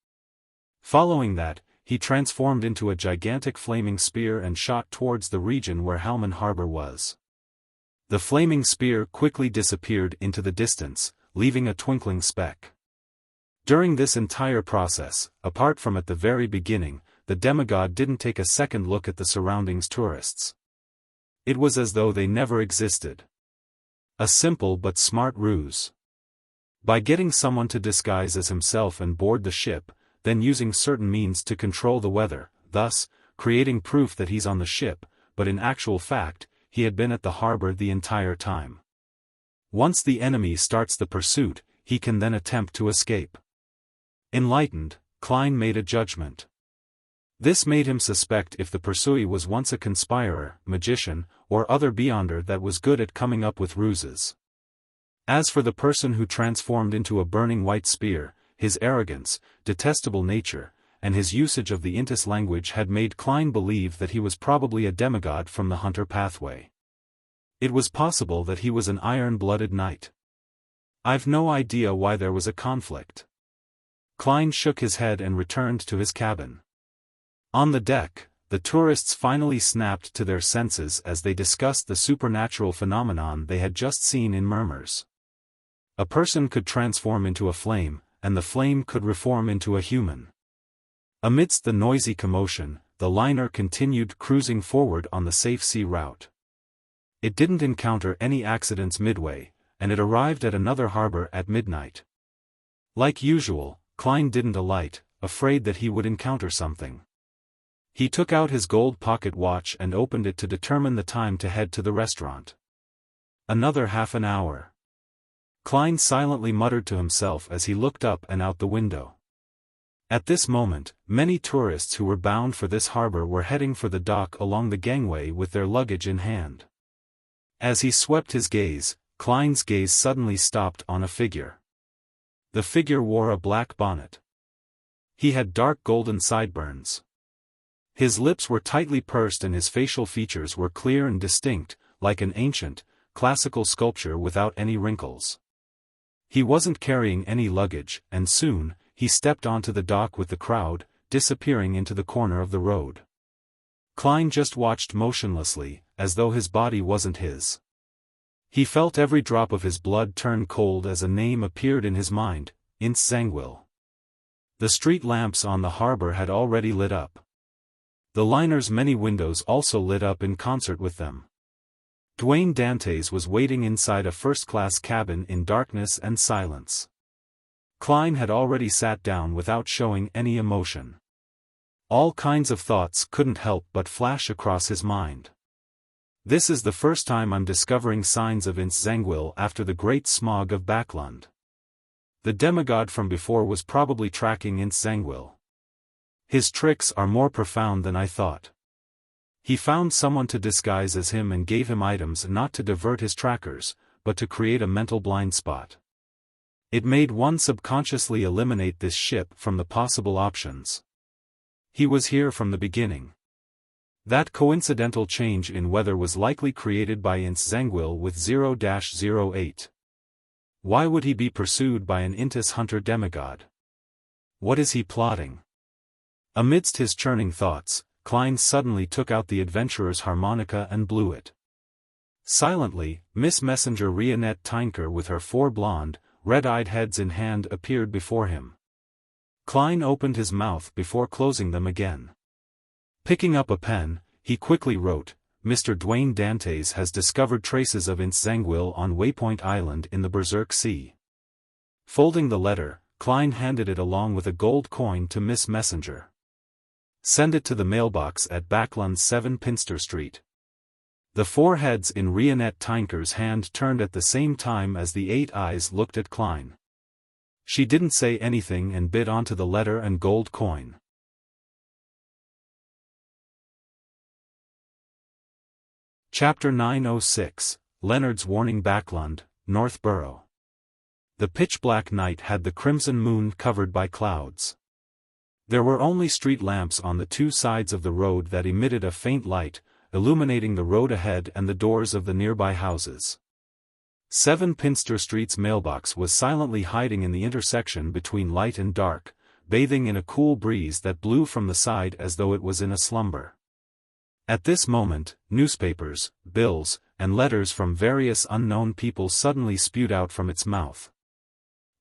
Following that, he transformed into a gigantic flaming spear and shot towards the region where Halman Harbor was. The flaming spear quickly disappeared into the distance, leaving a twinkling speck. During this entire process, apart from at the very beginning, the demigod didn't take a second look at the surrounding tourists. It was as though they never existed. A simple but smart ruse. By getting someone to disguise as himself and board the ship, then using certain means to control the weather, thus, creating proof that he's on the ship, but in actual fact, he had been at the harbor the entire time. Once the enemy starts the pursuit, he can then attempt to escape. Enlightened, Klein made a judgment. This made him suspect if the pursuer was once a conspirer, magician, or other beyonder that was good at coming up with ruses. As for the person who transformed into a burning white spear, his arrogance, detestable nature, and his usage of the Intis language had made Klein believe that he was probably a demigod from the hunter pathway. It was possible that he was an iron-blooded knight. I've no idea why there was a conflict. Klein shook his head and returned to his cabin. On the deck, the tourists finally snapped to their senses as they discussed the supernatural phenomenon they had just seen in murmurs. A person could transform into a flame, and the flame could reform into a human. Amidst the noisy commotion, the liner continued cruising forward on the safe sea route. It didn't encounter any accidents midway, and it arrived at another harbor at midnight. Like usual, Klein didn't alight, afraid that he would encounter something. He took out his gold pocket watch and opened it to determine the time to head to the restaurant. Another half an hour. Klein silently muttered to himself as he looked up and out the window. At this moment, many tourists who were bound for this harbor were heading for the dock along the gangway with their luggage in hand. As he swept his gaze, Klein's gaze suddenly stopped on a figure. The figure wore a black bonnet. He had dark golden sideburns. His lips were tightly pursed and his facial features were clear and distinct, like an ancient, classical sculpture without any wrinkles. He wasn't carrying any luggage, and soon, he stepped onto the dock with the crowd, disappearing into the corner of the road. Klein just watched motionlessly, as though his body wasn't his. He felt every drop of his blood turn cold as a name appeared in his mind, Ince Zangwill. The street lamps on the harbor had already lit up. The liner's many windows also lit up in concert with them. Dwayne Dantes was waiting inside a first-class cabin in darkness and silence. Klein had already sat down without showing any emotion. All kinds of thoughts couldn't help but flash across his mind. This is the first time I'm discovering signs of Ince Zangwill after the great smog of Backlund. The demigod from before was probably tracking Ince Zangwill. His tricks are more profound than I thought. He found someone to disguise as him and gave him items not to divert his trackers, but to create a mental blind spot. It made one subconsciously eliminate this ship from the possible options. He was here from the beginning. That coincidental change in weather was likely created by Ince Zangwill with 0-08. Why would he be pursued by an Intis hunter demigod? What is he plotting? Amidst his churning thoughts, Klein suddenly took out the adventurer's harmonica and blew it. Silently, Miss Messenger Rionette Tynker with her 4 blonde, red-eyed heads in hand appeared before him. Klein opened his mouth before closing them again. Picking up a pen, he quickly wrote, Mr. Dwayne Dantes has discovered traces of Ince Zangwill on Waypoint Island in the Berserk Sea. Folding the letter, Klein handed it along with a gold coin to Miss Messenger. Send it to the mailbox at Backlund 7 Pinster Street. The 4 heads in Rionette Tynker's hand turned at the same time as the 8 eyes looked at Klein. She didn't say anything and bit onto the letter and gold coin. Chapter 906, Leonard's Warning. Backlund, Northborough. The pitch-black night had the crimson moon covered by clouds. There were only street lamps on the 2 sides of the road that emitted a faint light, illuminating the road ahead and the doors of the nearby houses. 7 Pinster Street's mailbox was silently hiding in the intersection between light and dark, bathing in a cool breeze that blew from the side as though it was in a slumber. At this moment, newspapers, bills, and letters from various unknown people suddenly spewed out from its mouth.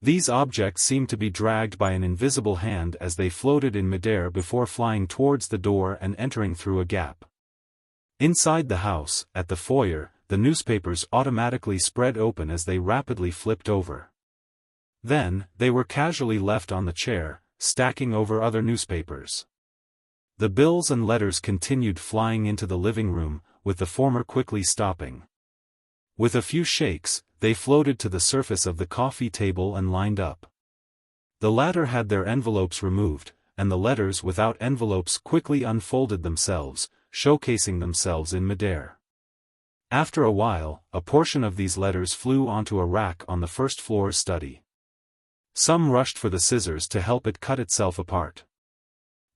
These objects seemed to be dragged by an invisible hand as they floated in midair before flying towards the door and entering through a gap. Inside the house, at the foyer, the newspapers automatically spread open as they rapidly flipped over. Then, they were casually left on the chair, stacking over other newspapers. The bills and letters continued flying into the living room, with the former quickly stopping. With a few shakes, they floated to the surface of the coffee table and lined up. The latter had their envelopes removed, and the letters without envelopes quickly unfolded themselves, showcasing themselves in midair. After a while, a portion of these letters flew onto a rack on the first floor study. Some rushed for the scissors to help it cut itself apart.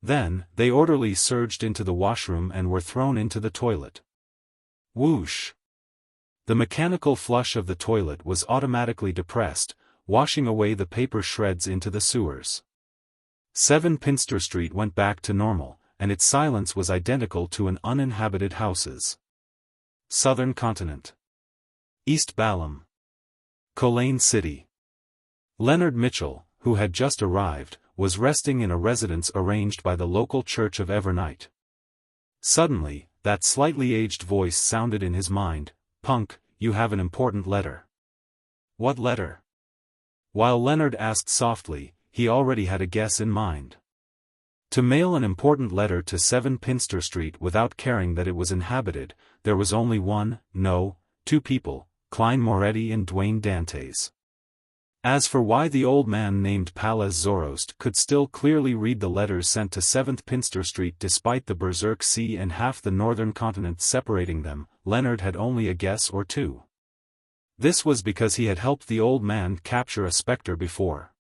Then, they orderly surged into the washroom and were thrown into the toilet. Whoosh! The mechanical flush of the toilet was automatically depressed, washing away the paper shreds into the sewers. 7 Pinster Street went back to normal, and its silence was identical to an uninhabited house's. Southern Continent. East Balham. Colane City. Leonard Mitchell, who had just arrived, was resting in a residence arranged by the local Church of Evernight. Suddenly, that slightly aged voice sounded in his mind, "Punk, you have an important letter." What letter? While Leonard asked softly, he already had a guess in mind. To mail an important letter to 7 Pinster Street without caring that it was inhabited, there was only two people, Klein Moretti and Dwayne Dantes. As for why the old man named Palaz Zoroast could still clearly read the letters sent to 7th Pinster Street despite the Berserk Sea and half the northern continent separating them, Leonard had only a guess or two. This was because he had helped the old man capture a spectre before.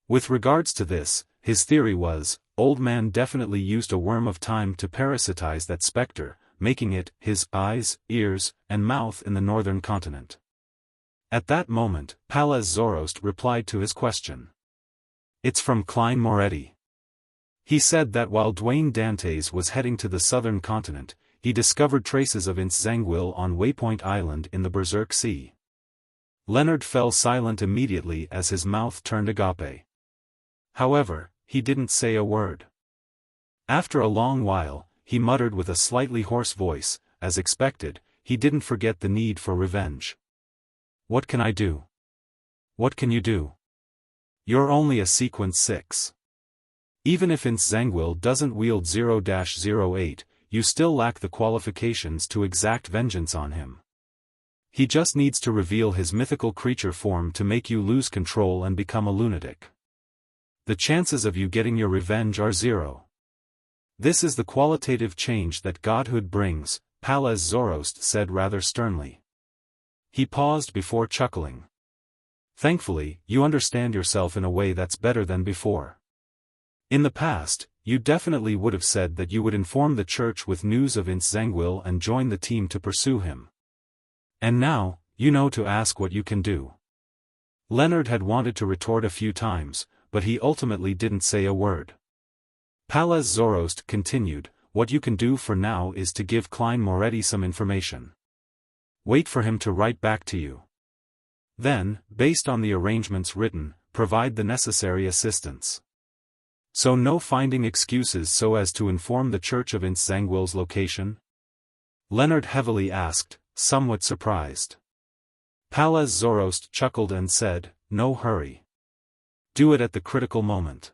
With regards to this, his theory was, old man definitely used a worm of time to parasitize that spectre, making it his eyes, ears, and mouth in the northern continent. At that moment, Palaz Zoroast replied to his question. "It's from Klein Moretti." He said that while Dwayne Dantes was heading to the southern continent, he discovered traces of Intzanguil on Waypoint Island in the Berserk Sea. Leonard fell silent immediately as his mouth turned agape. However, he didn't say a word. After a long while, he muttered with a slightly hoarse voice, as expected, he didn't forget the need for revenge. "What can I do?" "What can you do? You're only a sequence 6. Even if Intzanguil doesn't wield 0-08, you still lack the qualifications to exact vengeance on him. He just needs to reveal his mythical creature form to make you lose control and become a lunatic. The chances of you getting your revenge are 0. This is the qualitative change that godhood brings," Palaz Zoroast said rather sternly. He paused before chuckling. "Thankfully, you understand yourself in a way that's better than before. In the past, you definitely would have said that you would inform the church with news of Intzanguil and join the team to pursue him. And now, you know to ask what you can do." Leonard had wanted to retort a few times, but he ultimately didn't say a word. Palaz Zoroast continued, "What you can do for now is to give Klein Moretti some information. Wait for him to write back to you. Then, based on the arrangements written, provide the necessary assistance. So no finding excuses so as to inform the Church of Intzanguil's location?" Leonard heavily asked, somewhat surprised. Palaz Zoroast chuckled and said, "No hurry. Do it at the critical moment.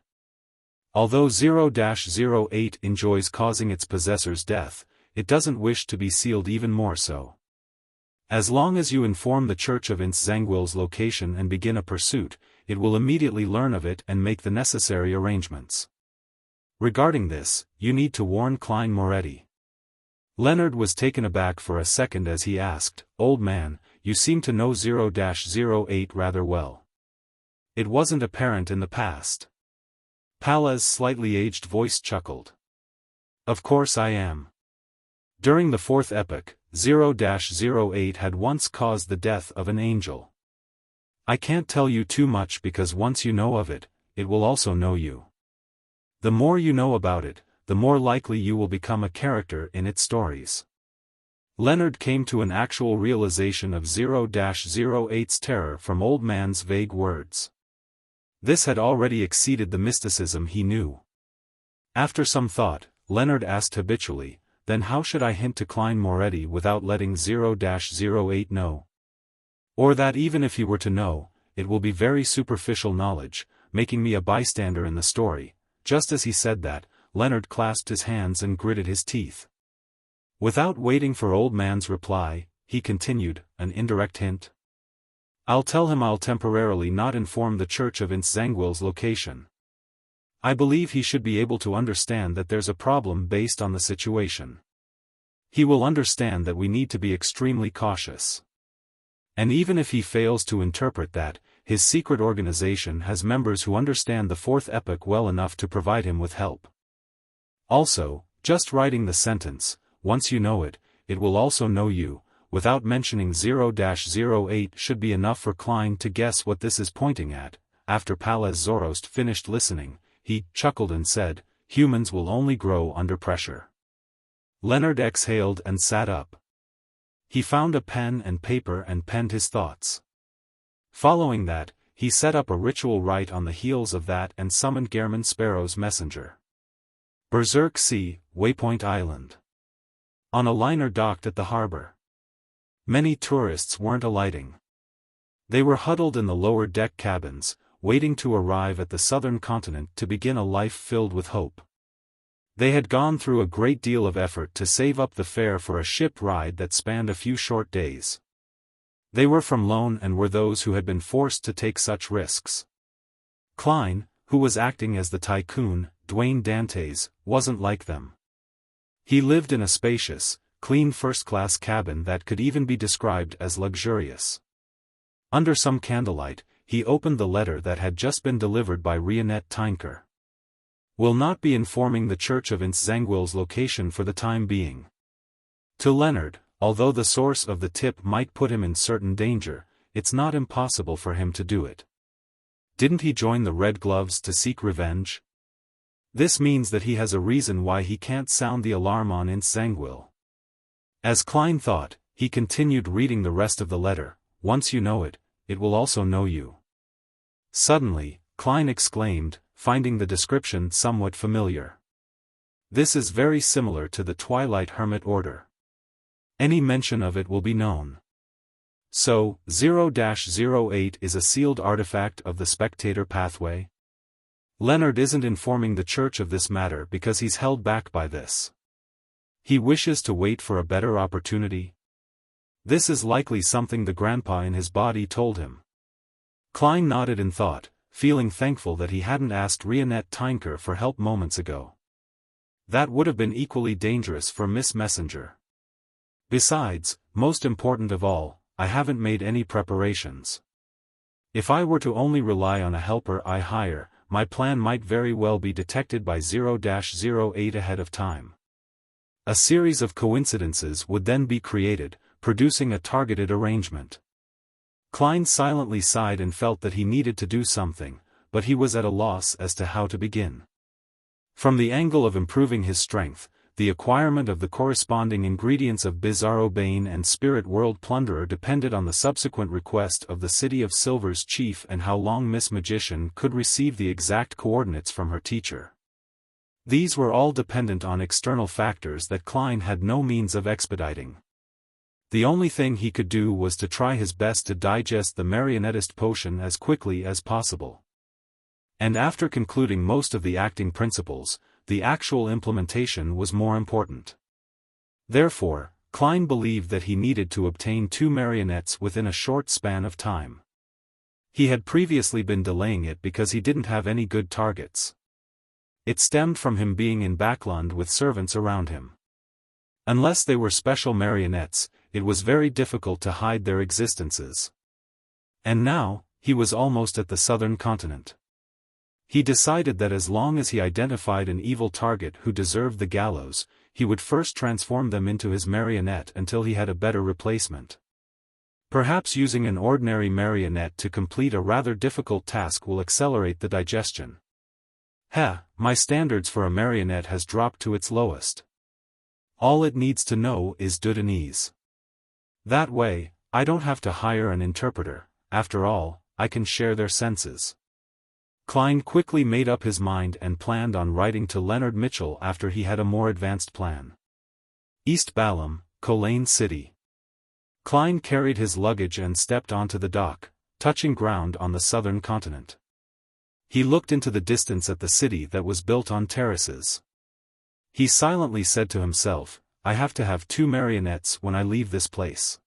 Although 0-08 enjoys causing its possessor's death, it doesn't wish to be sealed even more so. As long as you inform the Church of Intzanguil's location and begin a pursuit, it will immediately learn of it and make the necessary arrangements. Regarding this, you need to warn Klein Moretti." Leonard was taken aback for a second as he asked, "Old man, you seem to know 0-08 rather well. It wasn't apparent in the past." Palaz's slightly aged voice chuckled. "Of course I am. During the fourth epoch, 0-08 had once caused the death of an angel. I can't tell you too much because once you know of it, it will also know you. The more you know about it, the more likely you will become a character in its stories. Leonard came to an actual realization of 0-08's terror from Old Man's vague words. This had already exceeded the mysticism he knew. After some thought, Leonard asked habitually, then how should I hint to Klein Moretti without letting 0-08 know? Or that even if he were to know, it will be very superficial knowledge, making me a bystander in the story. Just as he said that, Leonard clasped his hands and gritted his teeth. Without waiting for Old Man's reply, he continued, an indirect hint? I'll tell him I'll temporarily not inform the Church of Intzangwil's location. I believe he should be able to understand that there's a problem based on the situation. He will understand that we need to be extremely cautious. And even if he fails to interpret that, his secret organization has members who understand the fourth epoch well enough to provide him with help. Also, just writing the sentence, once you know it, it will also know you, without mentioning 0-08 should be enough for Klein to guess what this is pointing at. After Palaz Zorost finished listening, he chuckled and said, humans will only grow under pressure. Leonard exhaled and sat up. He found a pen and paper and penned his thoughts. Following that, he set up a ritual rite on the heels of that and summoned Gehrman Sparrow's messenger. Berserk Sea, Waypoint Island. On a liner docked at the harbor. Many tourists weren't alighting. They were huddled in the lower deck cabins, waiting to arrive at the southern continent to begin a life filled with hope. They had gone through a great deal of effort to save up the fare for a ship ride that spanned a few short days. They were from Lone and were those who had been forced to take such risks. Klein, who was acting as the tycoon, Dwayne Dantes, wasn't like them. He lived in a spacious, clean first-class cabin that could even be described as luxurious. Under some candlelight, he opened the letter that had just been delivered by Rionette Tynker. Will not be informing the Church of Intzangwil's location for the time being. To Leonard, although the source of the tip might put him in certain danger, it's not impossible for him to do it. Didn't he join the Red Gloves to seek revenge? This means that he has a reason why he can't sound the alarm on Intzangwil. As Klein thought, he continued reading the rest of the letter, once you know it, it will also know you. Suddenly, Klein exclaimed, finding the description somewhat familiar. This is very similar to the Twilight Hermit Order. Any mention of it will be known. So, 0-08 is a sealed artifact of the Spectator Pathway? Leonard isn't informing the Church of this matter because he's held back by this. He wishes to wait for a better opportunity. This is likely something the grandpa in his body told him. Klein nodded in thought, feeling thankful that he hadn't asked Rionette Tynker for help moments ago. That would have been equally dangerous for Miss Messenger. Besides, most important of all, I haven't made any preparations. If I were to only rely on a helper I hire, my plan might very well be detected by 0-08 ahead of time. A series of coincidences would then be created, producing a targeted arrangement. Klein silently sighed and felt that he needed to do something, but he was at a loss as to how to begin. From the angle of improving his strength, the acquirement of the corresponding ingredients of Bizarro Bane and Spirit World Plunderer depended on the subsequent request of the City of Silver's chief and how long Miss Magician could receive the exact coordinates from her teacher. These were all dependent on external factors that Klein had no means of expediting. The only thing he could do was to try his best to digest the marionettist potion as quickly as possible. And after concluding most of the acting principles, the actual implementation was more important. Therefore, Klein believed that he needed to obtain 2 marionettes within a short span of time. He had previously been delaying it because he didn't have any good targets. It stemmed from him being in Backland with servants around him. Unless they were special marionettes, it was very difficult to hide their existences. And now, he was almost at the southern continent. He decided that as long as he identified an evil target who deserved the gallows, he would first transform them into his marionette until he had a better replacement. Perhaps using an ordinary marionette to complete a rather difficult task will accelerate the digestion. My standards for a marionette has dropped to its lowest. All it needs to know is Dudanese. That way, I don't have to hire an interpreter. After all, I can share their senses. Klein quickly made up his mind and planned on writing to Leonard Mitchell after he had a more advanced plan. East Balam, Colane City. Klein carried his luggage and stepped onto the dock, touching ground on the southern continent. He looked into the distance at the city that was built on terraces. He silently said to himself, I have to have 2 marionettes when I leave this place.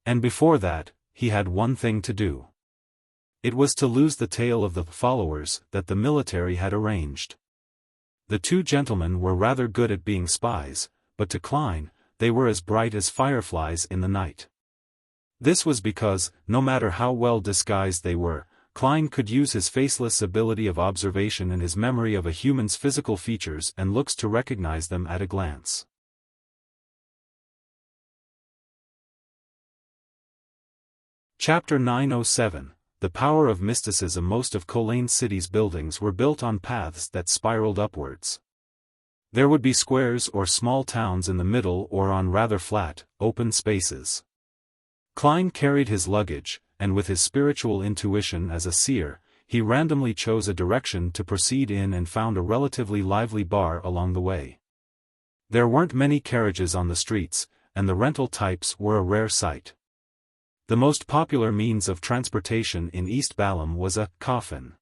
And before that, he had one thing to do. It was to lose the tail of the followers that the military had arranged. The 2 gentlemen were rather good at being spies, but to Klein, they were as bright as fireflies in the night. This was because, no matter how well disguised they were, Klein could use his faceless ability of observation and his memory of a human's physical features and looks to recognize them at a glance. Chapter 907. The Power of Mysticism. Most of Colane City's buildings were built on paths that spiraled upwards. There would be squares or small towns in the middle or on rather flat, open spaces. Klein carried his luggage, and with his spiritual intuition as a seer, he randomly chose a direction to proceed in and found a relatively lively bar along the way. There weren't many carriages on the streets, and the rental types were a rare sight. The most popular means of transportation in East Balam was a coffin.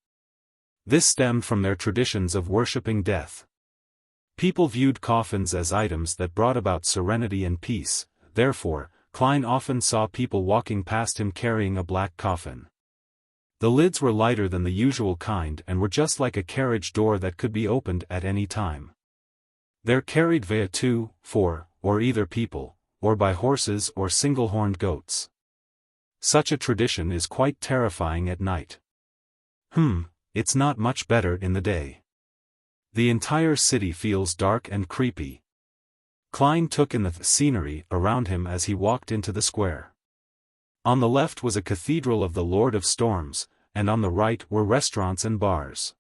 This stemmed from their traditions of worshipping death. People viewed coffins as items that brought about serenity and peace, therefore, Klein often saw people walking past him carrying a black coffin. The lids were lighter than the usual kind and were just like a carriage door that could be opened at any time. They're carried via 2, 4, or either people, or by horses or single-horned goats. Such a tradition is quite terrifying at night. It's not much better in the day. The entire city feels dark and creepy. Klein took in the scenery around him as he walked into the square. On the left was a cathedral of the Lord of Storms, and on the right were restaurants and bars.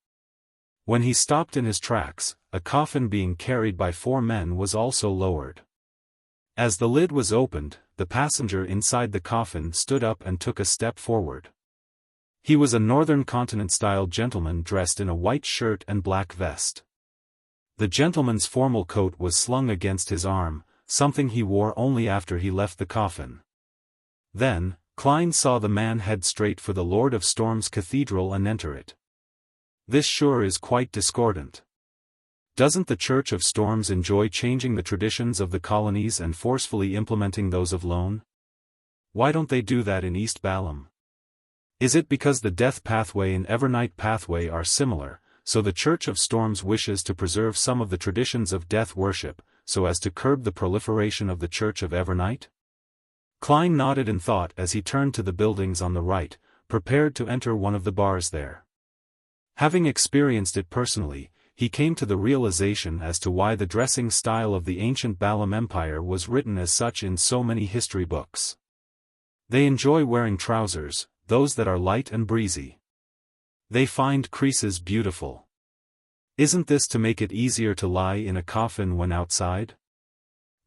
When he stopped in his tracks, a coffin being carried by 4 men was also lowered. As the lid was opened, the passenger inside the coffin stood up and took a step forward. He was a Northern Continent-style gentleman dressed in a white shirt and black vest. The gentleman's formal coat was slung against his arm, something he wore only after he left the coffin. Then, Klein saw the man head straight for the Lord of Storms Cathedral and enter it. This sure is quite discordant. Doesn't the Church of Storms enjoy changing the traditions of the colonies and forcefully implementing those of Lone? Why don't they do that in East Balam? Is it because the Death Pathway and Evernight Pathway are similar, so the Church of Storms wishes to preserve some of the traditions of death worship, so as to curb the proliferation of the Church of Evernight? Klein nodded in thought as he turned to the buildings on the right, prepared to enter one of the bars there. Having experienced it personally, he came to the realization as to why the dressing style of the ancient Balam Empire was written as such in so many history books. They enjoy wearing trousers, those that are light and breezy. They find creases beautiful. Isn't this to make it easier to lie in a coffin when outside?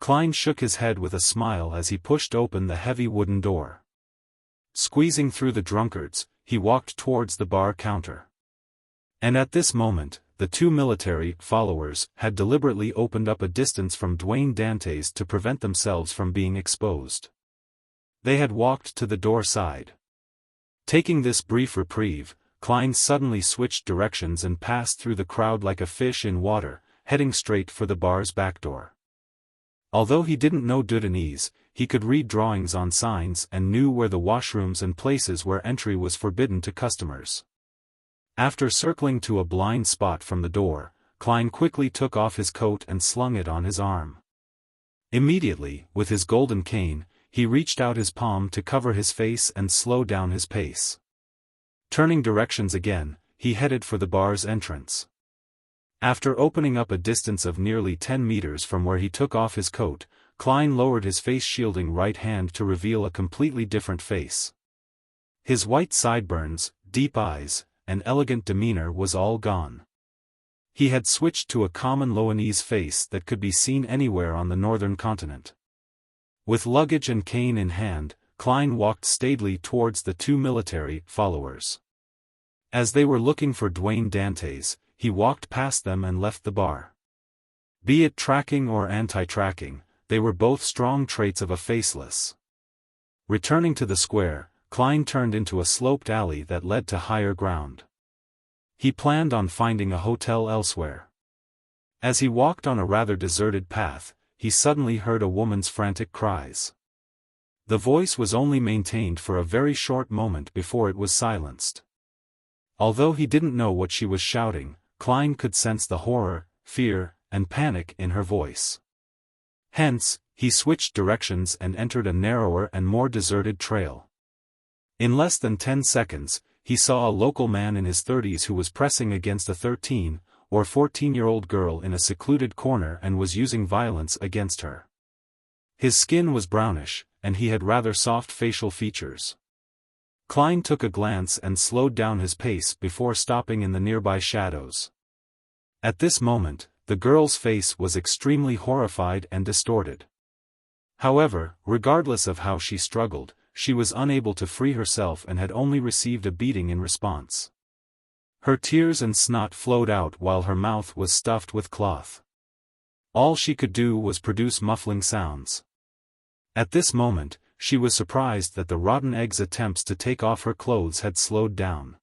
Klein shook his head with a smile as he pushed open the heavy wooden door. Squeezing through the drunkards, he walked towards the bar counter. And at this moment, the 2 military followers had deliberately opened up a distance from Dwayne Dantes to prevent themselves from being exposed. They had walked to the door side. Taking this brief reprieve, Klein suddenly switched directions and passed through the crowd like a fish in water, heading straight for the bar's back door. Although he didn't know Dudanese, he could read drawings on signs and knew where the washrooms and places where entry was forbidden to customers. After circling to a blind spot from the door, Klein quickly took off his coat and slung it on his arm. Immediately, with his golden cane, he reached out his palm to cover his face and slow down his pace. Turning directions again, he headed for the bar's entrance. After opening up a distance of nearly 10 meters from where he took off his coat, Klein lowered his face-shielding right hand to reveal a completely different face. His white sideburns, deep eyes, and elegant demeanor was all gone. He had switched to a common Loanese face that could be seen anywhere on the northern continent. With luggage and cane in hand, Klein walked staidly towards the two military followers. As they were looking for Dwayne Dantes, he walked past them and left the bar. Be it tracking or anti-tracking, they were both strong traits of a faceless. Returning to the square, Klein turned into a sloped alley that led to higher ground. He planned on finding a hotel elsewhere. As he walked on a rather deserted path, he suddenly heard a woman's frantic cries. The voice was only maintained for a very short moment before it was silenced. Although he didn't know what she was shouting, Klein could sense the horror, fear, and panic in her voice. Hence, he switched directions and entered a narrower and more deserted trail. In less than 10 seconds, he saw a local man in his 30s who was pressing against a 13 or 14-year-old girl in a secluded corner and was using violence against her. His skin was brownish, and he had rather soft facial features. Klein took a glance and slowed down his pace before stopping in the nearby shadows. At this moment, the girl's face was extremely horrified and distorted. However, regardless of how she struggled, she was unable to free herself and had only received a beating in response. Her tears and snot flowed out while her mouth was stuffed with cloth. All she could do was produce muffling sounds. At this moment, she was surprised that the rotten egg's attempts to take off her clothes had slowed down.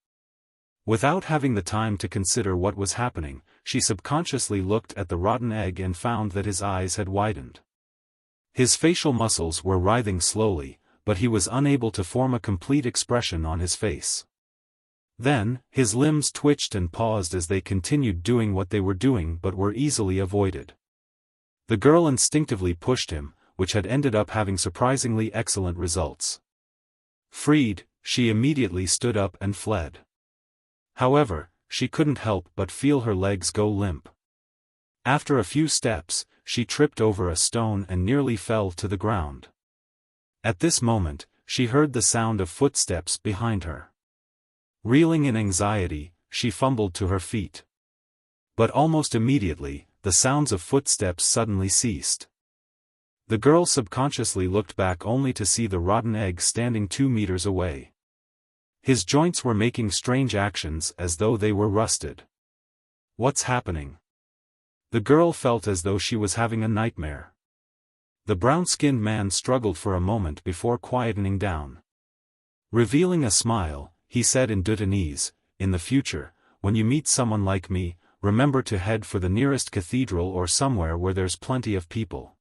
Without having the time to consider what was happening, she subconsciously looked at the rotten egg and found that his eyes had widened. His facial muscles were writhing slowly, but he was unable to form a complete expression on his face. Then, his limbs twitched and paused as they continued doing what they were doing but were easily avoided. The girl instinctively pushed him, which had ended up having surprisingly excellent results. Freed, she immediately stood up and fled. However, she couldn't help but feel her legs go limp. After a few steps, she tripped over a stone and nearly fell to the ground. At this moment, she heard the sound of footsteps behind her. Reeling in anxiety, she fumbled to her feet. But almost immediately, the sounds of footsteps suddenly ceased. The girl subconsciously looked back only to see the rotten egg standing 2 meters away. His joints were making strange actions as though they were rusted. What's happening? The girl felt as though she was having a nightmare. The brown-skinned man struggled for a moment before quietening down. Revealing a smile, he said in Dutanese, "In the future, when you meet someone like me, remember to head for the nearest cathedral or somewhere where there's plenty of people."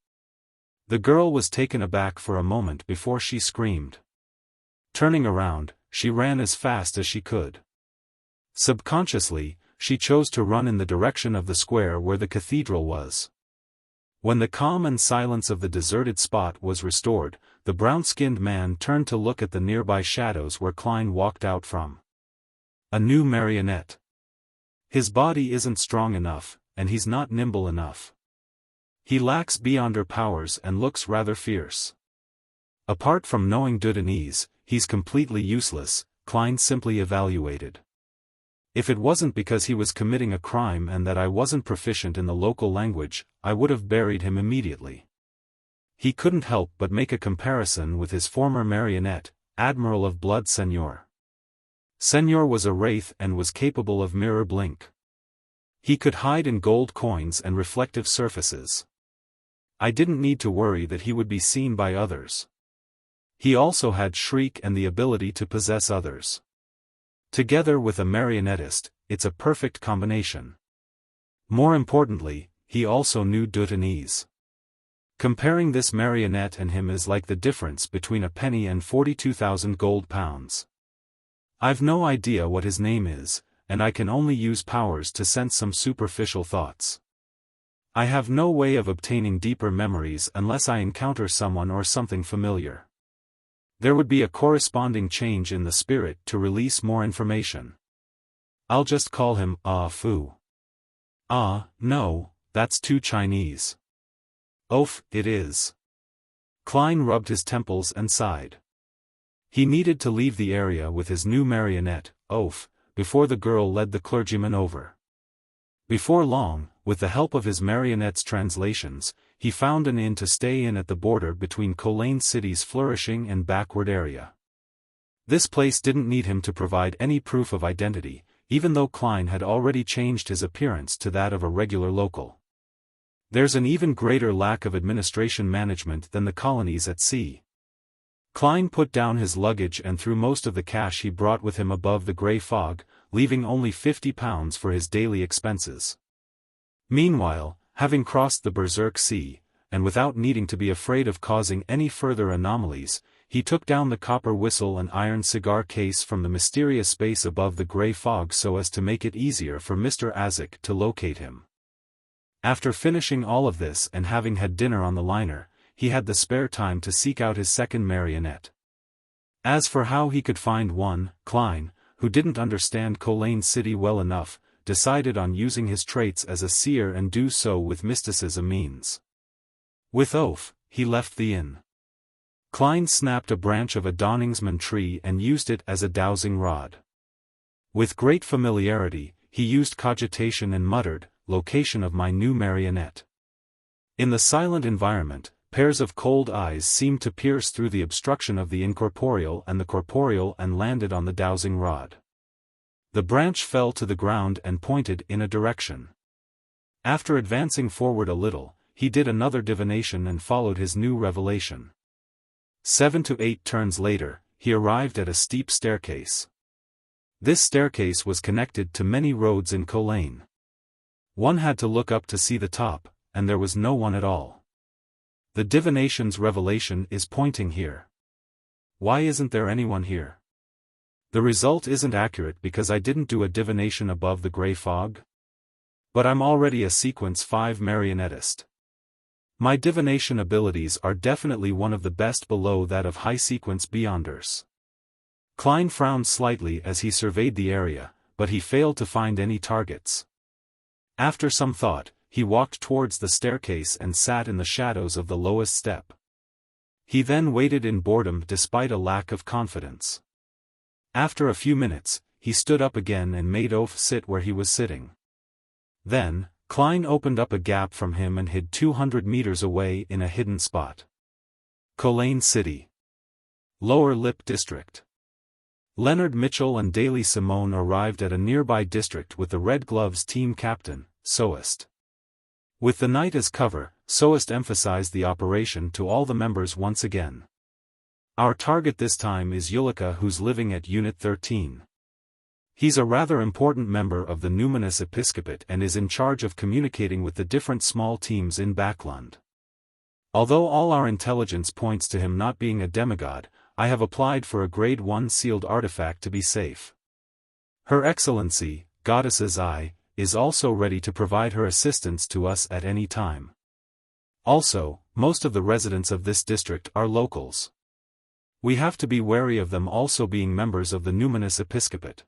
The girl was taken aback for a moment before she screamed. Turning around, she ran as fast as she could. Subconsciously, she chose to run in the direction of the square where the cathedral was. When the calm and silence of the deserted spot was restored, the brown-skinned man turned to look at the nearby shadows where Klein walked out from. A new marionette. His body isn't strong enough, and he's not nimble enough. He lacks beyonder powers and looks rather fierce. Apart from knowing Dutanese, he's completely useless, Klein simply evaluated. If it wasn't because he was committing a crime and that I wasn't proficient in the local language, I would have buried him immediately. He couldn't help but make a comparison with his former marionette, Admiral of Blood Senor. Senor was a wraith and was capable of mirror blink. He could hide in gold coins and reflective surfaces. I didn't need to worry that he would be seen by others. He also had shriek and the ability to possess others. Together with a marionettist, it's a perfect combination. More importantly, he also knew Dutanese. Comparing this marionette and him is like the difference between a penny and 42,000 gold pounds. I've no idea what his name is, and I can only use powers to sense some superficial thoughts. I have no way of obtaining deeper memories unless I encounter someone or something familiar. There would be a corresponding change in the spirit to release more information. I'll just call him Ah Fu. Ah, no, that's too Chinese. Oof, it is. Klein rubbed his temples and sighed. He needed to leave the area with his new marionette, Oof, before the girl led the clergyman over. Before long, with the help of his marionette's translations, he found an inn to stay in at the border between Kolain City's flourishing and backward area. This place didn't need him to provide any proof of identity, even though Klein had already changed his appearance to that of a regular local. There's an even greater lack of administration management than the colonies at sea. Klein put down his luggage and threw most of the cash he brought with him above the grey fog, leaving only £50 for his daily expenses. Meanwhile, having crossed the Berserk Sea, and without needing to be afraid of causing any further anomalies, he took down the copper whistle and iron cigar case from the mysterious space above the grey fog so as to make it easier for Mr. Azek to locate him. After finishing all of this and having had dinner on the liner, he had the spare time to seek out his second marionette. As for how he could find one, Klein, who didn't understand Kolain City well enough, decided on using his traits as a seer and do so with mysticism means. With oath, he left the inn. Klein snapped a branch of a Donningsman tree and used it as a dowsing rod. With great familiarity, he used cogitation and muttered, "Location of my new marionette." In the silent environment, pairs of cold eyes seemed to pierce through the obstruction of the incorporeal and the corporeal and landed on the dowsing rod. The branch fell to the ground and pointed in a direction. After advancing forward a little, he did another divination and followed his new revelation. 7 to 8 turns later, he arrived at a steep staircase. This staircase was connected to many roads in Kolain. One had to look up to see the top, and there was no one at all. The divination's revelation is pointing here. Why isn't there anyone here? The result isn't accurate because I didn't do a divination above the grey fog? But I'm already a sequence 5 marionettist. My divination abilities are definitely one of the best below that of high sequence beyonders. Klein frowned slightly as he surveyed the area, but he failed to find any targets. After some thought, he walked towards the staircase and sat in the shadows of the lowest step. He then waited in boredom despite a lack of confidence. After a few minutes, he stood up again and made Oaf sit where he was sitting. Then, Klein opened up a gap from him and hid 200 meters away in a hidden spot. Kolain City. Lower Lip District. Leonard Mitchell and Daly Simone arrived at a nearby district with the Red Gloves team captain, Soest. With the night as cover, Soest emphasized the operation to all the members once again. Our target this time is Ulika, who's living at Unit 13. He's a rather important member of the Numinous Episcopate and is in charge of communicating with the different small teams in Backland. Although all our intelligence points to him not being a demigod, I have applied for a Grade 1 sealed artifact to be safe. Her Excellency, Goddess's Eye, is also ready to provide her assistance to us at any time. Also, most of the residents of this district are locals. We have to be wary of them also being members of the Numinous Episcopate.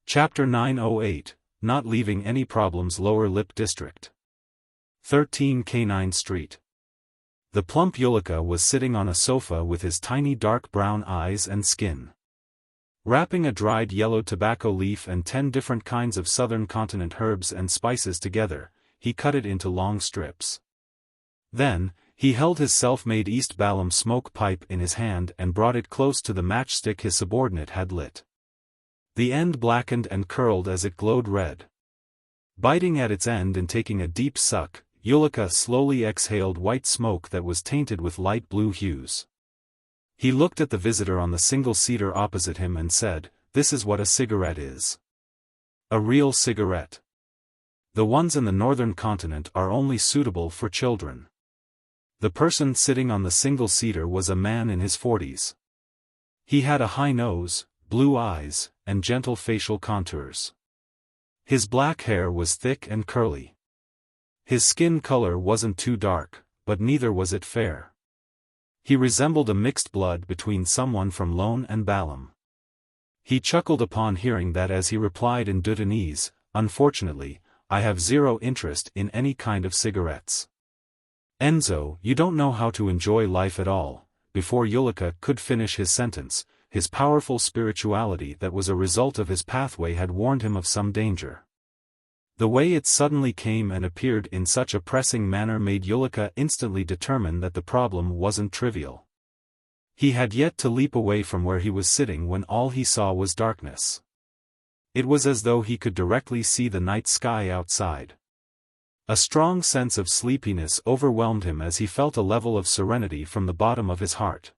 Chapter 908, Not Leaving Any Problems. Lower Lip District. 13 Canine Street. The plump Ulika was sitting on a sofa with his tiny dark brown eyes and skin. Wrapping a dried yellow tobacco leaf and 10 different kinds of southern continent herbs and spices together, he cut it into long strips. Then, he held his self-made East Balam smoke pipe in his hand and brought it close to the matchstick his subordinate had lit. The end blackened and curled as it glowed red. Biting at its end and taking a deep suck, Ulika slowly exhaled white smoke that was tainted with light blue hues. He looked at the visitor on the single-seater opposite him and said, "This is what a cigarette is. A real cigarette. The ones in the northern continent are only suitable for children." The person sitting on the single-seater was a man in his 40s. He had a high nose, blue eyes, and gentle facial contours. His black hair was thick and curly. His skin color wasn't too dark, but neither was it fair. He resembled a mixed blood between someone from Lone and Balam. He chuckled upon hearing that as he replied in Dutanese, "Unfortunately, I have zero interest in any kind of cigarettes." "Enzo, you don't know how to enjoy life at all." Before Yulika could finish his sentence, his powerful spirituality that was a result of his pathway had warned him of some danger. The way it suddenly came and appeared in such a pressing manner made Yulika instantly determine that the problem wasn't trivial. He had yet to leap away from where he was sitting when all he saw was darkness. It was as though he could directly see the night sky outside. A strong sense of sleepiness overwhelmed him as he felt a level of serenity from the bottom of his heart.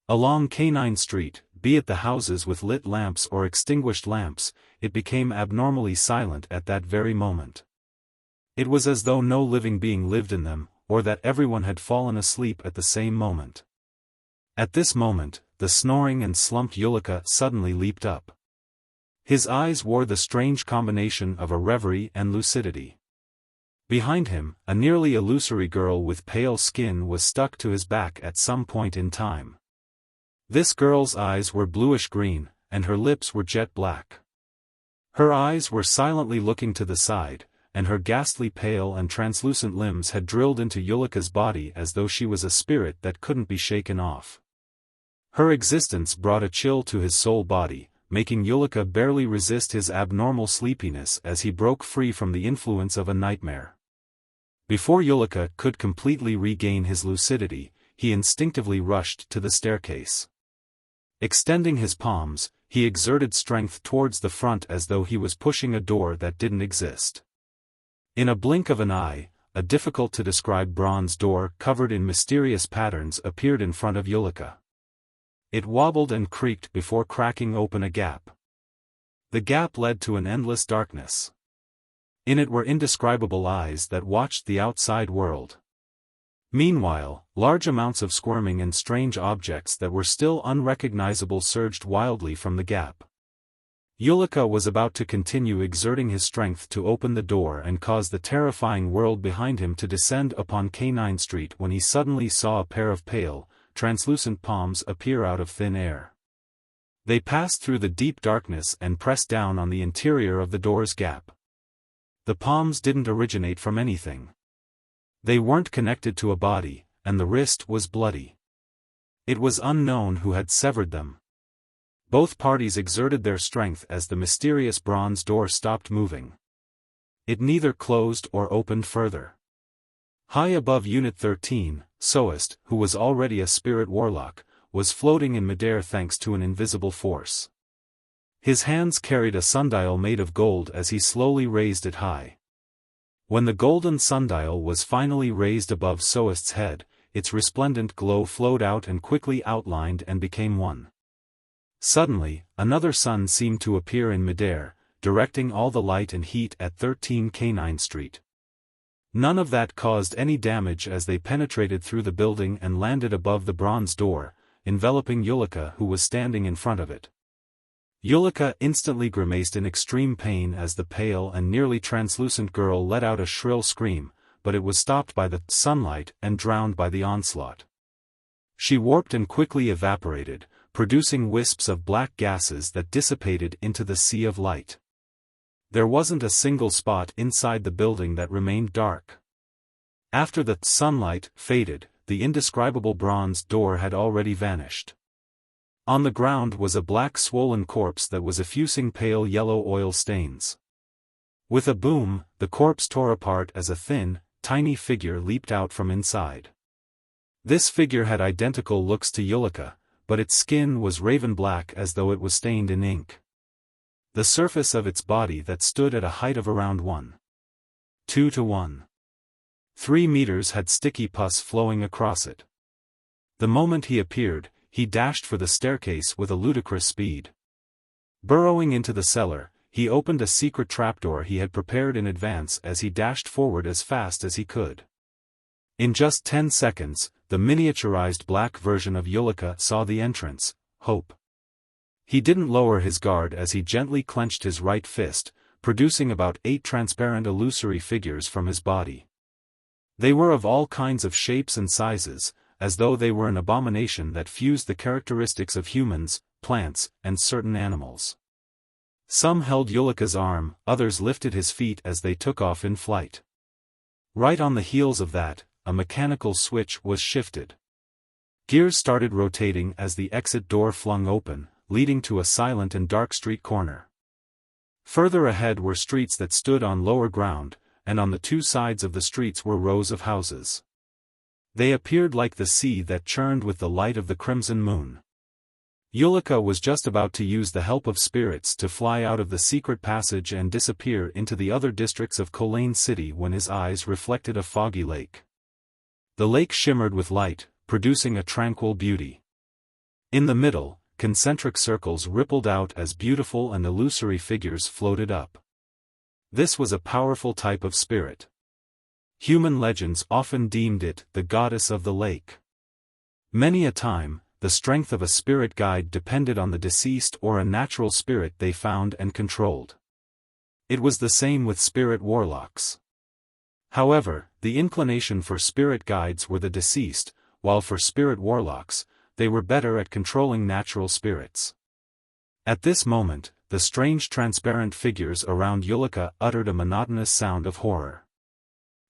Along Canine Street, be it the houses with lit lamps or extinguished lamps, it became abnormally silent at that very moment. It was as though no living being lived in them, or that everyone had fallen asleep at the same moment. At this moment, the snoring and slumped Yulika suddenly leaped up. His eyes wore the strange combination of a reverie and lucidity. Behind him, a nearly illusory girl with pale skin was stuck to his back at some point in time. This girl's eyes were bluish-green, and her lips were jet black. Her eyes were silently looking to the side, and her ghastly pale and translucent limbs had drilled into Yulika's body as though she was a spirit that couldn't be shaken off. Her existence brought a chill to his soul body, making Yulika barely resist his abnormal sleepiness as he broke free from the influence of a nightmare. Before Yulika could completely regain his lucidity, he instinctively rushed to the staircase. Extending his palms, he exerted strength towards the front as though he was pushing a door that didn't exist. In a blink of an eye, a difficult-to-describe bronze door covered in mysterious patterns appeared in front of Yulika. It wobbled and creaked before cracking open a gap. The gap led to an endless darkness. In it were indescribable eyes that watched the outside world. Meanwhile, large amounts of squirming and strange objects that were still unrecognizable surged wildly from the gap. Yulika was about to continue exerting his strength to open the door and cause the terrifying world behind him to descend upon Canine Street when he suddenly saw a pair of pale, translucent palms appear out of thin air. They passed through the deep darkness and pressed down on the interior of the door's gap. The palms didn't originate from anything. They weren't connected to a body, and the wrist was bloody. It was unknown who had severed them. Both parties exerted their strength as the mysterious bronze door stopped moving. It neither closed or opened further. High above Unit 13, Soist, who was already a spirit warlock, was floating in midair thanks to an invisible force. His hands carried a sundial made of gold as he slowly raised it high. When the golden sundial was finally raised above Soist's head, its resplendent glow flowed out and quickly outlined and became one. Suddenly, another sun seemed to appear in midair, directing all the light and heat at 13 Canine Street. None of that caused any damage as they penetrated through the building and landed above the bronze door, enveloping Yulika who was standing in front of it. Yulika instantly grimaced in extreme pain as the pale and nearly translucent girl let out a shrill scream, but it was stopped by the sunlight and drowned by the onslaught. She warped and quickly evaporated, producing wisps of black gases that dissipated into the sea of light. There wasn't a single spot inside the building that remained dark. After the sunlight faded, the indescribable bronze door had already vanished. On the ground was a black swollen corpse that was effusing pale yellow oil stains. With a boom, the corpse tore apart as a thin, tiny figure leaped out from inside. This figure had identical looks to Yulika, but its skin was raven black as though it was stained in ink. The surface of its body that stood at a height of around 1.2 to 1.3 meters had sticky pus flowing across it. The moment he appeared, he dashed for the staircase with a ludicrous speed. Burrowing into the cellar, he opened a secret trapdoor he had prepared in advance as he dashed forward as fast as he could. In just 10 seconds, the miniaturized black version of Yulika saw the entrance, Hope. He didn't lower his guard as he gently clenched his right fist, producing about 8 transparent illusory figures from his body. They were of all kinds of shapes and sizes, as though they were an abomination that fused the characteristics of humans, plants, and certain animals. Some held Yulika's arm, others lifted his feet as they took off in flight. Right on the heels of that, a mechanical switch was shifted. Gears started rotating as the exit door flung open, leading to a silent and dark street corner. Further ahead were streets that stood on lower ground, and on the two sides of the streets were rows of houses. They appeared like the sea that churned with the light of the crimson moon. Yulika was just about to use the help of spirits to fly out of the secret passage and disappear into the other districts of Kolain City when his eyes reflected a foggy lake. The lake shimmered with light, producing a tranquil beauty. In the middle, concentric circles rippled out as beautiful and illusory figures floated up. This was a powerful type of spirit. Human legends often deemed it the goddess of the lake. Many a time, the strength of a spirit guide depended on the deceased or a natural spirit they found and controlled. It was the same with spirit warlocks. However, the inclination for spirit guides were the deceased, while for spirit warlocks, they were better at controlling natural spirits. At this moment, the strange transparent figures around Yulika uttered a monotonous sound of horror.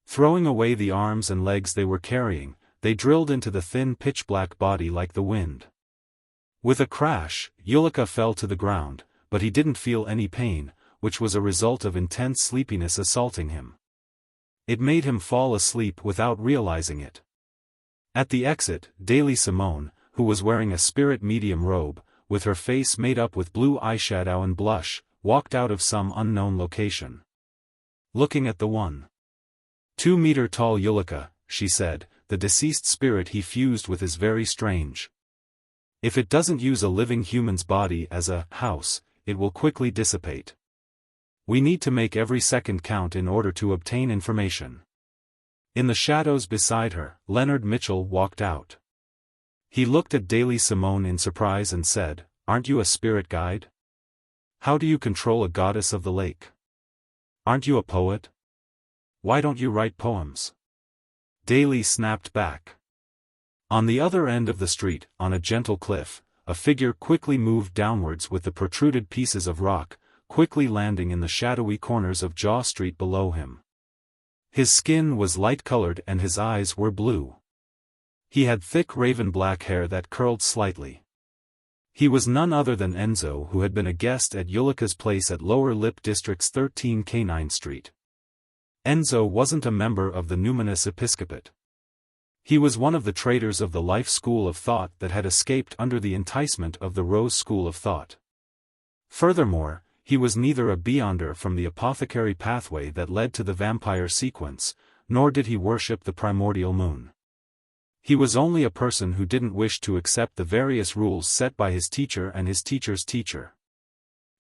Throwing away the arms and legs they were carrying, they drilled into the thin pitch-black body like the wind. With a crash, Yulika fell to the ground, but he didn't feel any pain, which was a result of intense sleepiness assaulting him. It made him fall asleep without realizing it. At the exit, Daily Simone, who was wearing a spirit medium robe, with her face made up with blue eyeshadow and blush, walked out of some unknown location. Looking at the 1.2-meter-tall Yulika, she said, "The deceased spirit he fused with is very strange. If it doesn't use a living human's body as a house, it will quickly dissipate. We need to make every second count in order to obtain information." In the shadows beside her, Leonard Mitchell walked out. He looked at Daily Simone in surprise and said, "Aren't you a spirit guide? How do you control a goddess of the lake? Aren't you a poet? Why don't you write poems?" Daly snapped back. On the other end of the street, on a gentle cliff, a figure quickly moved downwards with the protruded pieces of rock, quickly landing in the shadowy corners of Jaw Street below him. His skin was light-colored and his eyes were blue. He had thick raven-black hair that curled slightly. He was none other than Enzo, who had been a guest at Yulika's place at Lower Lip District's 13 Canine Street. Enzo wasn't a member of the Numinous Episcopate. He was one of the traders of the Life School of Thought that had escaped under the enticement of the Rose School of Thought. Furthermore, he was neither a beyonder from the apothecary pathway that led to the vampire sequence, nor did he worship the primordial moon. He was only a person who didn't wish to accept the various rules set by his teacher and his teacher's teacher.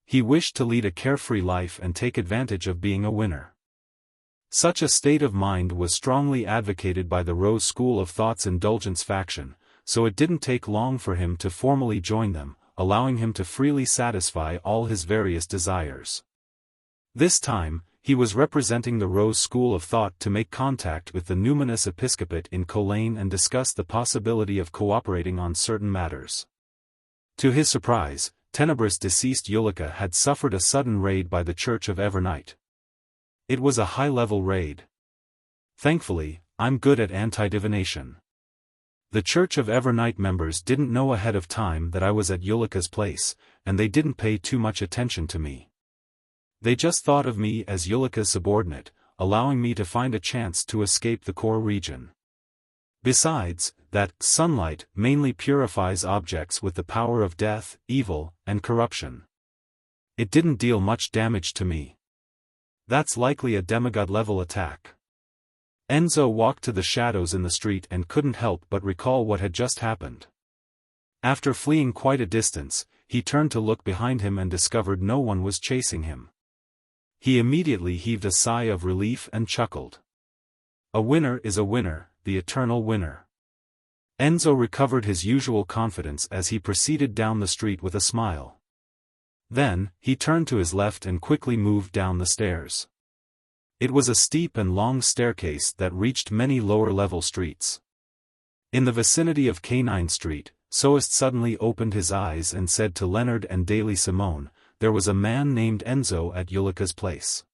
He wished to lead a carefree life and take advantage of being a winner. Such a state of mind was strongly advocated by the Rose School of Thought's indulgence faction, so it didn't take long for him to formally join them, allowing him to freely satisfy all his various desires. This time, he was representing the Rose School of Thought to make contact with the Numinous Episcopate in Kolain and discuss the possibility of cooperating on certain matters. To his surprise, Tenebrous deceased Yulika had suffered a sudden raid by the Church of Evernight. It was a high-level raid. Thankfully, I'm good at anti-divination. The Church of Evernight members didn't know ahead of time that I was at Yulika's place, and they didn't pay too much attention to me. They just thought of me as Yulika's subordinate, allowing me to find a chance to escape the core region. Besides, that sunlight mainly purifies objects with the power of death, evil, and corruption. It didn't deal much damage to me. That's likely a demigod-level attack. Enzo walked to the shadows in the street and couldn't help but recall what had just happened. After fleeing quite a distance, he turned to look behind him and discovered no one was chasing him. He immediately heaved a sigh of relief and chuckled. A winner is a winner, the eternal winner. Enzo recovered his usual confidence as he proceeded down the street with a smile. Then, he turned to his left and quickly moved down the stairs. It was a steep and long staircase that reached many lower-level streets. In the vicinity of Canine Street, Soest suddenly opened his eyes and said to Leonard and Daily Simone, "There was a man named Enzo at Yulika's place.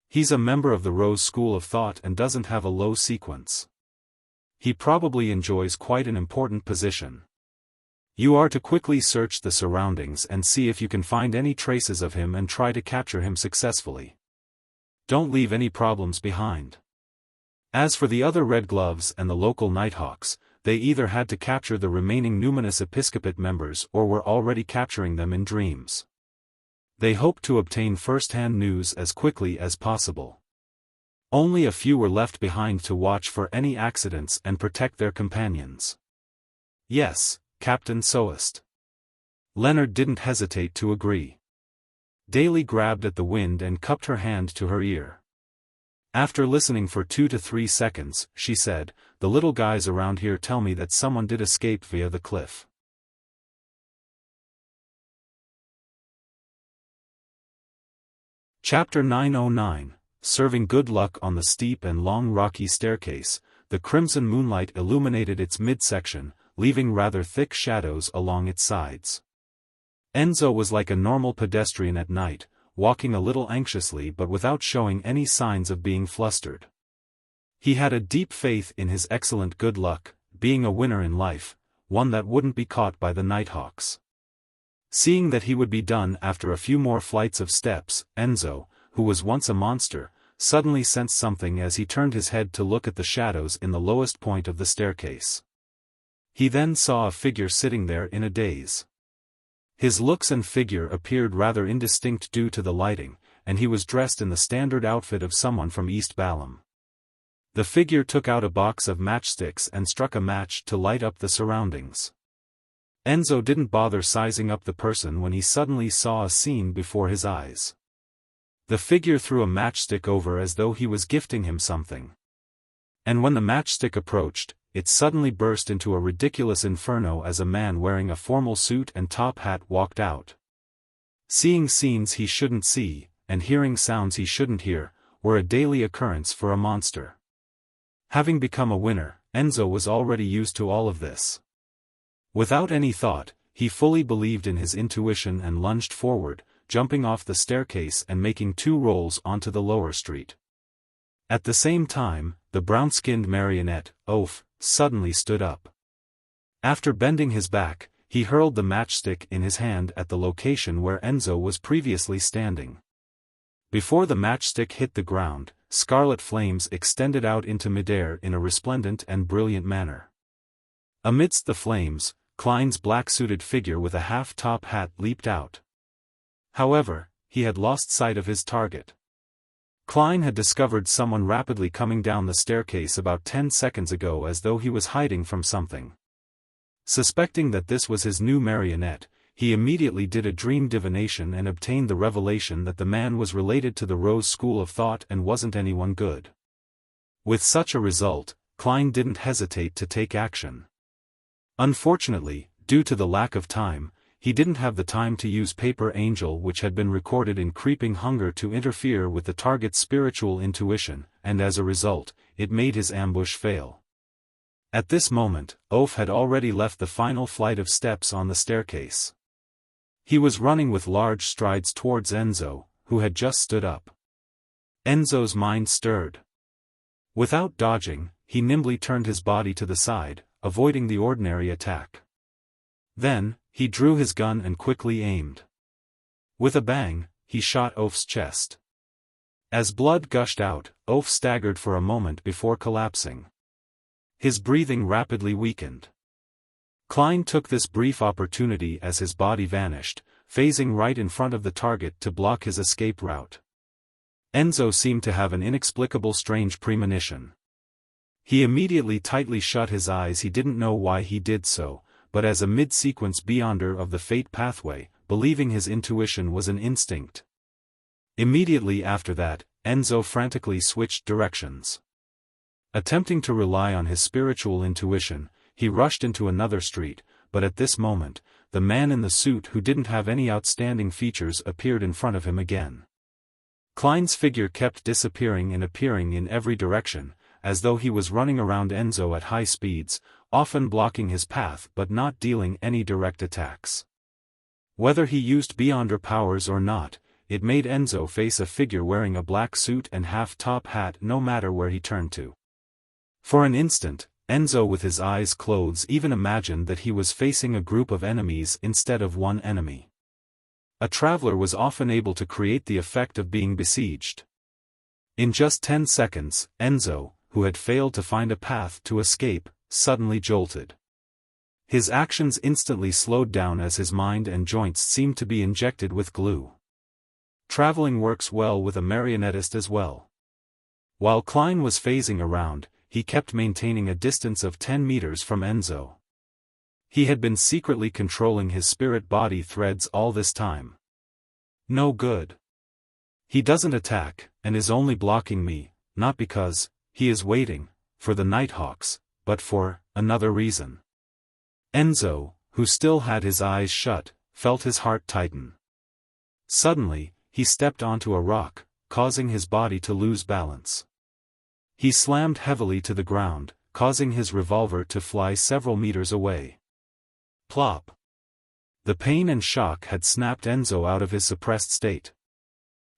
He's a member of the Rose School of Thought and doesn't have a low sequence. He probably enjoys quite an important position. You are to quickly search the surroundings and see if you can find any traces of him and try to capture him successfully. Don't leave any problems behind." As for the other Red Gloves and the local Nighthawks, they either had to capture the remaining Numinous Episcopate members or were already capturing them in dreams. They hoped to obtain first-hand news as quickly as possible. Only a few were left behind to watch for any accidents and protect their companions. "Yes, Captain Soest." Leonard didn't hesitate to agree. Daly grabbed at the wind and cupped her hand to her ear. After listening for 2 to 3 seconds, she said, "The little guys around here tell me that someone did escape via the cliff." Chapter 909, Serving good luck on the steep and long rocky staircase. The crimson moonlight illuminated its midsection, leaving rather thick shadows along its sides. Enzo was like a normal pedestrian at night, walking a little anxiously but without showing any signs of being flustered. He had a deep faith in his excellent good luck, being a winner in life, one that wouldn't be caught by the Nighthawks. Seeing that he would be done after a few more flights of steps, Enzo, who was once a monster, suddenly sensed something as he turned his head to look at the shadows in the lowest point of the staircase. He then saw a figure sitting there in a daze. His looks and figure appeared rather indistinct due to the lighting, and he was dressed in the standard outfit of someone from East Balam. The figure took out a box of matchsticks and struck a match to light up the surroundings. Enzo didn't bother sizing up the person when he suddenly saw a scene before his eyes. The figure threw a matchstick over as though he was gifting him something. And when the matchstick approached, it suddenly burst into a ridiculous inferno as a man wearing a formal suit and top hat walked out. Seeing scenes he shouldn't see, and hearing sounds he shouldn't hear, were a daily occurrence for a monster. Having become a winner, Enzo was already used to all of this. Without any thought, he fully believed in his intuition and lunged forward, jumping off the staircase and making 2 rolls onto the lower street. At the same time, the brown-skinned marionette, Oaf, suddenly stood up. After bending his back, he hurled the matchstick in his hand at the location where Enzo was previously standing. Before the matchstick hit the ground, scarlet flames extended out into midair in a resplendent and brilliant manner. Amidst the flames, Klein's black-suited figure with a half-top hat leaped out. However, he had lost sight of his target. Klein had discovered someone rapidly coming down the staircase about 10 seconds ago as though he was hiding from something. Suspecting that this was his new marionette, he immediately did a dream divination and obtained the revelation that the man was related to the Rose School of Thought and wasn't anyone good. With such a result, Klein didn't hesitate to take action. Unfortunately, due to the lack of time, he didn't have the time to use Paper Angel, which had been recorded in Creeping Hunger, to interfere with the target's spiritual intuition, and as a result, it made his ambush fail. At this moment, Oaf had already left the final flight of steps on the staircase. He was running with large strides towards Enzo, who had just stood up. Enzo's mind stirred. Without dodging, he nimbly turned his body to the side, avoiding the ordinary attack. Then, he drew his gun and quickly aimed. With a bang, he shot Oaf's chest. As blood gushed out, Oaf staggered for a moment before collapsing. His breathing rapidly weakened. Klein took this brief opportunity as his body vanished, phasing right in front of the target to block his escape route. Enzo seemed to have an inexplicable strange premonition. He immediately tightly shut his eyes. He didn't know why he did so, but as a mid-sequence beyonder of the fate pathway, believing his intuition was an instinct. Immediately after that, Enzo frantically switched directions. Attempting to rely on his spiritual intuition, he rushed into another street, but at this moment, the man in the suit who didn't have any outstanding features appeared in front of him again. Klein's figure kept disappearing and appearing in every direction, as though he was running around Enzo at high speeds, often blocking his path but not dealing any direct attacks. Whether he used beyonder powers or not, it made Enzo face a figure wearing a black suit and half-top hat no matter where he turned to. For an instant, Enzo with his eyes closed even imagined that he was facing a group of enemies instead of one enemy. A traveler was often able to create the effect of being besieged. In just 10 seconds, Enzo, who had failed to find a path to escape, suddenly jolted. His actions instantly slowed down as his mind and joints seemed to be injected with glue. Traveling works well with a marionettist as well. While Klein was phasing around, he kept maintaining a distance of 10 meters from Enzo. He had been secretly controlling his spirit-body threads all this time. No good. He doesn't attack, and is only blocking me, not because he is waiting for the Nighthawks, but for another reason. Enzo, who still had his eyes shut, felt his heart tighten. Suddenly, he stepped onto a rock, causing his body to lose balance. He slammed heavily to the ground, causing his revolver to fly several meters away. Plop! The pain and shock had snapped Enzo out of his suppressed state.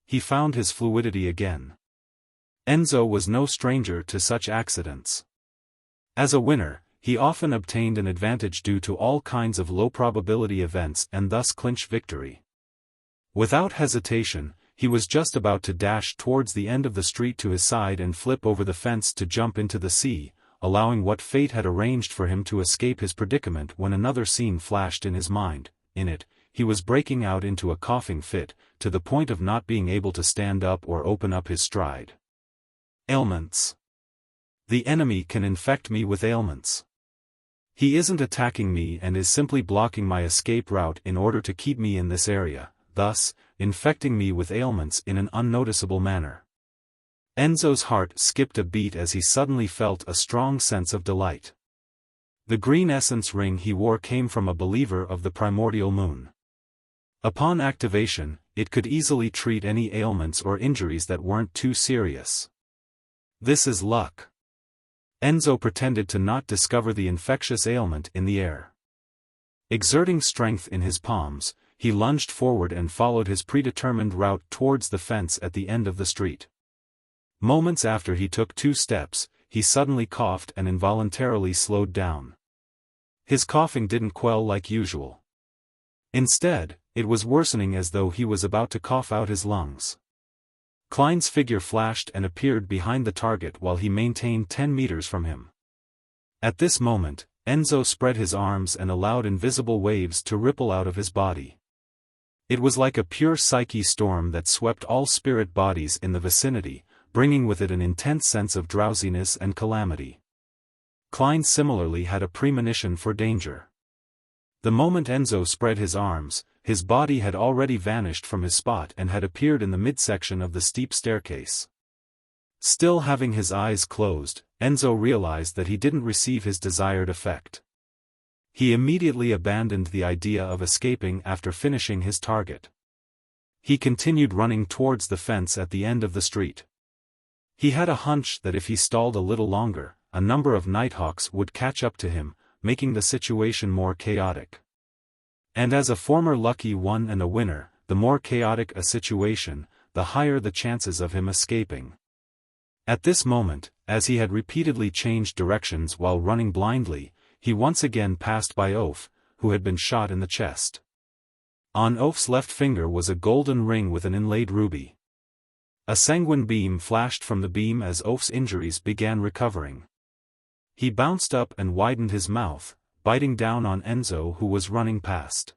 He found his fluidity again. Enzo was no stranger to such accidents. As a winner, he often obtained an advantage due to all kinds of low-probability events and thus clinch victory. Without hesitation, he was just about to dash towards the end of the street to his side and flip over the fence to jump into the sea, allowing what fate had arranged for him to escape his predicament when another scene flashed in his mind. In it, he was breaking out into a coughing fit, to the point of not being able to stand up or open up his stride. Ailments. The enemy can infect me with ailments. He isn't attacking me and is simply blocking my escape route in order to keep me in this area, thus, infecting me with ailments in an unnoticeable manner. Enzo's heart skipped a beat as he suddenly felt a strong sense of delight. The green essence ring he wore came from a believer of the primordial moon. Upon activation, it could easily treat any ailments or injuries that weren't too serious. This is luck. Enzo pretended to not discover the infectious ailment in the air. Exerting strength in his palms, he lunged forward and followed his predetermined route towards the fence at the end of the street. Moments after he took 2 steps, he suddenly coughed and involuntarily slowed down. His coughing didn't quell like usual. Instead, it was worsening as though he was about to cough out his lungs. Klein's figure flashed and appeared behind the target while he maintained 10 meters from him. At this moment, Enzo spread his arms and allowed invisible waves to ripple out of his body. It was like a pure psyche storm that swept all spirit bodies in the vicinity, bringing with it an intense sense of drowsiness and calamity. Klein similarly had a premonition for danger. The moment Enzo spread his arms, his body had already vanished from his spot and had appeared in the midsection of the steep staircase. Still having his eyes closed, Enzo realized that he didn't receive his desired effect. He immediately abandoned the idea of escaping after finishing his target. He continued running towards the fence at the end of the street. He had a hunch that if he stalled a little longer, a number of Nighthawks would catch up to him, making the situation more chaotic. And as a former lucky one and a winner, the more chaotic a situation, the higher the chances of him escaping. At this moment, as he had repeatedly changed directions while running blindly, he once again passed by Oph, who had been shot in the chest. On Oph's left finger was a golden ring with an inlaid ruby. A sanguine beam flashed from the beam as Oph's injuries began recovering. He bounced up and widened his mouth, biting down on Enzo who was running past.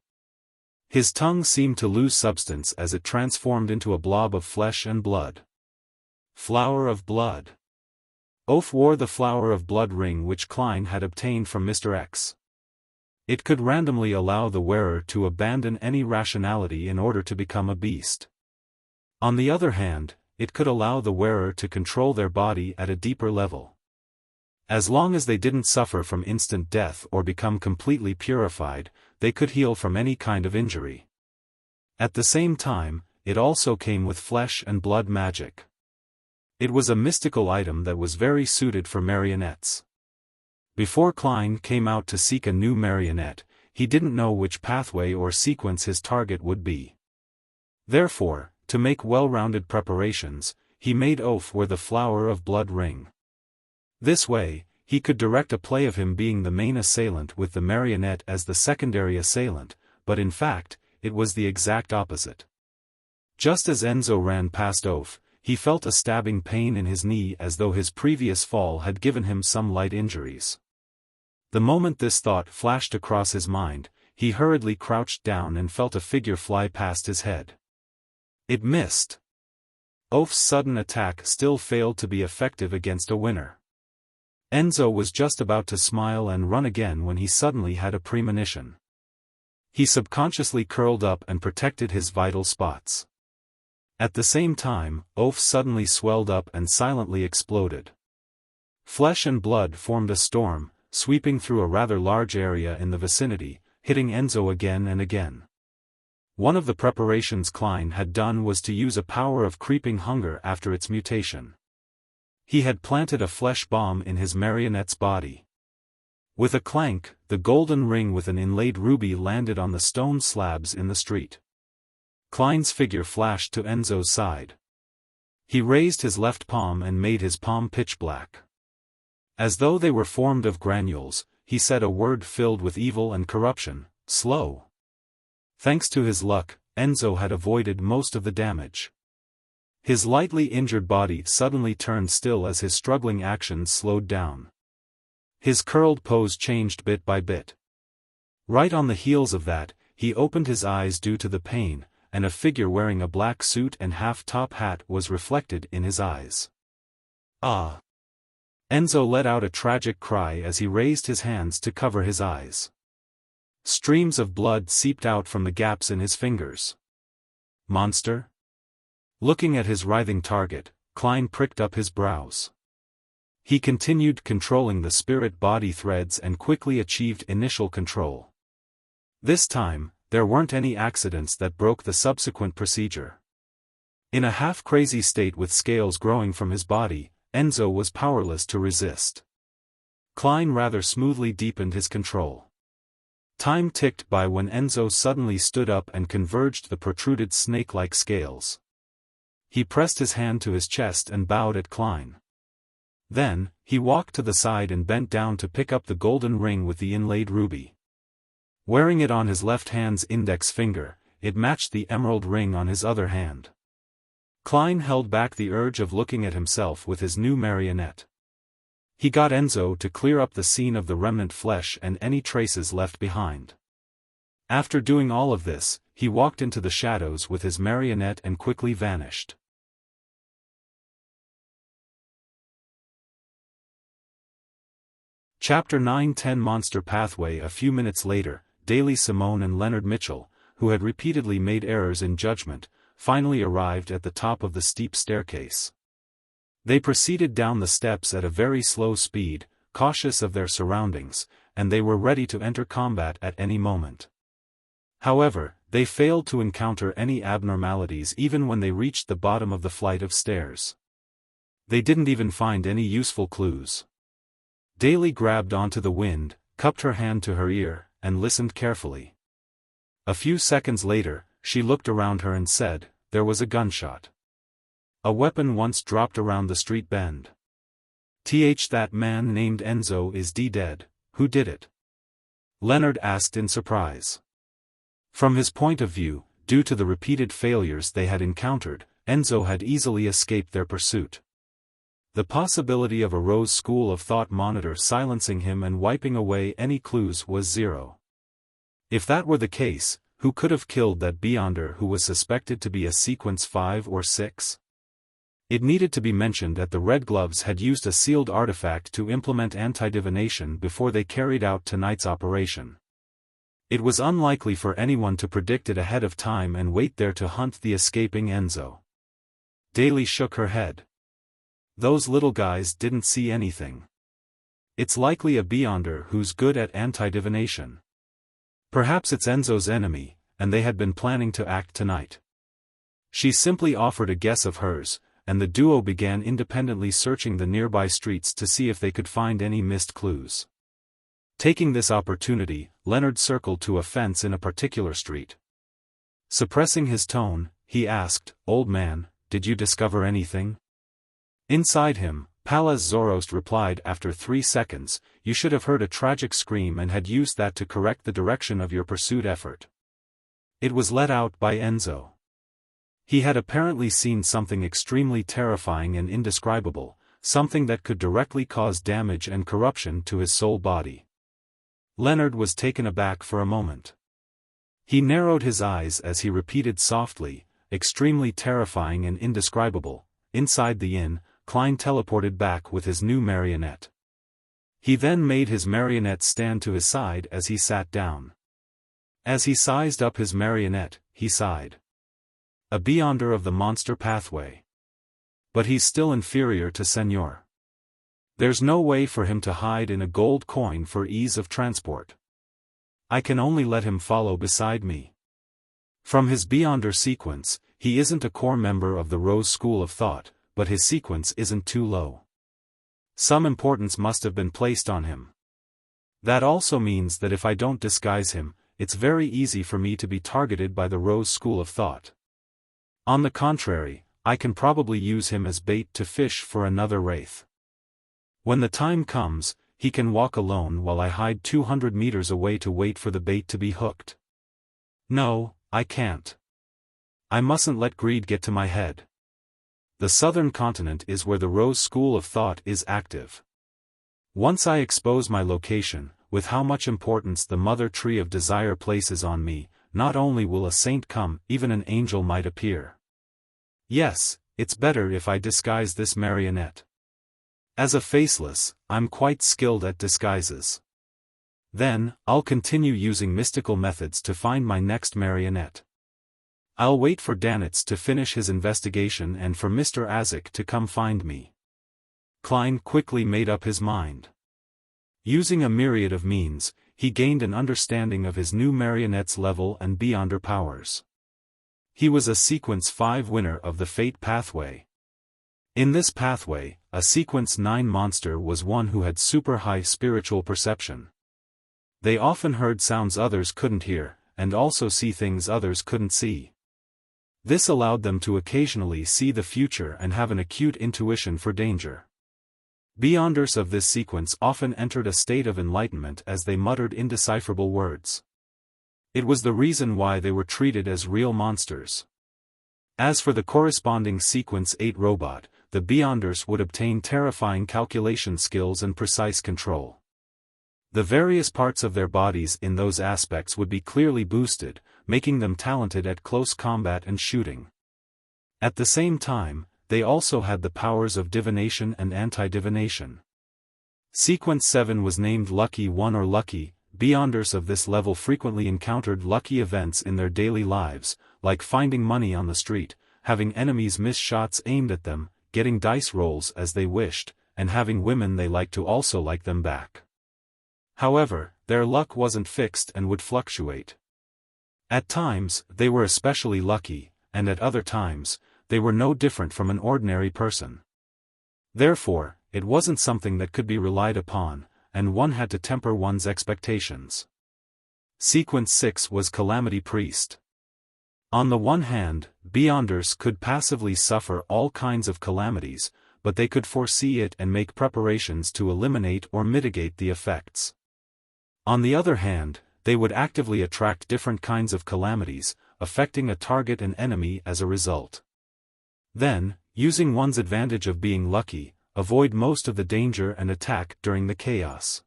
His tongue seemed to lose substance as it transformed into a blob of flesh and blood. Flower of blood. Oph wore the Flower of Blood ring which Klein had obtained from Mr. X. It could randomly allow the wearer to abandon any rationality in order to become a beast. On the other hand, it could allow the wearer to control their body at a deeper level. As long as they didn't suffer from instant death or become completely purified, they could heal from any kind of injury. At the same time, it also came with flesh and blood magic. It was a mystical item that was very suited for marionettes. Before Klein came out to seek a new marionette, he didn't know which pathway or sequence his target would be. Therefore, to make well-rounded preparations, he made oath wear the flower of blood ring. This way, he could direct a play of him being the main assailant with the marionette as the secondary assailant, but in fact, it was the exact opposite. Just as Enzo ran past Oaf, he felt a stabbing pain in his knee as though his previous fall had given him some light injuries. The moment this thought flashed across his mind, he hurriedly crouched down and felt a figure fly past his head. It missed. Oaf's sudden attack still failed to be effective against a winner. Enzo was just about to smile and run again when he suddenly had a premonition. He subconsciously curled up and protected his vital spots. At the same time, Oaf suddenly swelled up and silently exploded. Flesh and blood formed a storm, sweeping through a rather large area in the vicinity, hitting Enzo again and again. One of the preparations Klein had done was to use a power of creeping hunger after its mutation. He had planted a flesh bomb in his marionette's body. With a clank, the golden ring with an inlaid ruby landed on the stone slabs in the street. Klein's figure flashed to Enzo's side. He raised his left palm and made his palm pitch black. As though they were formed of granules, he said a word filled with evil and corruption, slow. Thanks to his luck, Enzo had avoided most of the damage. His lightly injured body suddenly turned still as his struggling actions slowed down. His curled pose changed bit by bit. Right on the heels of that, he opened his eyes due to the pain, and a figure wearing a black suit and half-top hat was reflected in his eyes. Ah! Enzo let out a tragic cry as he raised his hands to cover his eyes. Streams of blood seeped out from the gaps in his fingers. Monster? Looking at his writhing target, Klein pricked up his brows. He continued controlling the spirit-body threads and quickly achieved initial control. This time, there weren't any accidents that broke the subsequent procedure. In a half-crazy state with scales growing from his body, Enzo was powerless to resist. Klein rather smoothly deepened his control. Time ticked by when Enzo suddenly stood up and converged the protruded snake-like scales. He pressed his hand to his chest and bowed at Klein. Then, he walked to the side and bent down to pick up the golden ring with the inlaid ruby. Wearing it on his left hand's index finger, it matched the emerald ring on his other hand. Klein held back the urge of looking at himself with his new marionette. He got Enzo to clear up the scene of the remnant flesh and any traces left behind. After doing all of this, he walked into the shadows with his marionette and quickly vanished. Chapter 9-10 Monster Pathway. A few minutes later, Daly Simone and Leonard Mitchell, who had repeatedly made errors in judgment, finally arrived at the top of the steep staircase. They proceeded down the steps at a very slow speed, cautious of their surroundings, and they were ready to enter combat at any moment. However, they failed to encounter any abnormalities even when they reached the bottom of the flight of stairs. They didn't even find any useful clues. Daly grabbed onto the wind, cupped her hand to her ear, and listened carefully. A few seconds later, she looked around her and said, "There was a gunshot. A weapon once dropped around the street bend. That man named Enzo is dead. Who did it?" Leonard asked in surprise. From his point of view, due to the repeated failures they had encountered, Enzo had easily escaped their pursuit. The possibility of a Rose School of Thought monitor silencing him and wiping away any clues was zero. If that were the case, who could have killed that Beyonder who was suspected to be a Sequence 5 or 6? It needed to be mentioned that the Red Gloves had used a sealed artifact to implement anti-divination before they carried out tonight's operation. It was unlikely for anyone to predict it ahead of time and wait there to hunt the escaping Enzo. Daly shook her head. Those little guys didn't see anything. It's likely a Beyonder who's good at anti-divination. Perhaps it's Enzo's enemy, and they had been planning to act tonight. She simply offered a guess of hers, and the duo began independently searching the nearby streets to see if they could find any missed clues. Taking this opportunity, Leonard circled to a fence in a particular street. Suppressing his tone, he asked, "Old man, did you discover anything?" Inside him, Palaz Zoroast replied after 3 seconds, "You should have heard a tragic scream and had used that to correct the direction of your pursuit effort." It was let out by Enzo. He had apparently seen something extremely terrifying and indescribable, something that could directly cause damage and corruption to his soul body. Leonard was taken aback for a moment. He narrowed his eyes as he repeated softly, "Extremely terrifying and indescribable." Inside the inn, Klein teleported back with his new marionette. He then made his marionette stand to his side as he sat down. As he sized up his marionette, he sighed. A beyonder of the monster pathway. But he's still inferior to Senor. There's no way for him to hide in a gold coin for ease of transport. I can only let him follow beside me. From his beyonder sequence, he isn't a core member of the Rose School of Thought, but his sequence isn't too low. Some importance must have been placed on him. That also means that if I don't disguise him, it's very easy for me to be targeted by the Rose School of Thought. On the contrary, I can probably use him as bait to fish for another wraith. When the time comes, he can walk alone while I hide 200 meters away to wait for the bait to be hooked. No, I can't. I mustn't let greed get to my head. The southern continent is where the Rose School of Thought is active. Once I expose my location, with how much importance the Mother Tree of Desire places on me, not only will a saint come, even an angel might appear. Yes, it's better if I disguise this marionette. As a faceless, I'm quite skilled at disguises. Then, I'll continue using mystical methods to find my next marionette. I'll wait for Danitz to finish his investigation and for Mr. Azik to come find me. Klein quickly made up his mind. Using a myriad of means, he gained an understanding of his new marionette's level and beyonder powers. He was a Sequence 5 winner of the Fate pathway. In this pathway, a Sequence 9 monster was one who had super high spiritual perception. They often heard sounds others couldn't hear, and also see things others couldn't see. This allowed them to occasionally see the future and have an acute intuition for danger. Beyonders of this sequence often entered a state of enlightenment as they muttered indecipherable words. It was the reason why they were treated as real monsters. As for the corresponding Sequence 8 robot, the Beyonders would obtain terrifying calculation skills and precise control. The various parts of their bodies in those aspects would be clearly boosted, making them talented at close combat and shooting. At the same time, they also had the powers of divination and anti-divination. Sequence 7 was named Lucky 1 or Lucky. Beyonders of this level frequently encountered lucky events in their daily lives, like finding money on the street, having enemies miss shots aimed at them, getting dice rolls as they wished, and having women they liked to also like them back. However, their luck wasn't fixed and would fluctuate. At times, they were especially lucky, and at other times, they were no different from an ordinary person. Therefore, it wasn't something that could be relied upon, and one had to temper one's expectations. Sequence 6 was Calamity Priest. On the one hand, Beyonders could passively suffer all kinds of calamities, but they could foresee it and make preparations to eliminate or mitigate the effects. On the other hand, they would actively attract different kinds of calamities, affecting a target and enemy as a result. Then, using one's advantage of being lucky, avoid most of the danger and attack during the chaos.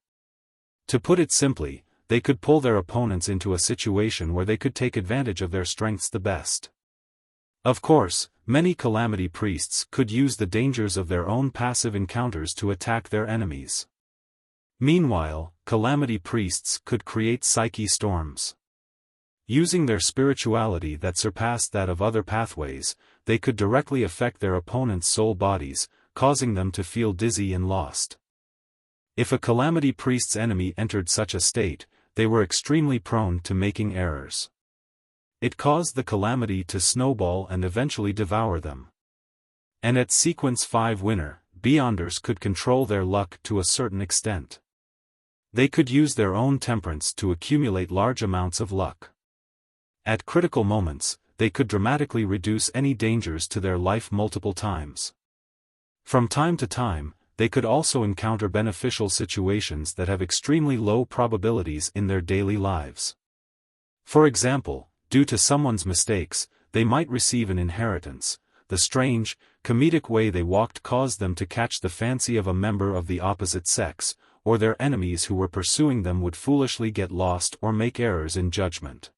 To put it simply, they could pull their opponents into a situation where they could take advantage of their strengths the best. Of course, many Calamity Priests could use the dangers of their own passive encounters to attack their enemies. Meanwhile, Calamity Priests could create psyche storms. Using their spirituality that surpassed that of other pathways, they could directly affect their opponents' soul bodies, causing them to feel dizzy and lost. If a Calamity Priest's enemy entered such a state, they were extremely prone to making errors. It caused the calamity to snowball and eventually devour them. And at Sequence 5 winner, Beyonders could control their luck to a certain extent. They could use their own temperance to accumulate large amounts of luck. At critical moments, they could dramatically reduce any dangers to their life multiple times. From time to time, they could also encounter beneficial situations that have extremely low probabilities in their daily lives. For example, due to someone's mistakes, they might receive an inheritance. The strange, comedic way they walked caused them to catch the fancy of a member of the opposite sex, or their enemies who were pursuing them would foolishly get lost or make errors in judgment.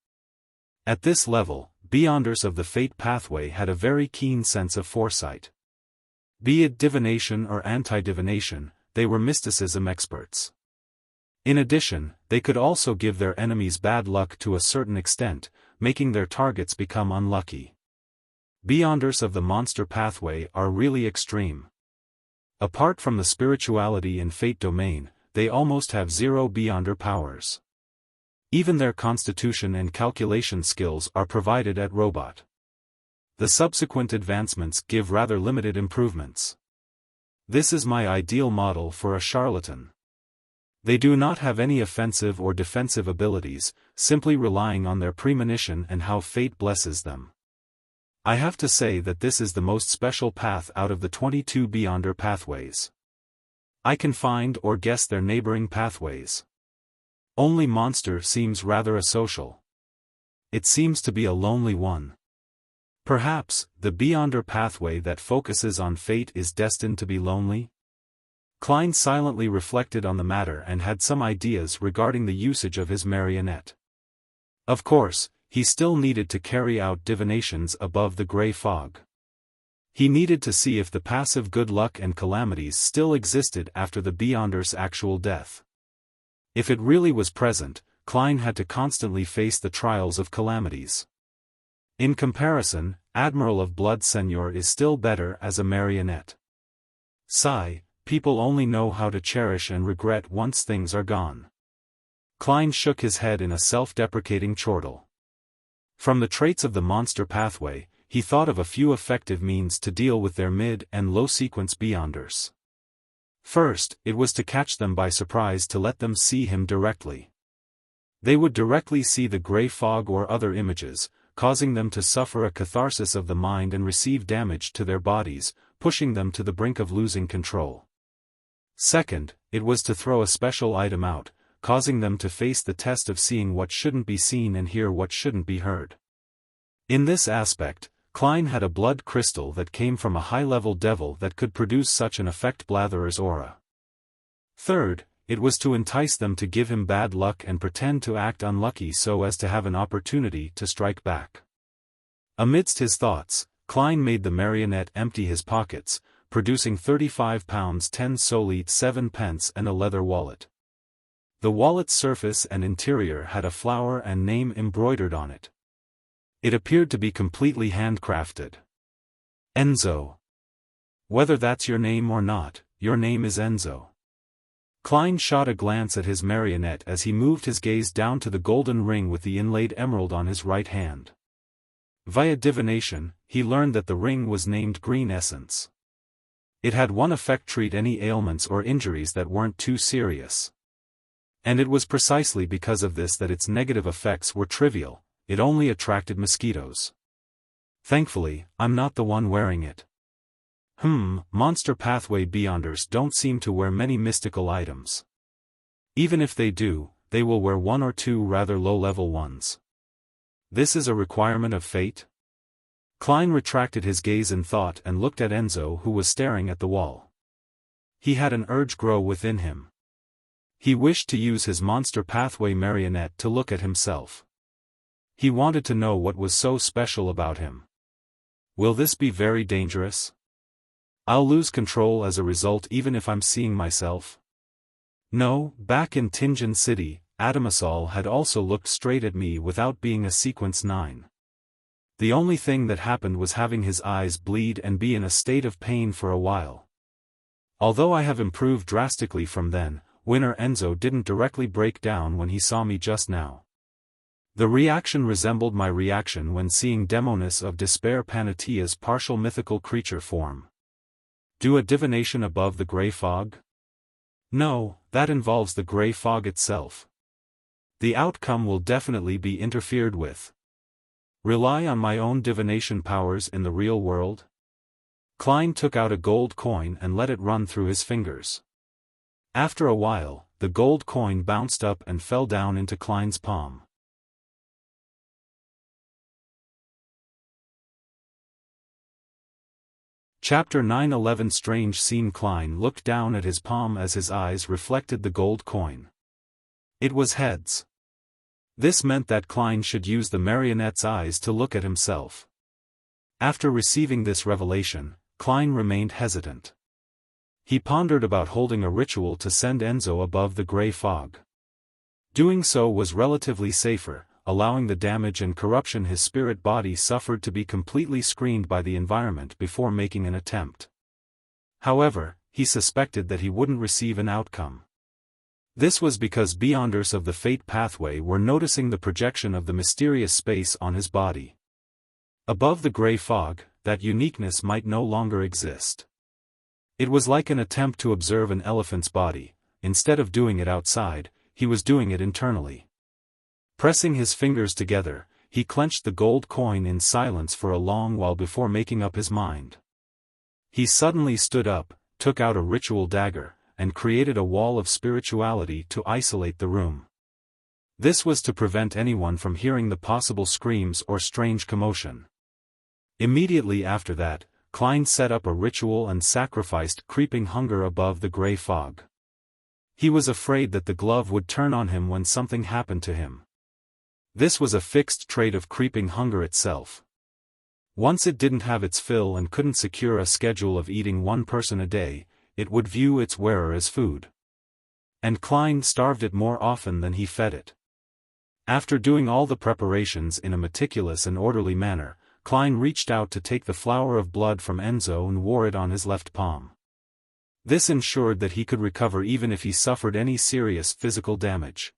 At this level, Beyonders of the Fate pathway had a very keen sense of foresight. Be it divination or anti-divination, they were mysticism experts. In addition, they could also give their enemies bad luck to a certain extent, making their targets become unlucky. Beyonders of the monster pathway are really extreme. Apart from the spirituality and fate domain, they almost have zero Beyonder powers. Even their constitution and calculation skills are provided at robot. The subsequent advancements give rather limited improvements. This is my ideal model for a charlatan. They do not have any offensive or defensive abilities, simply relying on their premonition and how fate blesses them. I have to say that this is the most special path out of the 22 Beyonder pathways. I can find or guess their neighboring pathways. Only Monster seems rather asocial. It seems to be a lonely one. Perhaps, the Beyonder pathway that focuses on fate is destined to be lonely? Klein silently reflected on the matter and had some ideas regarding the usage of his marionette. Of course, he still needed to carry out divinations above the gray fog. He needed to see if the passive good luck and calamities still existed after the Beyonder's actual death. If it really was present, Klein had to constantly face the trials of calamities. In comparison, Admiral of Blood Seigneur is still better as a marionette. Sigh, people only know how to cherish and regret once things are gone. Klein shook his head in a self-deprecating chortle. From the traits of the monster pathway, he thought of a few effective means to deal with their mid- and low-sequence Beyonders. First, it was to catch them by surprise to let them see him directly. They would directly see the gray fog or other images, causing them to suffer a catharsis of the mind and receive damage to their bodies, pushing them to the brink of losing control. Second, it was to throw a special item out, causing them to face the test of seeing what shouldn't be seen and hear what shouldn't be heard. In this aspect, Klein had a blood crystal that came from a high-level devil that could produce such an effect. Blatherer's aura. Third, it was to entice them to give him bad luck and pretend to act unlucky so as to have an opportunity to strike back. Amidst his thoughts, Klein made the marionette empty his pockets, producing £35 10 solid 7 pence and a leather wallet. The wallet's surface and interior had a flower and name embroidered on it. It appeared to be completely handcrafted. Enzo. Whether that's your name or not, your name is Enzo. Klein shot a glance at his marionette as he moved his gaze down to the golden ring with the inlaid emerald on his right hand. Via divination, he learned that the ring was named Green Essence. It had one effect: treat any ailments or injuries that weren't too serious. And it was precisely because of this that its negative effects were trivial. It only attracted mosquitoes. Thankfully, I'm not the one wearing it. Monster pathway Beyonders don't seem to wear many mystical items. Even if they do, they will wear one or two rather low-level ones. This is a requirement of fate? Klein retracted his gaze in thought and looked at Enzo, who was staring at the wall. He had an urge grow within him. He wished to use his monster pathway marionette to look at himself. He wanted to know what was so special about him. Will this be very dangerous? I'll lose control as a result even if I'm seeing myself. No, back in Tingen City, Adamasol had also looked straight at me without being a Sequence 9. The only thing that happened was having his eyes bleed and be in a state of pain for a while. Although I have improved drastically from then, Winner Enzo didn't directly break down when he saw me just now. The reaction resembled my reaction when seeing Demonis of Despair Panatia's partial mythical creature form. Do a divination above the grey fog? No, that involves the grey fog itself. The outcome will definitely be interfered with. Rely on my own divination powers in the real world? Klein took out a gold coin and let it run through his fingers. After a while, the gold coin bounced up and fell down into Klein's palm. Chapter 9:11 Strange scene. Klein looked down at his palm as his eyes reflected the gold coin. It was heads. This meant that Klein should use the marionette's eyes to look at himself. After receiving this revelation, Klein remained hesitant. He pondered about holding a ritual to send Enzo above the grey fog. Doing so was relatively safer, allowing the damage and corruption his spirit body suffered to be completely screened by the environment before making an attempt. However, he suspected that he wouldn't receive an outcome. This was because Beyonders of the Fate pathway were noticing the projection of the mysterious space on his body. Above the grey fog, that uniqueness might no longer exist. It was like an attempt to observe an elephant's body. Instead of doing it outside, he was doing it internally. Pressing his fingers together, he clenched the gold coin in silence for a long while before making up his mind. He suddenly stood up, took out a ritual dagger, and created a wall of spirituality to isolate the room. This was to prevent anyone from hearing the possible screams or strange commotion. Immediately after that, Klein set up a ritual and sacrificed creeping hunger above the grey fog. He was afraid that the glove would turn on him when something happened to him. This was a fixed trait of creeping hunger itself. Once it didn't have its fill and couldn't secure a schedule of eating one person a day, it would view its wearer as food. And Klein starved it more often than he fed it. After doing all the preparations in a meticulous and orderly manner, Klein reached out to take the flower of blood from Enzo and wore it on his left palm. This ensured that he could recover even if he suffered any serious physical damage.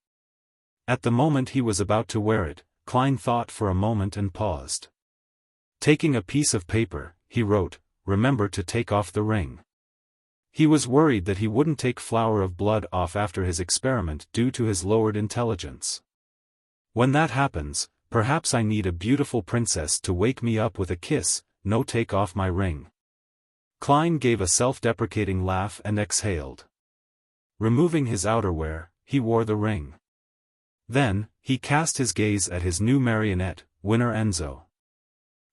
At the moment he was about to wear it, Klein thought for a moment and paused. Taking a piece of paper, he wrote, "Remember to take off the ring." He was worried that he wouldn't take flower of blood off after his experiment due to his lowered intelligence. When that happens, perhaps I need a beautiful princess to wake me up with a kiss. No, take off my ring. Klein gave a self-deprecating laugh and exhaled. Removing his outerwear, he wore the ring. Then, he cast his gaze at his new marionette, Winner Enzo.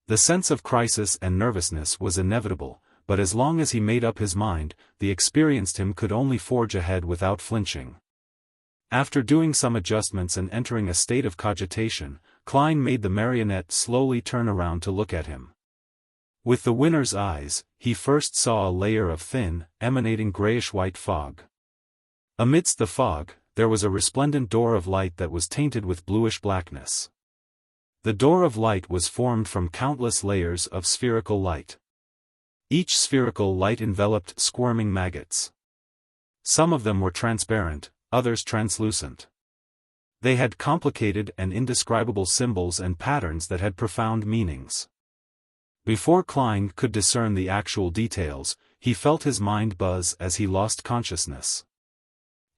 The sense of crisis and nervousness was inevitable, but as long as he made up his mind, the experienced him could only forge ahead without flinching. After doing some adjustments and entering a state of cogitation, Klein made the marionette slowly turn around to look at him. With the winner's eyes, he first saw a layer of thin, emanating grayish-white fog. Amidst the fog, there was a resplendent door of light that was tainted with bluish blackness. The door of light was formed from countless layers of spherical light. Each spherical light enveloped squirming maggots. Some of them were transparent, others translucent. They had complicated and indescribable symbols and patterns that had profound meanings. Before Klein could discern the actual details, he felt his mind buzz as he lost consciousness.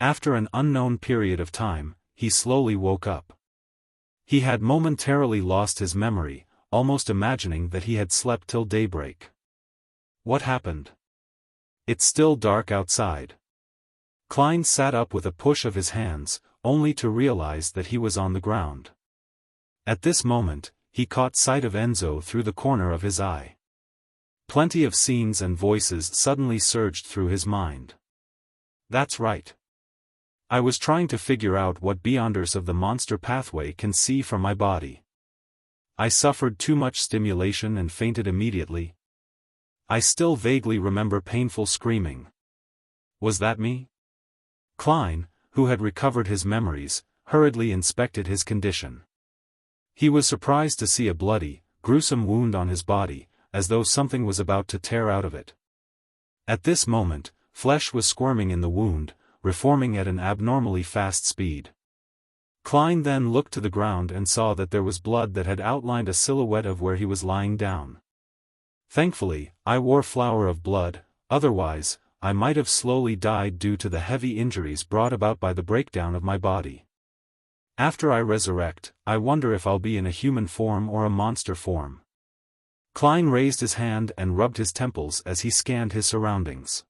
After an unknown period of time, he slowly woke up. He had momentarily lost his memory, almost imagining that he had slept till daybreak. What happened? It's still dark outside. Klein sat up with a push of his hands, only to realize that he was on the ground. At this moment, he caught sight of Enzo through the corner of his eye. Plenty of scenes and voices suddenly surged through his mind. That's right. I was trying to figure out what Beyonders of the monster pathway can see from my body. I suffered too much stimulation and fainted immediately. I still vaguely remember painful screaming. Was that me? Klein, who had recovered his memories, hurriedly inspected his condition. He was surprised to see a bloody, gruesome wound on his body, as though something was about to tear out of it. At this moment, flesh was squirming in the wound, reforming at an abnormally fast speed. Klein then looked to the ground and saw that there was blood that had outlined a silhouette of where he was lying down. Thankfully, I wore flower of blood, otherwise, I might have slowly died due to the heavy injuries brought about by the breakdown of my body. After I resurrect, I wonder if I'll be in a human form or a monster form. Klein raised his hand and rubbed his temples as he scanned his surroundings.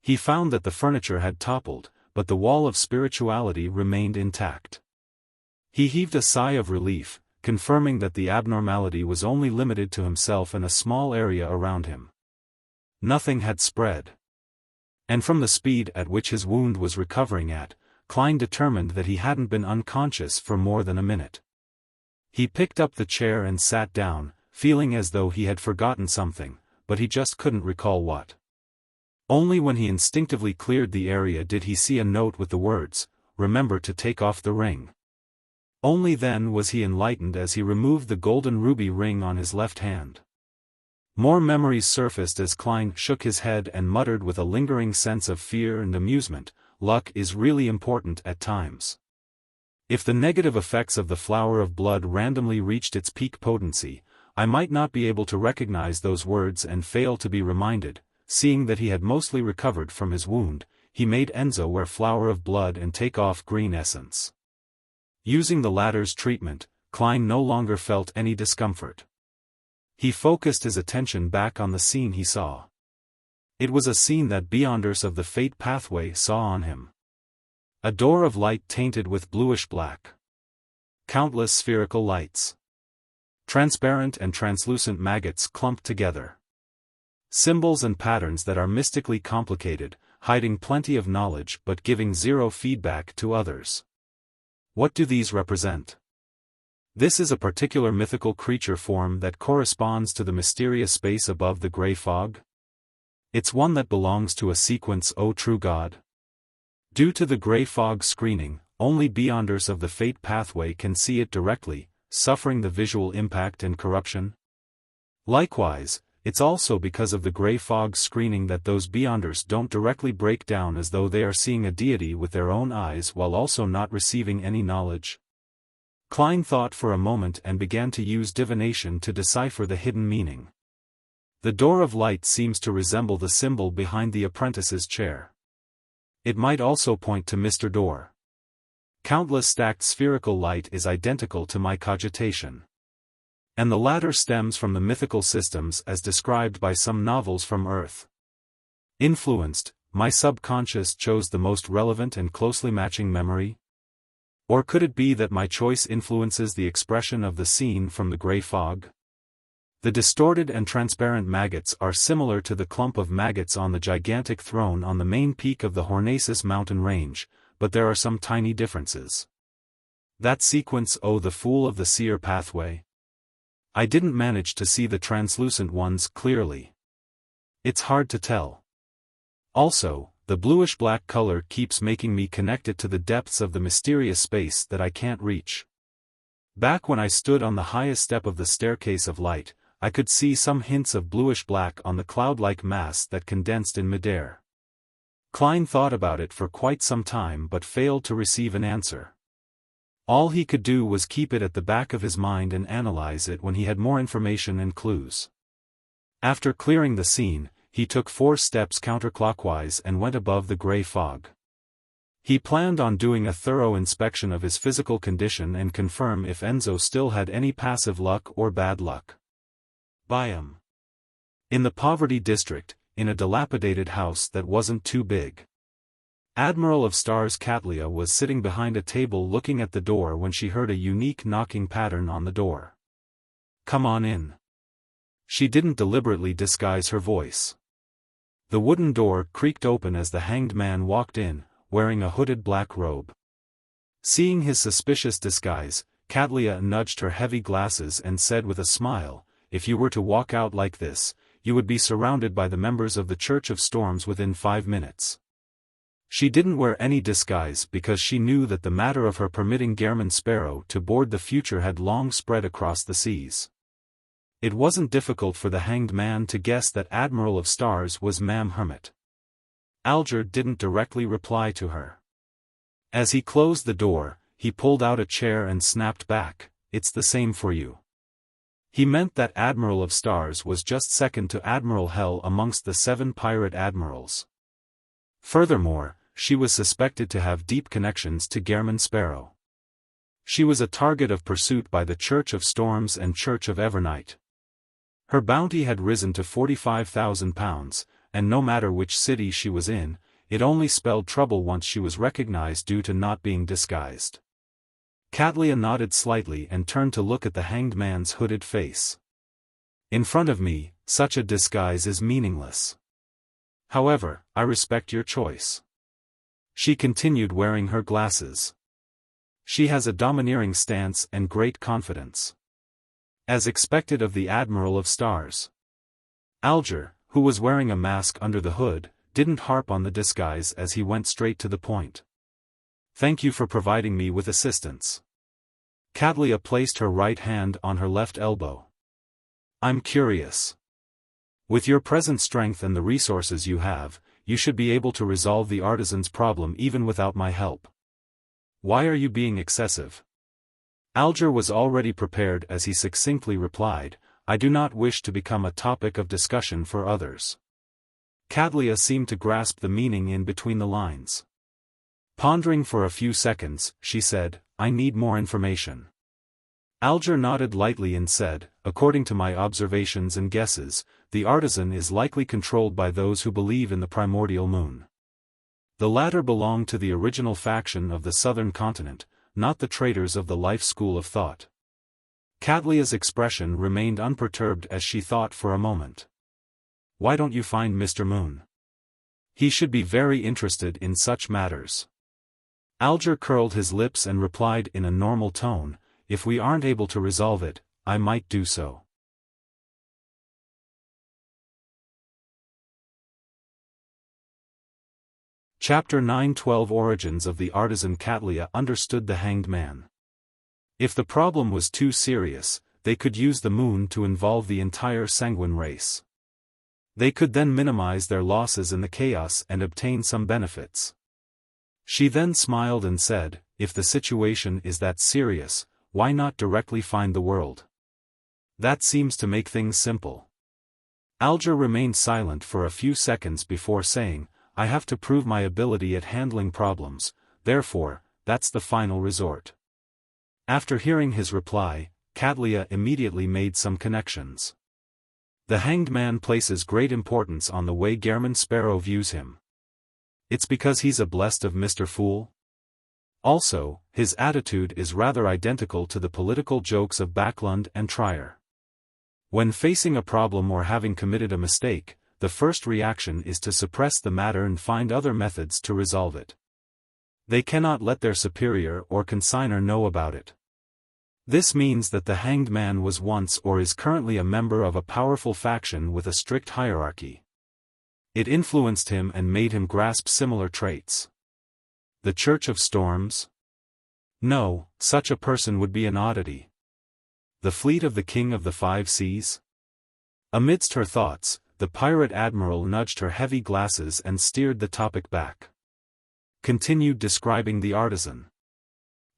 He found that the furniture had toppled, but the wall of spirituality remained intact. He heaved a sigh of relief, confirming that the abnormality was only limited to himself and a small area around him. Nothing had spread. And from the speed at which his wound was recovering at, Klein determined that he hadn't been unconscious for more than a minute. He picked up the chair and sat down, feeling as though he had forgotten something, but he just couldn't recall what. Only when he instinctively cleared the area did he see a note with the words, "Remember to take off the ring." Only then was he enlightened as he removed the golden ruby ring on his left hand. More memories surfaced as Klein shook his head and muttered with a lingering sense of fear and amusement, "Luck is really important at times. If the negative effects of the flower of blood randomly reached its peak potency, I might not be able to recognize those words and fail to be reminded." Seeing that he had mostly recovered from his wound, he made Enzo wear flower of blood and take off green essence. Using the latter's treatment, Klein no longer felt any discomfort. He focused his attention back on the scene he saw. It was a scene that Beyonders of the Fate pathway saw on him. A door of light tainted with bluish-black. Countless spherical lights. Transparent and translucent maggots clumped together. Symbols and patterns that are mystically complicated, hiding plenty of knowledge but giving zero feedback to others. What do these represent? This is a particular mythical creature form that corresponds to the mysterious space above the gray fog. It's one that belongs to a sequence, O true God. Due to the gray fog screening, only Beyonders of the Fate pathway can see it directly, suffering the visual impact and corruption. Likewise, it's also because of the gray fog screening that those Beyonders don't directly break down as though they are seeing a deity with their own eyes while also not receiving any knowledge. Klein thought for a moment and began to use divination to decipher the hidden meaning. The door of light seems to resemble the symbol behind the apprentice's chair. It might also point to Mr. Door. Countless stacked spherical light is identical to my cogitation. And the latter stems from the mythical systems as described by some novels from Earth. Influenced, my subconscious chose the most relevant and closely matching memory? Or could it be that my choice influences the expression of the scene from the gray fog? The distorted and transparent maggots are similar to the clump of maggots on the gigantic throne on the main peak of the Hornacis mountain range, but there are some tiny differences. That sequence, O the Fool of the Seer pathway? I didn't manage to see the translucent ones clearly. It's hard to tell. Also, the bluish-black color keeps making me connect it to the depths of the mysterious space that I can't reach. Back when I stood on the highest step of the staircase of light, I could see some hints of bluish-black on the cloud-like mass that condensed in midair. Klein thought about it for quite some time but failed to receive an answer. All he could do was keep it at the back of his mind and analyze it when he had more information and clues. After clearing the scene, he took 4 steps counterclockwise and went above the gray fog. He planned on doing a thorough inspection of his physical condition and confirm if Enzo still had any passive luck or bad luck. Biome. In the poverty district, in a dilapidated house that wasn't too big. Admiral of Stars Katlia was sitting behind a table looking at the door when she heard a unique knocking pattern on the door. "Come on in." She didn't deliberately disguise her voice. The wooden door creaked open as the hanged man walked in, wearing a hooded black robe. Seeing his suspicious disguise, Katlia nudged her heavy glasses and said with a smile, "If you were to walk out like this, you would be surrounded by the members of the Church of Storms within 5 minutes." She didn't wear any disguise because she knew that the matter of her permitting Gehrman Sparrow to board the future had long spread across the seas. It wasn't difficult for the hanged man to guess that Admiral of Stars was Mam Hermit. Alger didn't directly reply to her. As he closed the door, he pulled out a chair and snapped back, "It's the same for you." He meant that Admiral of Stars was just second to Admiral Hell amongst the 7 pirate admirals. Furthermore, she was suspected to have deep connections to Gehrman Sparrow. She was a target of pursuit by the Church of Storms and Church of Evernight. Her bounty had risen to £45,000, and no matter which city she was in, it only spelled trouble once she was recognized due to not being disguised. Katlia nodded slightly and turned to look at the hanged man's hooded face. "In front of me, such a disguise is meaningless. However, I respect your choice." She continued wearing her glasses. "She has a domineering stance and great confidence. As expected of the Admiral of Stars." Alger, who was wearing a mask under the hood, didn't harp on the disguise as he went straight to the point. "Thank you for providing me with assistance." Katlia placed her right hand on her left elbow. "I'm curious. With your present strength and the resources you have, you should be able to resolve the artisan's problem even without my help. Why are you being excessive?" Alger was already prepared as he succinctly replied, "I do not wish to become a topic of discussion for others." Katlia seemed to grasp the meaning in between the lines. Pondering for a few seconds, she said, "I need more information." Alger nodded lightly and said, "According to my observations and guesses, the artisan is likely controlled by those who believe in the primordial moon. The latter belong to the original faction of the southern continent, not the traitors of the life school of thought." Katlia's expression remained unperturbed as she thought for a moment. "Why don't you find Mr. Moon? He should be very interested in such matters." Alger curled his lips and replied in a normal tone, "If we aren't able to resolve it, I might do so." Chapter 9:12 Origins of the Artisan. Katlia understood the hanged man. If the problem was too serious, they could use the moon to involve the entire sanguine race. They could then minimize their losses in the chaos and obtain some benefits. She then smiled and said, "If the situation is that serious, why not directly find the world? That seems to make things simple." Alger remained silent for a few seconds before saying, "I have to prove my ability at handling problems, therefore, that's the final resort." After hearing his reply, Katlia immediately made some connections. The hanged man places great importance on the way Gehrman Sparrow views him. It's because he's a blessed of Mr. Fool? Also, his attitude is rather identical to the political jokes of Backlund and Trier. When facing a problem or having committed a mistake, the first reaction is to suppress the matter and find other methods to resolve it. They cannot let their superior or consignor know about it. This means that the hanged man was once or is currently a member of a powerful faction with a strict hierarchy. It influenced him and made him grasp similar traits. The Church of Storms? No, such a person would be an oddity. The fleet of the King of the Five Seas? Amidst her thoughts, the pirate admiral nudged her heavy glasses and steered the topic back. Continued describing the artisan.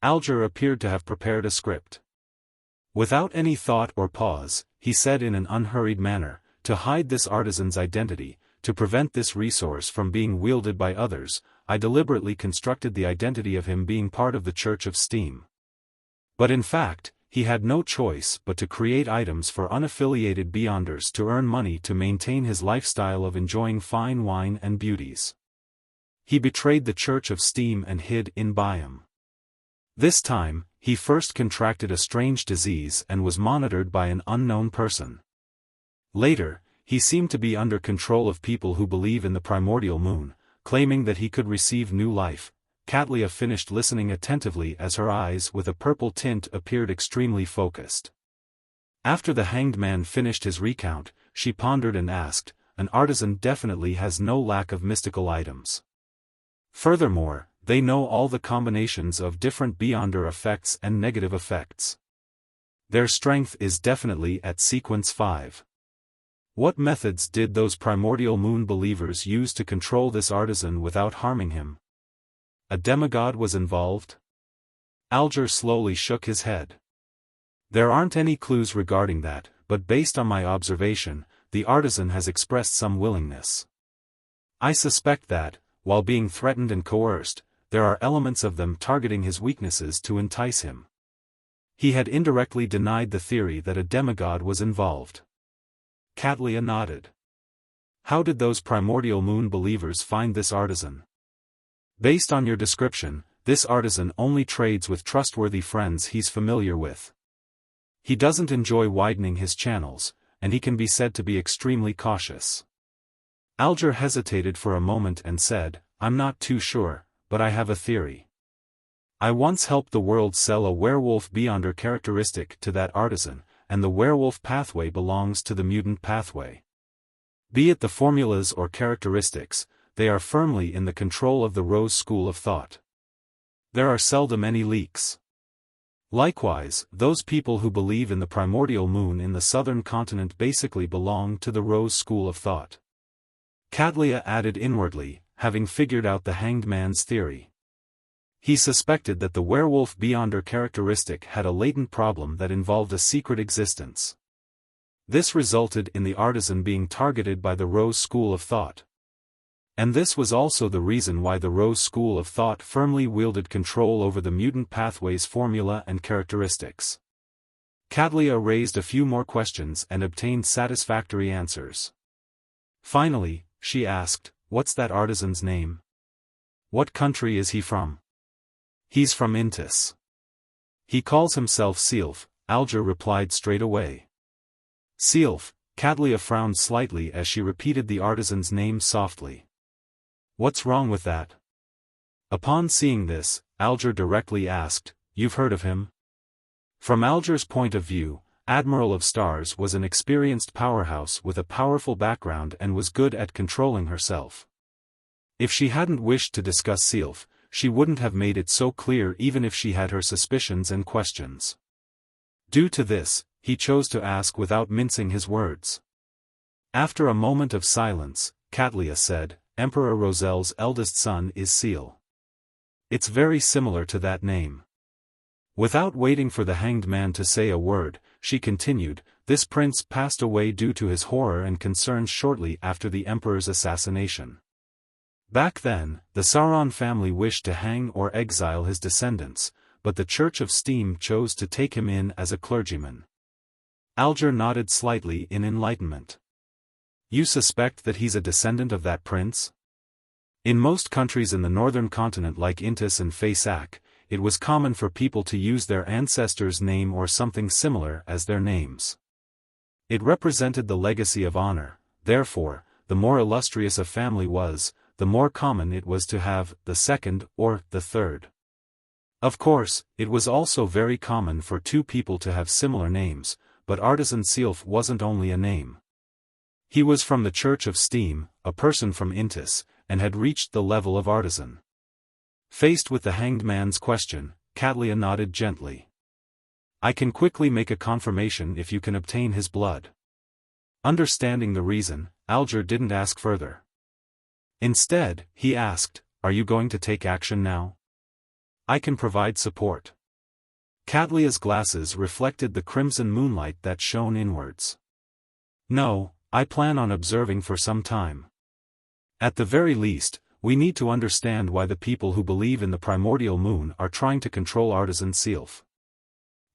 Alger appeared to have prepared a script. Without any thought or pause, he said in an unhurried manner, "To hide this artisan's identity, to prevent this resource from being wielded by others, I deliberately constructed the identity of him being part of the Church of Steam. But in fact, he had no choice but to create items for unaffiliated beyonders to earn money to maintain his lifestyle of enjoying fine wine and beauties. He betrayed the Church of Steam and hid in Biome. This time, he first contracted a strange disease and was monitored by an unknown person. Later, he seemed to be under control of people who believe in the primordial moon, claiming that he could receive new life." Katlia finished listening attentively as her eyes with a purple tint appeared extremely focused. After the hanged man finished his recount, she pondered and asked, "An artisan definitely has no lack of mystical items. Furthermore, they know all the combinations of different beyonder effects and negative effects. Their strength is definitely at sequence 5. What methods did those primordial moon believers use to control this artisan without harming him? A demigod was involved?" Alger slowly shook his head. There aren't any clues regarding that, but based on my observation, the artisan has expressed some willingness. I suspect that, while being threatened and coerced, there are elements of them targeting his weaknesses to entice him. He had indirectly denied the theory that a demigod was involved. Katlia nodded. How did those primordial moon believers find this artisan? Based on your description, this artisan only trades with trustworthy friends he's familiar with. He doesn't enjoy widening his channels, and he can be said to be extremely cautious. Alger hesitated for a moment and said, I'm not too sure, but I have a theory. I once helped the world sell a werewolf beyonder characteristic to that artisan, and the werewolf pathway belongs to the mutant pathway. Be it the formulas or characteristics, they are firmly in the control of the Rose school of thought. There are seldom any leaks. Likewise, those people who believe in the primordial moon in the southern continent basically belong to the Rose school of thought. Katlia added inwardly, having figured out the hanged man's theory. He suspected that the werewolf beyonder characteristic had a latent problem that involved a secret existence. This resulted in the artisan being targeted by the Rose school of thought. And this was also the reason why the Rose school of thought firmly wielded control over the mutant pathway's formula and characteristics. Katlia raised a few more questions and obtained satisfactory answers. Finally, she asked, what's that artisan's name? What country is he from? He's from Intis. He calls himself Silf, Alger replied straight away. Silf, Katlia frowned slightly as she repeated the artisan's name softly. What's wrong with that? Upon seeing this, Alger directly asked, You've heard of him? From Alger's point of view, Admiral of Stars was an experienced powerhouse with a powerful background and was good at controlling herself. If she hadn't wished to discuss Silf, she wouldn't have made it so clear even if she had her suspicions and questions. Due to this, he chose to ask without mincing his words. After a moment of silence, Katlia said, Emperor Rosel's eldest son is Seal. It's very similar to that name. Without waiting for the hanged man to say a word, she continued, this prince passed away due to his horror and concerns shortly after the emperor's assassination. Back then, the Sauron family wished to hang or exile his descendants, but the Church of Steam chose to take him in as a clergyman. Alger nodded slightly in enlightenment. You suspect that he's a descendant of that prince? In most countries in the northern continent like Intis and Faisak, it was common for people to use their ancestor's name or something similar as their names. It represented the legacy of honor, therefore, the more illustrious a family was, the more common it was to have the second or the third. Of course, it was also very common for two people to have similar names, but Artisan Silf wasn't only a name. He was from the Church of Steam, a person from Intis, and had reached the level of artisan. Faced with the hanged man's question, Katlia nodded gently. I can quickly make a confirmation if you can obtain his blood. Understanding the reason, Alger didn't ask further. Instead, he asked, Are you going to take action now? I can provide support. Katlia's glasses reflected the crimson moonlight that shone inwards. No, I plan on observing for some time. At the very least, we need to understand why the people who believe in the primordial moon are trying to control Artisan Silf.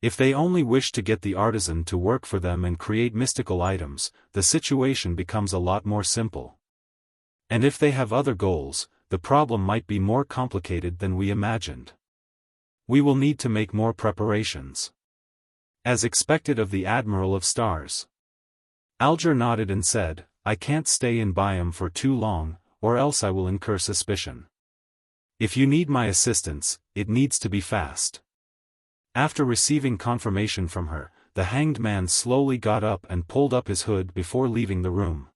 If they only wish to get the artisan to work for them and create mystical items, the situation becomes a lot more simple. And if they have other goals, the problem might be more complicated than we imagined. We will need to make more preparations. As expected of the Admiral of Stars. Alger nodded and said, I can't stay in Biome for too long, or else I will incur suspicion. If you need my assistance, it needs to be fast. After receiving confirmation from her, the hanged man slowly got up and pulled up his hood before leaving the room.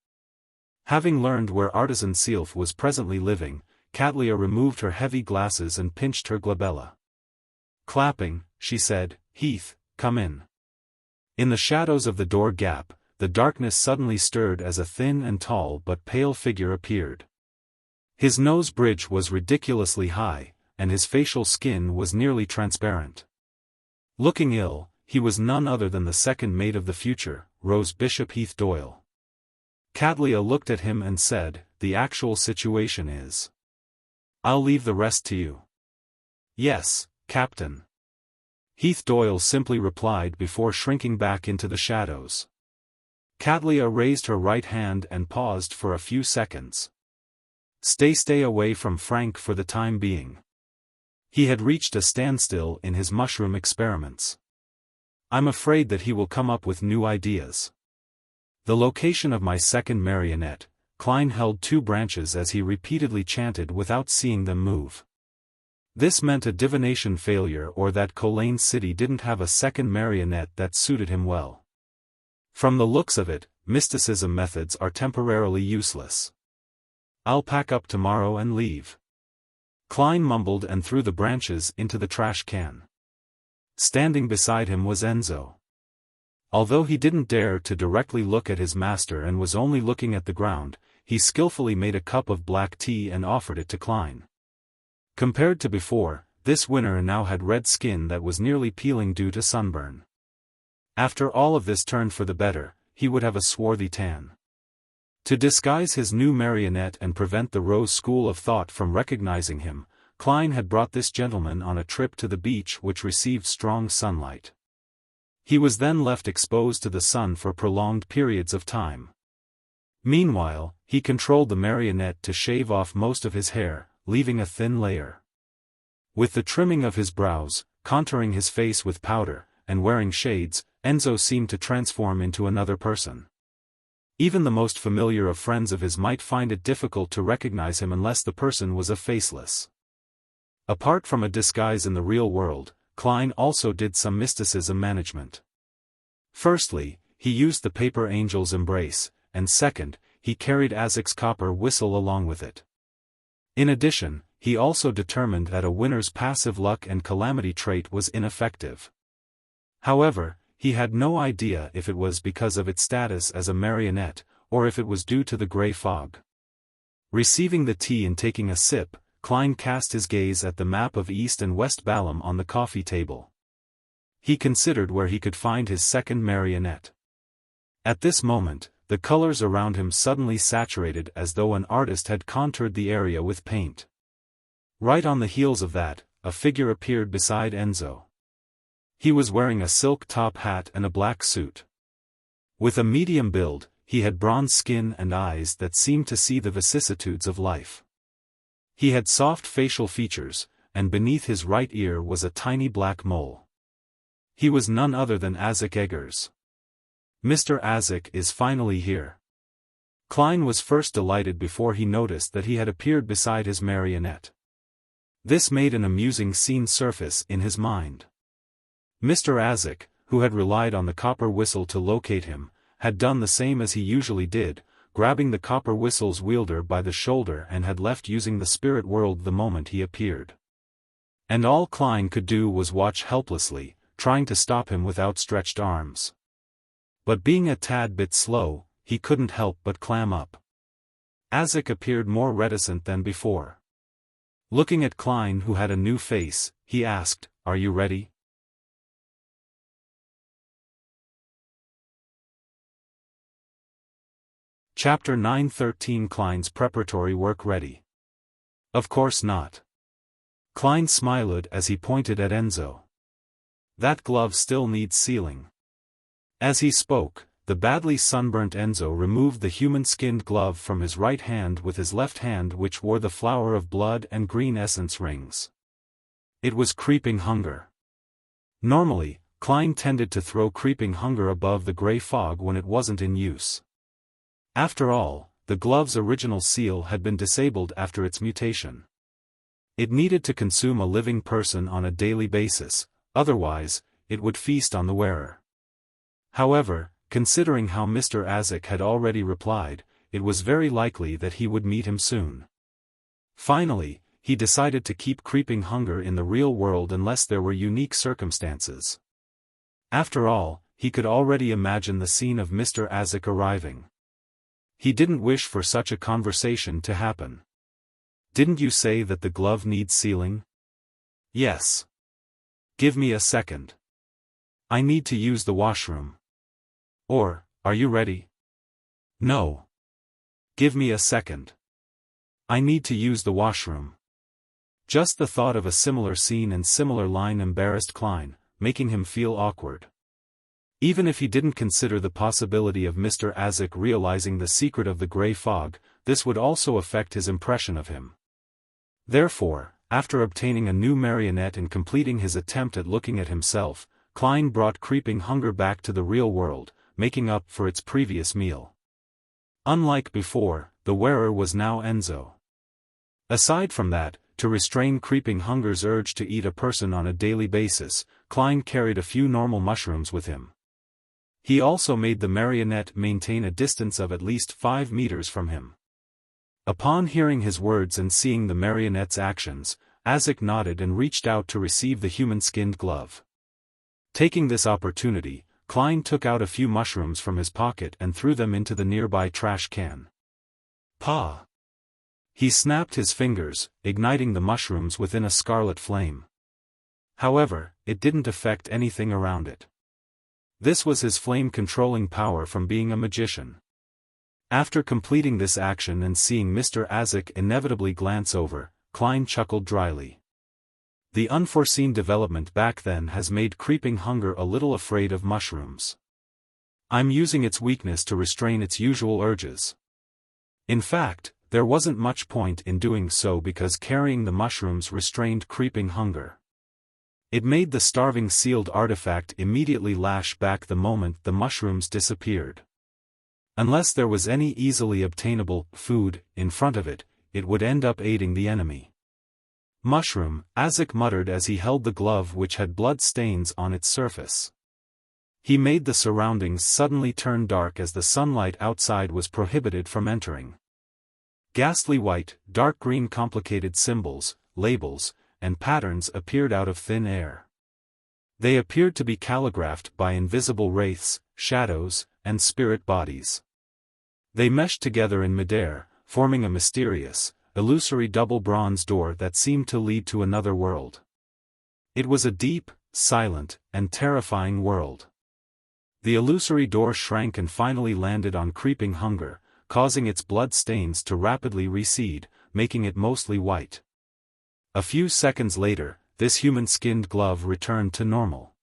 Having learned where Artisan Silf was presently living, Katlia removed her heavy glasses and pinched her glabella. Clapping, she said, Heath, come in. In the shadows of the door gap, the darkness suddenly stirred as a thin and tall but pale figure appeared. His nose bridge was ridiculously high, and his facial skin was nearly transparent. Looking ill, he was none other than the second mate of the future, Rose Bishop Heath Doyle. Cadlia looked at him and said, "The actual situation is. I'll leave the rest to you." "Yes, Captain." Heath Doyle simply replied before shrinking back into the shadows. Cadlia raised her right hand and paused for a few seconds. Stay away from Frank for the time being. He had reached a standstill in his mushroom experiments. I'm afraid that he will come up with new ideas. The location of my second marionette. Klein held two branches as he repeatedly chanted without seeing them move. This meant a divination failure or that Colane City didn't have a second marionette that suited him well. From the looks of it, mysticism methods are temporarily useless. I'll pack up tomorrow and leave. Klein mumbled and threw the branches into the trash can. Standing beside him was Enzo. Although he didn't dare to directly look at his master and was only looking at the ground, he skillfully made a cup of black tea and offered it to Klein. Compared to before, this winner now had red skin that was nearly peeling due to sunburn. After all of this turned for the better, he would have a swarthy tan. To disguise his new marionette and prevent the Rose School of Thought from recognizing him, Klein had brought this gentleman on a trip to the beach which received strong sunlight. He was then left exposed to the sun for prolonged periods of time. Meanwhile, he controlled the marionette to shave off most of his hair, leaving a thin layer. With the trimming of his brows, contouring his face with powder, and wearing shades, Enzo seemed to transform into another person. Even the most familiar of friends of his might find it difficult to recognize him unless the person was a faceless. Apart from a disguise in the real world, Klein also did some mysticism management. Firstly, he used the paper angel's embrace, and second, he carried Azek's copper whistle along with it. In addition, he also determined that a winner's passive luck and calamity trait was ineffective. However, he had no idea if it was because of its status as a marionette, or if it was due to the gray fog. Receiving the tea and taking a sip, Klein cast his gaze at the map of East and West Balam on the coffee table. He considered where he could find his second marionette. At this moment, the colors around him suddenly saturated as though an artist had contoured the area with paint. Right on the heels of that, a figure appeared beside Enzo. He was wearing a silk top hat and a black suit. With a medium build, he had bronze skin and eyes that seemed to see the vicissitudes of life. He had soft facial features, and beneath his right ear was a tiny black mole. He was none other than Azek Eggers. Mr. Azek is finally here. Klein was first delighted before he noticed that he had appeared beside his marionette. This made an amusing scene surface in his mind. Mr. Azek, who had relied on the copper whistle to locate him, had done the same as he usually did, grabbing the copper whistle's wielder by the shoulder and had left using the spirit world the moment he appeared. And all Klein could do was watch helplessly, trying to stop him with outstretched arms. But being a tad bit slow, he couldn't help but clam up. Azek appeared more reticent than before. Looking at Klein, who had a new face, he asked, "Are you ready?" Chapter 9:13 Klein's preparatory work ready. Of course not. Klein smiled as he pointed at Enzo. That glove still needs sealing. As he spoke, the badly sunburnt Enzo removed the human-skinned glove from his right hand with his left hand, which wore the flower of blood and green essence rings. It was creeping hunger. Normally, Klein tended to throw creeping hunger above the gray fog when it wasn't in use. After all, the glove's original seal had been disabled after its mutation. It needed to consume a living person on a daily basis, otherwise, it would feast on the wearer. However, considering how Mr. Azek had already replied, it was very likely that he would meet him soon. Finally, he decided to keep creeping hunger in the real world unless there were unique circumstances. After all, he could already imagine the scene of Mr. Azek arriving. He didn't wish for such a conversation to happen. "Didn't you say that the glove needs sealing?" Yes. Give me a second. I need to use the washroom. Or, are you ready? No. Give me a second. I need to use the washroom. Just the thought of a similar scene and similar line embarrassed Klein, making him feel awkward. Even if he didn't consider the possibility of Mr. Azik realizing the secret of the gray fog, this would also affect his impression of him. Therefore, after obtaining a new marionette and completing his attempt at looking at himself, Klein brought creeping hunger back to the real world, making up for its previous meal. Unlike before, the wearer was now Enzo. Aside from that, to restrain creeping hunger's urge to eat a person on a daily basis, Klein carried a few normal mushrooms with him. He also made the marionette maintain a distance of at least 5 meters from him. Upon hearing his words and seeing the marionette's actions, Azik nodded and reached out to receive the human-skinned glove. Taking this opportunity, Klein took out a few mushrooms from his pocket and threw them into the nearby trash can. Pa! He snapped his fingers, igniting the mushrooms within a scarlet flame. However, it didn't affect anything around it. This was his flame-controlling power from being a magician. After completing this action and seeing Mr. Azik inevitably glance over, Klein chuckled dryly. The unforeseen development back then has made creeping hunger a little afraid of mushrooms. I'm using its weakness to restrain its usual urges. In fact, there wasn't much point in doing so because carrying the mushrooms restrained creeping hunger. It made the starving sealed artifact immediately lash back the moment the mushrooms disappeared. Unless there was any easily obtainable food in front of it, it would end up aiding the enemy. Mushroom, Azik muttered as he held the glove which had blood stains on its surface. He made the surroundings suddenly turn dark as the sunlight outside was prohibited from entering. Ghastly white, dark green complicated symbols, labels, and patterns appeared out of thin air. They appeared to be calligraphed by invisible wraiths, shadows, and spirit bodies. They meshed together in midair, forming a mysterious, illusory double bronze door that seemed to lead to another world. It was a deep, silent, and terrifying world. The illusory door shrank and finally landed on creeping hunger, causing its blood stains to rapidly recede, making it mostly white. A few seconds later, this human-skinned glove returned to normal.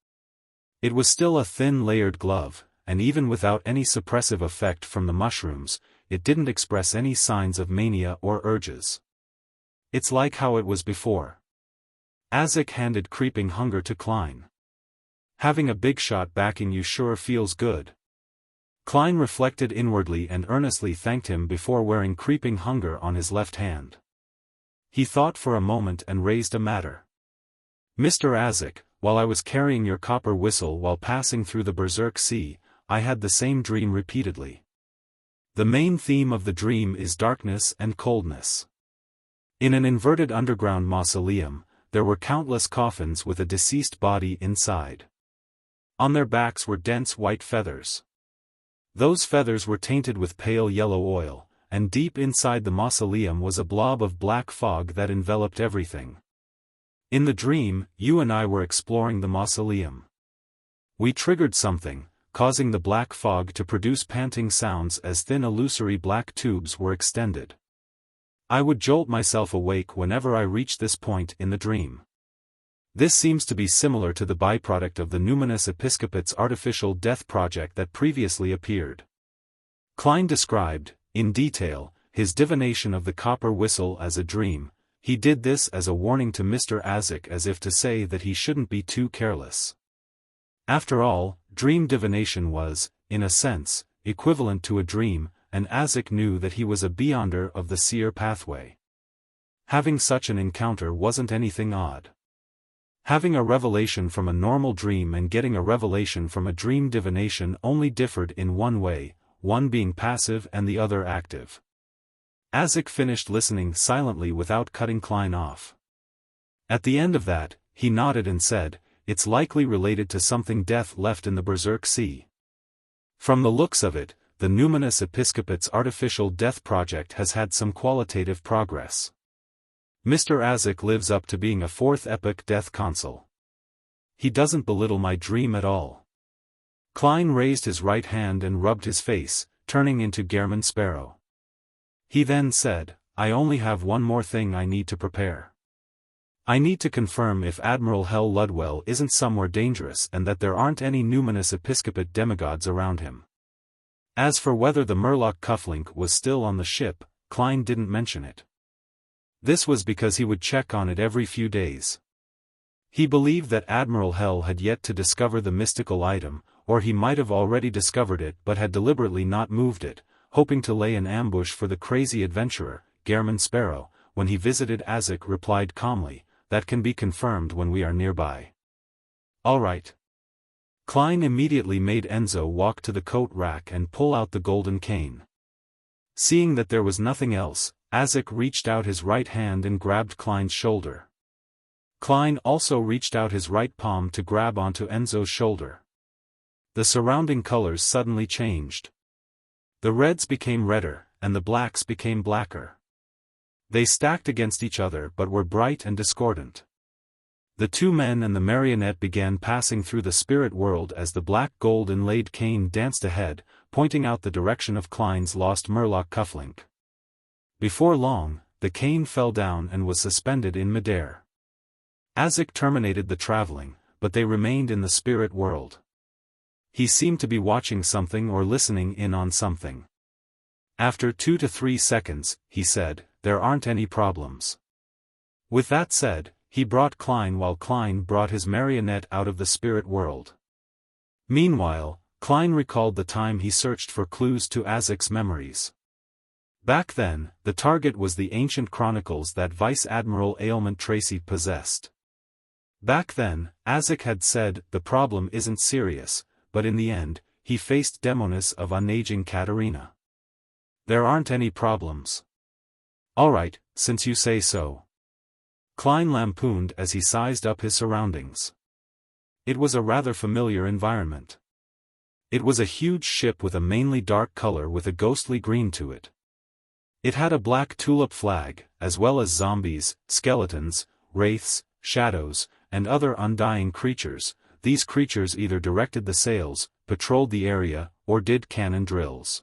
It was still a thin layered glove, and even without any suppressive effect from the mushrooms, it didn't express any signs of mania or urges. It's like how it was before. Azik handed creeping hunger to Klein. Having a big shot backing you sure feels good. Klein reflected inwardly and earnestly thanked him before wearing creeping hunger on his left hand. He thought for a moment and raised a matter. Mr. Azik, while I was carrying your copper whistle while passing through the Berserk Sea, I had the same dream repeatedly. The main theme of the dream is darkness and coldness. In an inverted underground mausoleum, there were countless coffins with a deceased body inside. On their backs were dense white feathers. Those feathers were tainted with pale yellow oil, and deep inside the mausoleum was a blob of black fog that enveloped everything. In the dream, you and I were exploring the mausoleum. We triggered something, causing the black fog to produce panting sounds as thin illusory black tubes were extended. I would jolt myself awake whenever I reached this point in the dream. This seems to be similar to the byproduct of the Numinous Episcopate's artificial death project that previously appeared. Klein described, in detail, his divination of the copper whistle as a dream. He did this as a warning to Mr. Azik, as if to say that he shouldn't be too careless. After all, dream divination was, in a sense, equivalent to a dream, and Azik knew that he was a beyonder of the seer pathway. Having such an encounter wasn't anything odd. Having a revelation from a normal dream and getting a revelation from a dream divination only differed in one way, one being passive and the other active. Azik finished listening silently without cutting Klein off. At the end of that, he nodded and said, "It's likely related to something death left in the Berserk Sea. From the looks of it, the Numinous Episcopate's artificial death project has had some qualitative progress. Mr. Azek lives up to being a fourth epoch death consul. He doesn't belittle my dream at all. Klein raised his right hand and rubbed his face, turning into Gehrman Sparrow. He then said, I only have one more thing I need to prepare. I need to confirm if Admiral Hell Ludwell isn't somewhere dangerous and that there aren't any numinous episcopate demigods around him. As for whether the Murloc cufflink was still on the ship, Klein didn't mention it. This was because he would check on it every few days. He believed that Admiral Hell had yet to discover the mystical item, or he might have already discovered it but had deliberately not moved it, hoping to lay an ambush for the crazy adventurer. Gehrman Sparrow, when he visited Azek, replied calmly, that can be confirmed when we are nearby. All right. Klein immediately made Enzo walk to the coat rack and pull out the golden cane. Seeing that there was nothing else, Azek reached out his right hand and grabbed Klein's shoulder. Klein also reached out his right palm to grab onto Enzo's shoulder. The surrounding colors suddenly changed. The reds became redder, and the blacks became blacker. They stacked against each other but were bright and discordant. The two men and the marionette began passing through the spirit world as the black gold inlaid cane danced ahead, pointing out the direction of Klein's lost Murloc cufflink. Before long, the cane fell down and was suspended in midair. Azek terminated the traveling, but they remained in the spirit world. He seemed to be watching something or listening in on something. After 2 to 3 seconds, he said, there aren't any problems. With that said, he brought Klein while Klein brought his marionette out of the spirit world. Meanwhile, Klein recalled the time he searched for clues to Azek's memories. Back then, the target was the ancient chronicles that Vice Admiral Ailment Tracy possessed. Back then, Azek had said, the problem isn't serious, but in the end, he faced Demonis of Unaging Katerina. There aren't any problems. Alright, since you say so. Klein lampooned as he sized up his surroundings. It was a rather familiar environment. It was a huge ship with a mainly dark color with a ghostly green to it. It had a black tulip flag, as well as zombies, skeletons, wraiths, shadows, and other undying creatures. These creatures either directed the sails, patrolled the area, or did cannon drills.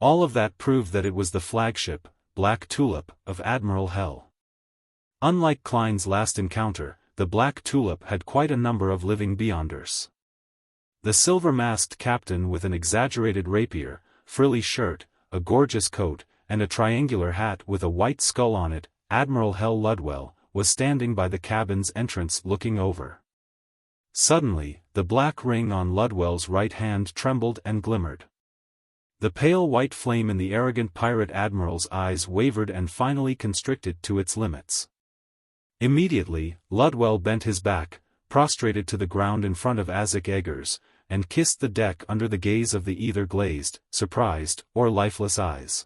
All of that proved that it was the flagship, Black Tulip, of Admiral Hell. Unlike Klein's last encounter, the Black Tulip had quite a number of living beyonders. The silver-masked captain with an exaggerated rapier, frilly shirt, a gorgeous coat, and a triangular hat with a white skull on it, Admiral Hell Ludwell, was standing by the cabin's entrance looking over. Suddenly, the black ring on Ludwell's right hand trembled and glimmered. The pale white flame in the arrogant pirate admiral's eyes wavered and finally constricted to its limits. Immediately, Ludwell bent his back, prostrated to the ground in front of Azek Eggers, and kissed the deck under the gaze of the either glazed, surprised, or lifeless eyes.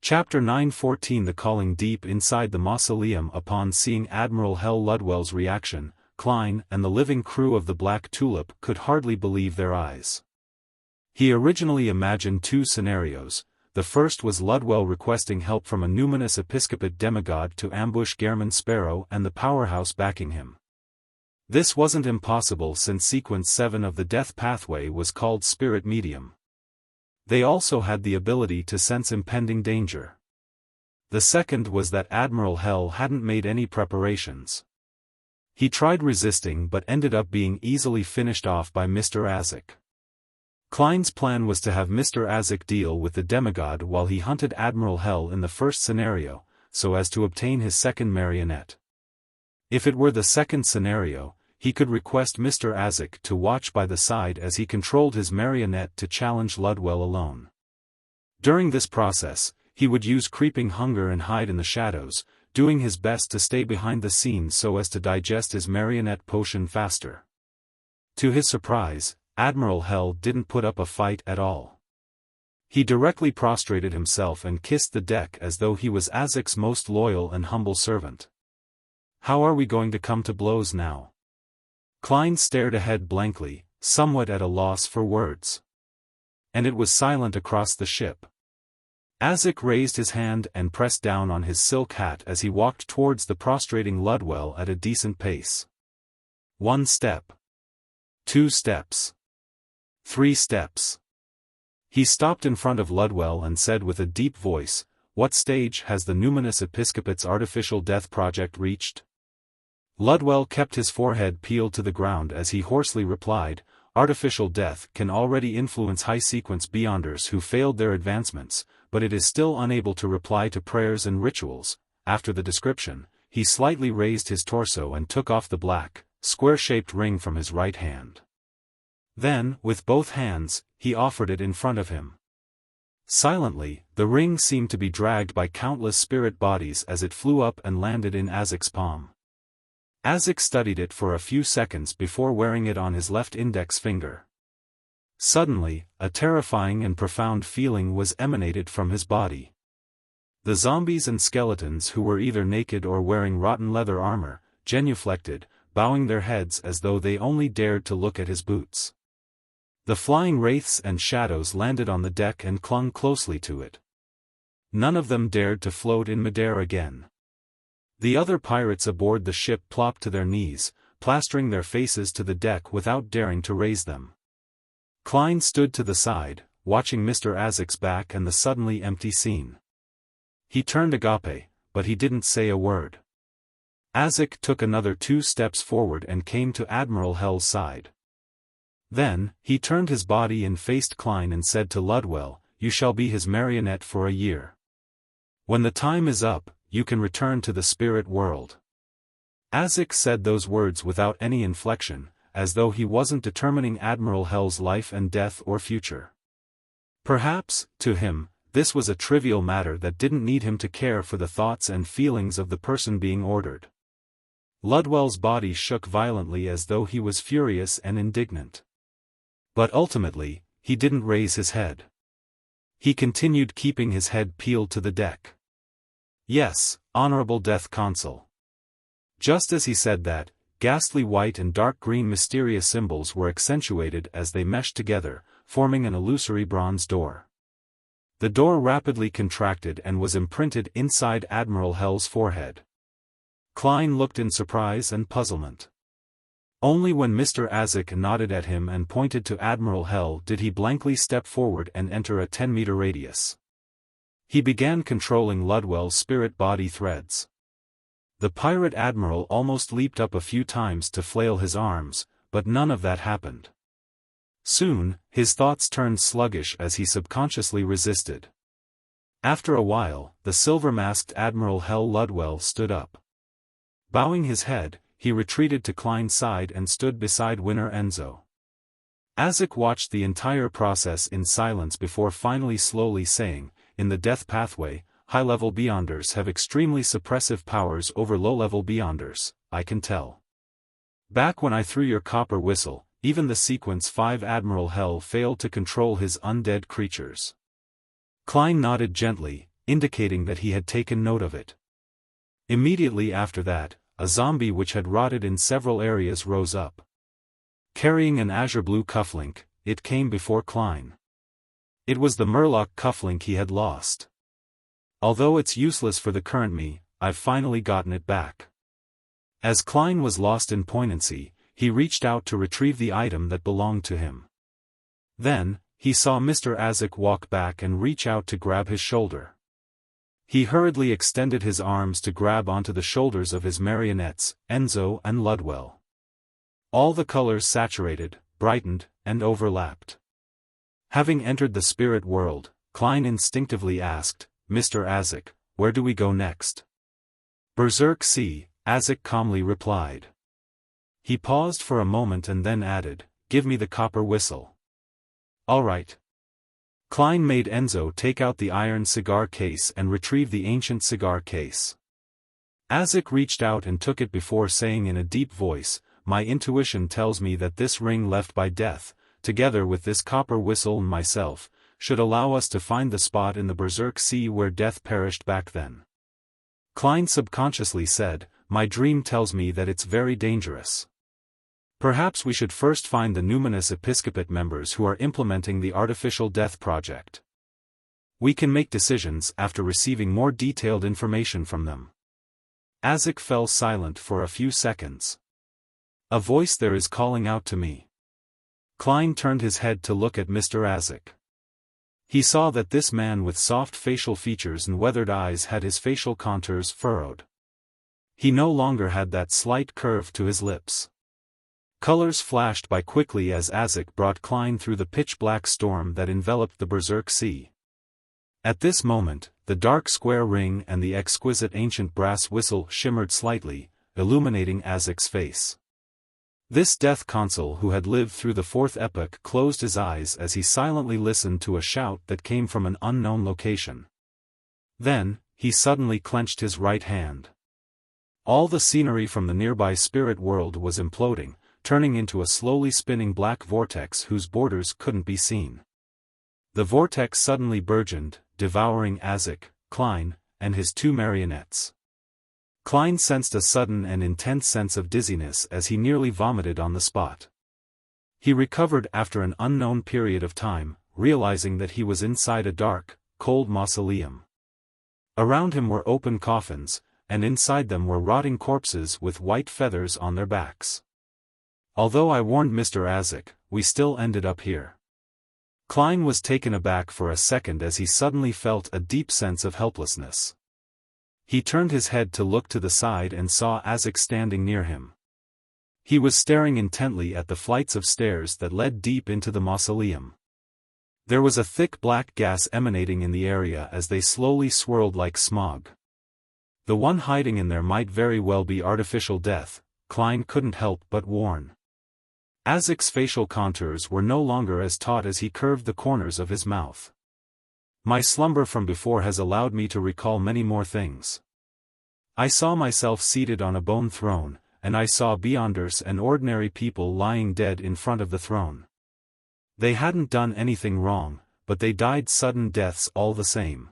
Chapter 9:14. The calling. Deep inside the mausoleum. Upon seeing Admiral Hell Ludwell's reaction, Klein and the living crew of the Black Tulip could hardly believe their eyes. He originally imagined 2 scenarios. The first was Ludwell requesting help from a numinous episcopate demigod to ambush Gehrman Sparrow and the powerhouse backing him. This wasn't impossible since Sequence 7 of the Death Pathway was called Spirit Medium. They also had the ability to sense impending danger. The second was that Admiral Hell hadn't made any preparations. He tried resisting but ended up being easily finished off by Mr. Azek. Klein's plan was to have Mr. Azek deal with the demigod while he hunted Admiral Hell in the first scenario, so as to obtain his second marionette. If it were the second scenario, he could request Mr. Azek to watch by the side as he controlled his marionette to challenge Ludwell alone. During this process, he would use creeping hunger and hide in the shadows, doing his best to stay behind the scenes so as to digest his marionette potion faster. To his surprise, Admiral Hell didn't put up a fight at all. He directly prostrated himself and kissed the deck as though he was Azek's most loyal and humble servant. How are we going to come to blows now? Klein stared ahead blankly, somewhat at a loss for words. and it was silent across the ship. Azek raised his hand and pressed down on his silk hat as he walked towards the prostrating Ludwell at a decent pace. 1 step. 2 steps. 3 steps. He stopped in front of Ludwell and said with a deep voice, "What stage has the Numinous Episcopate's artificial death project reached?" Ludwell kept his forehead peeled to the ground as he hoarsely replied, "Artificial death can already influence high-sequence beyonders who failed their advancements, but it is still unable to reply to prayers and rituals." After the description, he slightly raised his torso and took off the black, square-shaped ring from his right hand. Then, with both hands, he offered it in front of him. Silently, the ring seemed to be dragged by countless spirit bodies as it flew up and landed in Azek's palm. Azek studied it for a few seconds before wearing it on his left index finger. Suddenly, a terrifying and profound feeling was emanated from his body. The zombies and skeletons who were either naked or wearing rotten leather armor, genuflected, bowing their heads as though they only dared to look at his boots. The flying wraiths and shadows landed on the deck and clung closely to it. None of them dared to float in midair again. The other pirates aboard the ship plopped to their knees, plastering their faces to the deck without daring to raise them. Klein stood to the side, watching Mr. Azek's back and the suddenly empty scene. He turned agape, but he didn't say a word. Azek took another 2 steps forward and came to Admiral Hell's side. Then, he turned his body and faced Klein and said to Ludwell, "You shall be his marionette for a year. When the time is up, you can return to the spirit world." Azek said those words without any inflection, as though he wasn't determining Admiral Hell's life and death or future. Perhaps, to him, this was a trivial matter that didn't need him to care for the thoughts and feelings of the person being ordered. Ludwell's body shook violently as though he was furious and indignant. But ultimately, he didn't raise his head. He continued keeping his head peeled to the deck. "Yes, Honorable Death Consul." Just as he said that, ghastly white and dark green mysterious symbols were accentuated as they meshed together, forming an illusory bronze door. The door rapidly contracted and was imprinted inside Admiral Hell's forehead. Klein looked in surprise and puzzlement. Only when Mr. Azek nodded at him and pointed to Admiral Hell did he blankly step forward and enter a 10-meter radius. He began controlling Ludwell's spirit-body threads. The pirate admiral almost leaped up a few times to flail his arms, but none of that happened. Soon, his thoughts turned sluggish as he subconsciously resisted. After a while, the silver-masked Admiral Hell Ludwell stood up. Bowing his head, he retreated to Klein's side and stood beside Winner Enzo. Azek watched the entire process in silence before finally slowly saying, "In the death pathway, high-level beyonders have extremely suppressive powers over low-level beyonders, I can tell. Back when I threw your copper whistle, even the Sequence 5 Admiral Hell failed to control his undead creatures." Klein nodded gently, indicating that he had taken note of it. Immediately after that, a zombie which had rotted in several areas rose up. Carrying an azure-blue cufflink, it came before Klein. It was the Murloc cufflink he had lost. "Although it's useless for the current me, I've finally gotten it back." As Klein was lost in poignancy, he reached out to retrieve the item that belonged to him. Then, he saw Mr. Azek walk back and reach out to grab his shoulder. He hurriedly extended his arms to grab onto the shoulders of his marionettes, Enzo and Ludwell. All the colors saturated, brightened, and overlapped. Having entered the spirit world, Klein instinctively asked, "Mr. Azek, where do we go next?" "Berserk Sea," Azek calmly replied. He paused for a moment and then added, "Give me the copper whistle." "All right." Klein made Enzo take out the iron cigar case and retrieve the ancient cigar case. Azek reached out and took it before saying in a deep voice, "My intuition tells me that this ring left by death, together with this copper whistle and myself, should allow us to find the spot in the Berserk Sea where death perished back then." Klein subconsciously said, "My dream tells me that it's very dangerous." Perhaps we should first find the numinous episcopate members who are implementing the artificial death project. We can make decisions after receiving more detailed information from them. Azek fell silent for a few seconds. A voice there is calling out to me. Klein turned his head to look at Mr. Azek. He saw that this man with soft facial features and weathered eyes had his facial contours furrowed. He no longer had that slight curve to his lips. Colors flashed by quickly as Azek brought Klein through the pitch-black storm that enveloped the Berserk Sea. At this moment, the dark square ring and the exquisite ancient brass whistle shimmered slightly, illuminating Azek's face. This death consul who had lived through the fourth epoch closed his eyes as he silently listened to a shout that came from an unknown location. Then, he suddenly clenched his right hand. All the scenery from the nearby spirit world was imploding, turning into a slowly spinning black vortex whose borders couldn't be seen. The vortex suddenly burgeoned, devouring Azek, Klein, and his two marionettes. Klein sensed a sudden and intense sense of dizziness as he nearly vomited on the spot. He recovered after an unknown period of time, realizing that he was inside a dark, cold mausoleum. Around him were open coffins, and inside them were rotting corpses with white feathers on their backs. Although I warned Mr. Azek, we still ended up here. Klein was taken aback for a second as he suddenly felt a deep sense of helplessness. He turned his head to look to the side and saw Azek standing near him. He was staring intently at the flights of stairs that led deep into the mausoleum. There was a thick black gas emanating in the area as they slowly swirled like smog. The one hiding in there might very well be artificial death, Klein couldn't help but warn. Azek's facial contours were no longer as taut as he curved the corners of his mouth. My slumber from before has allowed me to recall many more things. I saw myself seated on a bone throne, and I saw beyonders and ordinary people lying dead in front of the throne. They hadn't done anything wrong, but they died sudden deaths all the same.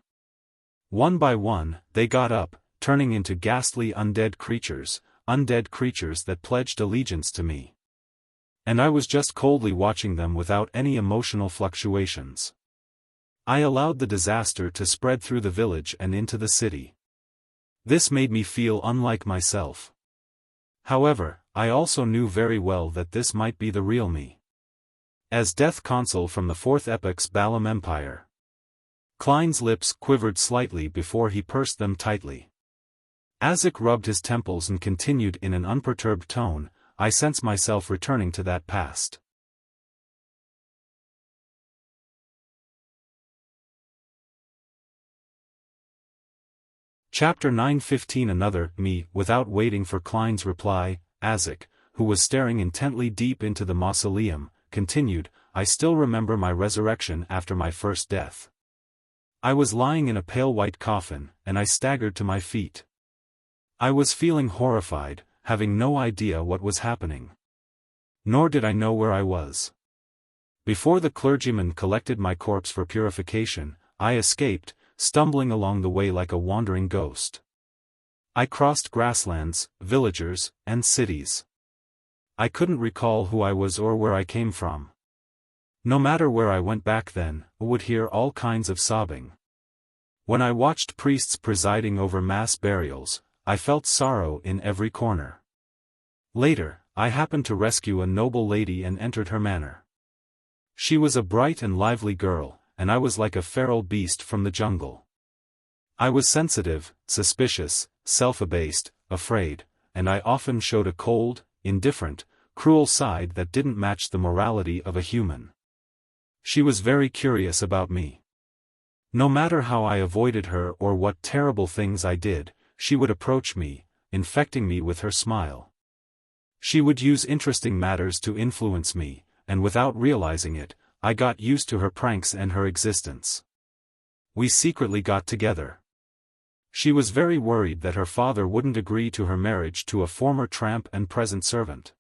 One by one, they got up, turning into ghastly undead creatures that pledged allegiance to me. And I was just coldly watching them without any emotional fluctuations. I allowed the disaster to spread through the village and into the city. This made me feel unlike myself. However, I also knew very well that this might be the real me. As Death Consul from the Fourth Epoch's Balam Empire. Klein's lips quivered slightly before he pursed them tightly. Azek rubbed his temples and continued in an unperturbed tone, I sense myself returning to that past. Chapter 9:15 Another me. Without waiting for Klein's reply, Azek, who was staring intently deep into the mausoleum, continued, I still remember my resurrection after my first death. I was lying in a pale white coffin, and I staggered to my feet. I was feeling horrified, having no idea what was happening. Nor did I know where I was. Before the clergyman collected my corpse for purification, I escaped, stumbling along the way like a wandering ghost. I crossed grasslands, villagers, and cities. I couldn't recall who I was or where I came from. No matter where I went back then, I would hear all kinds of sobbing. When I watched priests presiding over mass burials, I felt sorrow in every corner. Later, I happened to rescue a noble lady and entered her manor. She was a bright and lively girl, and I was like a feral beast from the jungle. I was sensitive, suspicious, self-abased, afraid, and I often showed a cold, indifferent, cruel side that didn't match the morality of a human. She was very curious about me. No matter how I avoided her or what terrible things I did, she would approach me, infecting me with her smile. She would use interesting matters to influence me, and without realizing it, I got used to her pranks and her existence. We secretly got together. She was very worried that her father wouldn't agree to her marriage to a former tramp and present servant.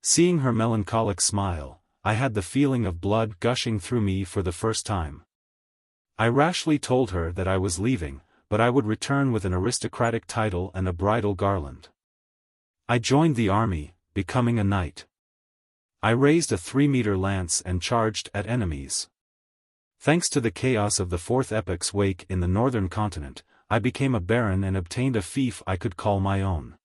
Seeing her melancholic smile, I had the feeling of blood gushing through me for the first time. I rashly told her that I was leaving, but I would return with an aristocratic title and a bridal garland. I joined the army, becoming a knight. I raised a 3-meter lance and charged at enemies. Thanks to the chaos of the fourth epoch's wake in the northern continent, I became a baron and obtained a fief I could call my own.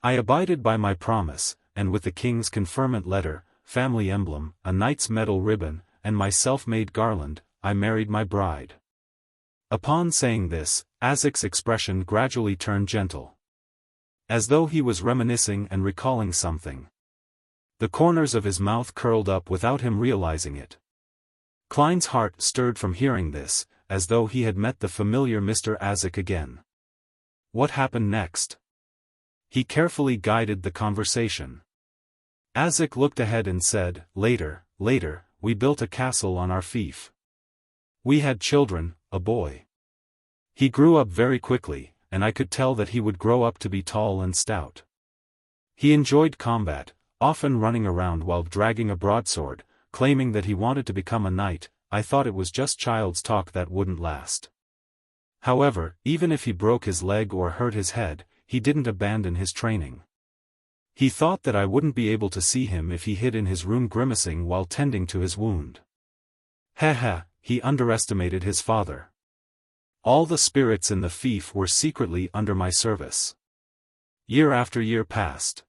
I abided by my promise, and with the king's conferment letter, family emblem, a knight's medal ribbon, and my self-made garland, I married my bride. Upon saying this, Azek's expression gradually turned gentle. As though he was reminiscing and recalling something. The corners of his mouth curled up without him realizing it. Klein's heart stirred from hearing this, as though he had met the familiar Mr. Azek again. What happened next? He carefully guided the conversation. Azek looked ahead and said, later, we built a castle on our fief. We had children, a boy. He grew up very quickly, and I could tell that he would grow up to be tall and stout. He enjoyed combat, often running around while dragging a broadsword, claiming that he wanted to become a knight. I thought it was just child's talk that wouldn't last. However, even if he broke his leg or hurt his head, he didn't abandon his training. He thought that I wouldn't be able to see him if he hid in his room grimacing while tending to his wound. He underestimated his father. All the spirits in the fief were secretly under my service. Year after year passed.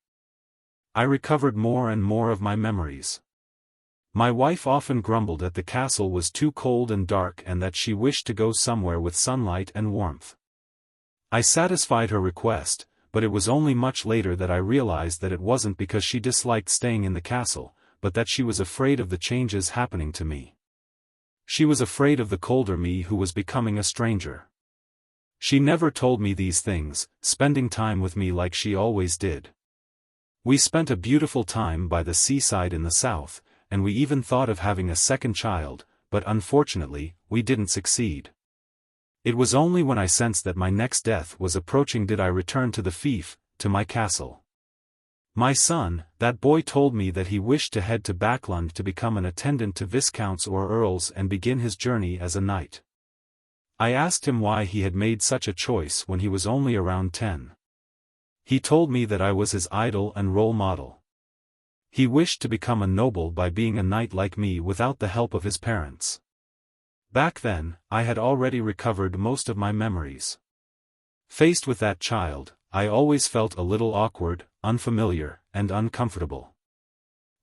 I recovered more and more of my memories. My wife often grumbled that the castle was too cold and dark and that she wished to go somewhere with sunlight and warmth. I satisfied her request, but it was only much later that I realized that it wasn't because she disliked staying in the castle, but that she was afraid of the changes happening to me. She was afraid of the colder me who was becoming a stranger. She never told me these things, spending time with me like she always did. We spent a beautiful time by the seaside in the south, and we even thought of having a second child, but unfortunately, we didn't succeed. It was only when I sensed that my next death was approaching did I return to the fief, to my castle. My son, that boy told me that he wished to head to Backlund to become an attendant to viscounts or earls and begin his journey as a knight. I asked him why he had made such a choice when he was only around 10. He told me that I was his idol and role model. He wished to become a noble by being a knight like me without the help of his parents. Back then, I had already recovered most of my memories. Faced with that child, I always felt a little awkward, unfamiliar, and uncomfortable.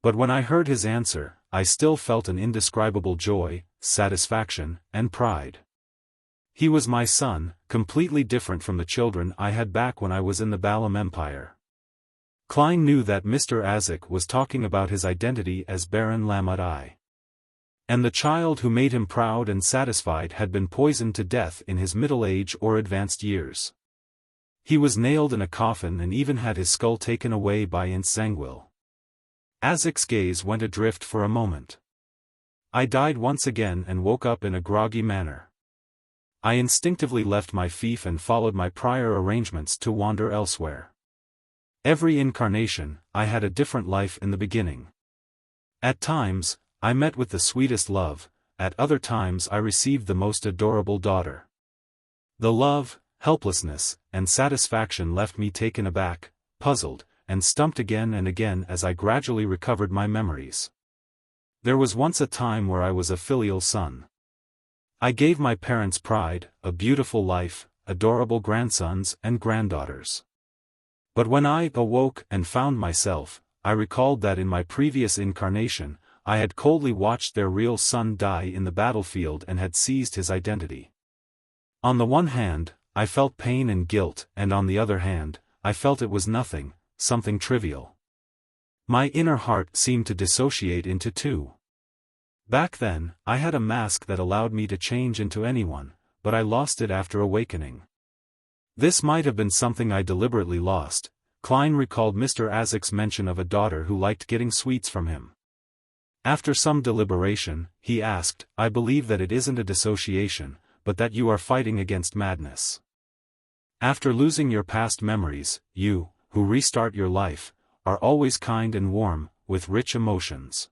But when I heard his answer, I still felt an indescribable joy, satisfaction, and pride. He was my son, completely different from the children I had back when I was in the Balam Empire. Klein knew that Mr. Azek was talking about his identity as Baron Lamut. And the child who made him proud and satisfied had been poisoned to death in his middle age or advanced years. He was nailed in a coffin and even had his skull taken away by Intzangwil. Azek's gaze went adrift for a moment. I died once again and woke up in a groggy manner. I instinctively left my fief and followed my prior arrangements to wander elsewhere. Every incarnation, I had a different life in the beginning. At times, I met with the sweetest love, at other times I received the most adorable daughter. The love, helplessness, and satisfaction left me taken aback, puzzled, and stumped again and again as I gradually recovered my memories. There was once a time where I was a filial son. I gave my parents pride, a beautiful life, adorable grandsons and granddaughters. But when I awoke and found myself, I recalled that in my previous incarnation, I had coldly watched their real son die in the battlefield and had seized his identity. On the one hand, I felt pain and guilt, and on the other hand, I felt it was nothing, something trivial. My inner heart seemed to dissociate into two. Back then, I had a mask that allowed me to change into anyone, but I lost it after awakening. This might have been something I deliberately lost. Klein recalled Mr. Azek's mention of a daughter who liked getting sweets from him. After some deliberation, he asked, I believe that it isn't a dissociation, but that you are fighting against madness. After losing your past memories, you, who restart your life, are always kind and warm, with rich emotions.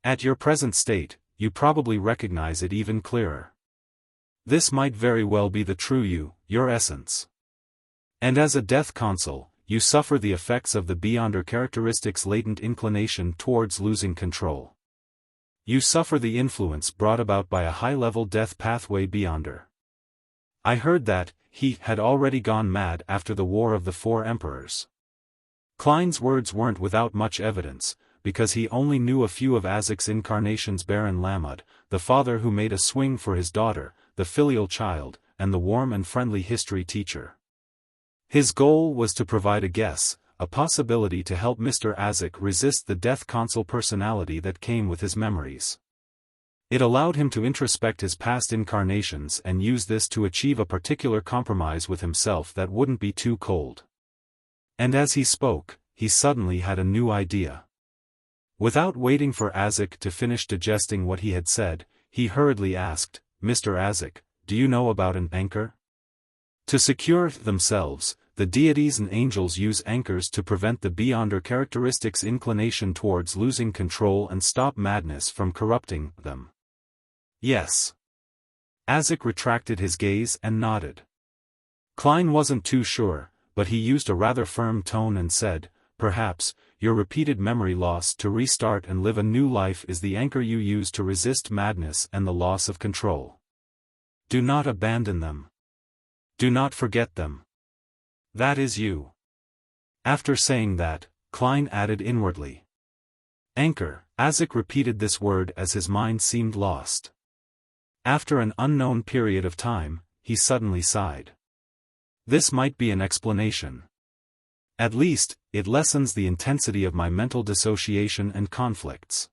At your present state, you probably recognize it even clearer. This might very well be the true you, your essence. And as a death consul, you suffer the effects of the Beyonder characteristics' latent inclination towards losing control. You suffer the influence brought about by a high-level death pathway Beyonder. I heard that he had already gone mad after the War of the Four Emperors. Klein's words weren't without much evidence, because he only knew a few of Azek's incarnations: Baron Lamud, the father who made a swing for his daughter, the filial child, and the warm and friendly history teacher. His goal was to provide a guess, a possibility to help Mr. Azek resist the death console personality that came with his memories. It allowed him to introspect his past incarnations and use this to achieve a particular compromise with himself that wouldn't be too cold. And as he spoke, he suddenly had a new idea. Without waiting for Azek to finish digesting what he had said, he hurriedly asked, "Mr. Azek, do you know about an anchor?" To secure themselves, the deities and angels use anchors to prevent the Beyonder characteristics' inclination towards losing control and stop madness from corrupting them. Yes. Azek retracted his gaze and nodded. Klein wasn't too sure, but he used a rather firm tone and said, "Perhaps, your repeated memory loss to restart and live a new life is the anchor you use to resist madness and the loss of control. Do not abandon them. Do not forget them. That is you." After saying that, Klein added inwardly, "Anchor." Azek repeated this word as his mind seemed lost. After an unknown period of time, he suddenly sighed. This might be an explanation. At least, it lessens the intensity of my mental dissociation and conflicts.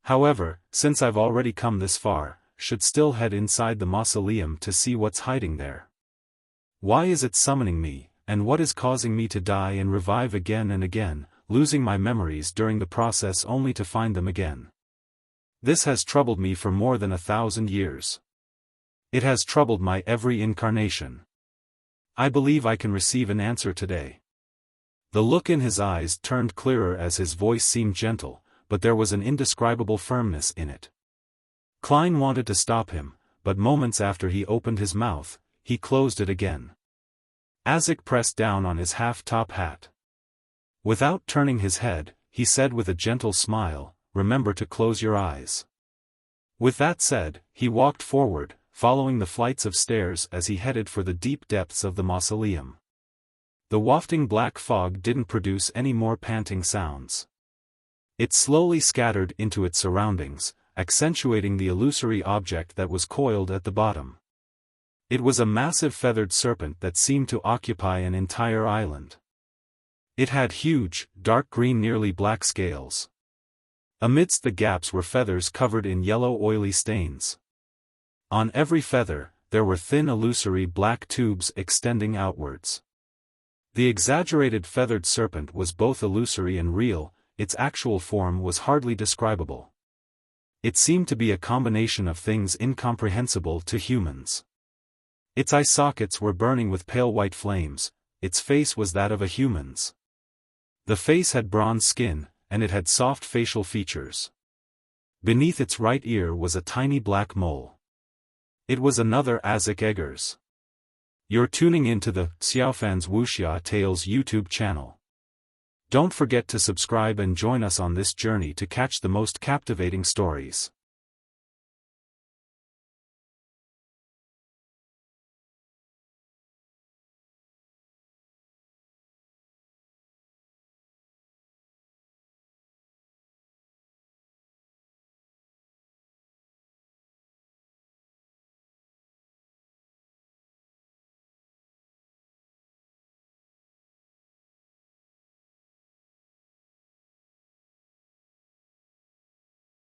However, since I've already come this far, should still head inside the mausoleum to see what's hiding there. Why is it summoning me, and what is causing me to die and revive again and again, losing my memories during the process only to find them again? This has troubled me for more than 1,000 years. It has troubled my every incarnation. I believe I can receive an answer today. The look in his eyes turned clearer as his voice seemed gentle, but there was an indescribable firmness in it. Klein wanted to stop him, but moments after he opened his mouth, he closed it again. Azek pressed down on his half-top hat. Without turning his head, he said with a gentle smile, "Remember to close your eyes." With that said, he walked forward, following the flights of stairs as he headed for the deep depths of the mausoleum. The wafting black fog didn't produce any more panting sounds. It slowly scattered into its surroundings, accentuating the illusory object that was coiled at the bottom. It was a massive feathered serpent that seemed to occupy an entire island. It had huge, dark green nearly black scales. Amidst the gaps were feathers covered in yellow oily stains. On every feather, there were thin illusory black tubes extending outwards. The exaggerated feathered serpent was both illusory and real, its actual form was hardly describable. It seemed to be a combination of things incomprehensible to humans. Its eye sockets were burning with pale white flames, its face was that of a human's. The face had bronze skin, and it had soft facial features. Beneath its right ear was a tiny black mole. It was another Azek Eggers. You're tuning into the Xiaofan's Wuxia Tales YouTube channel. Don't forget to subscribe and join us on this journey to catch the most captivating stories.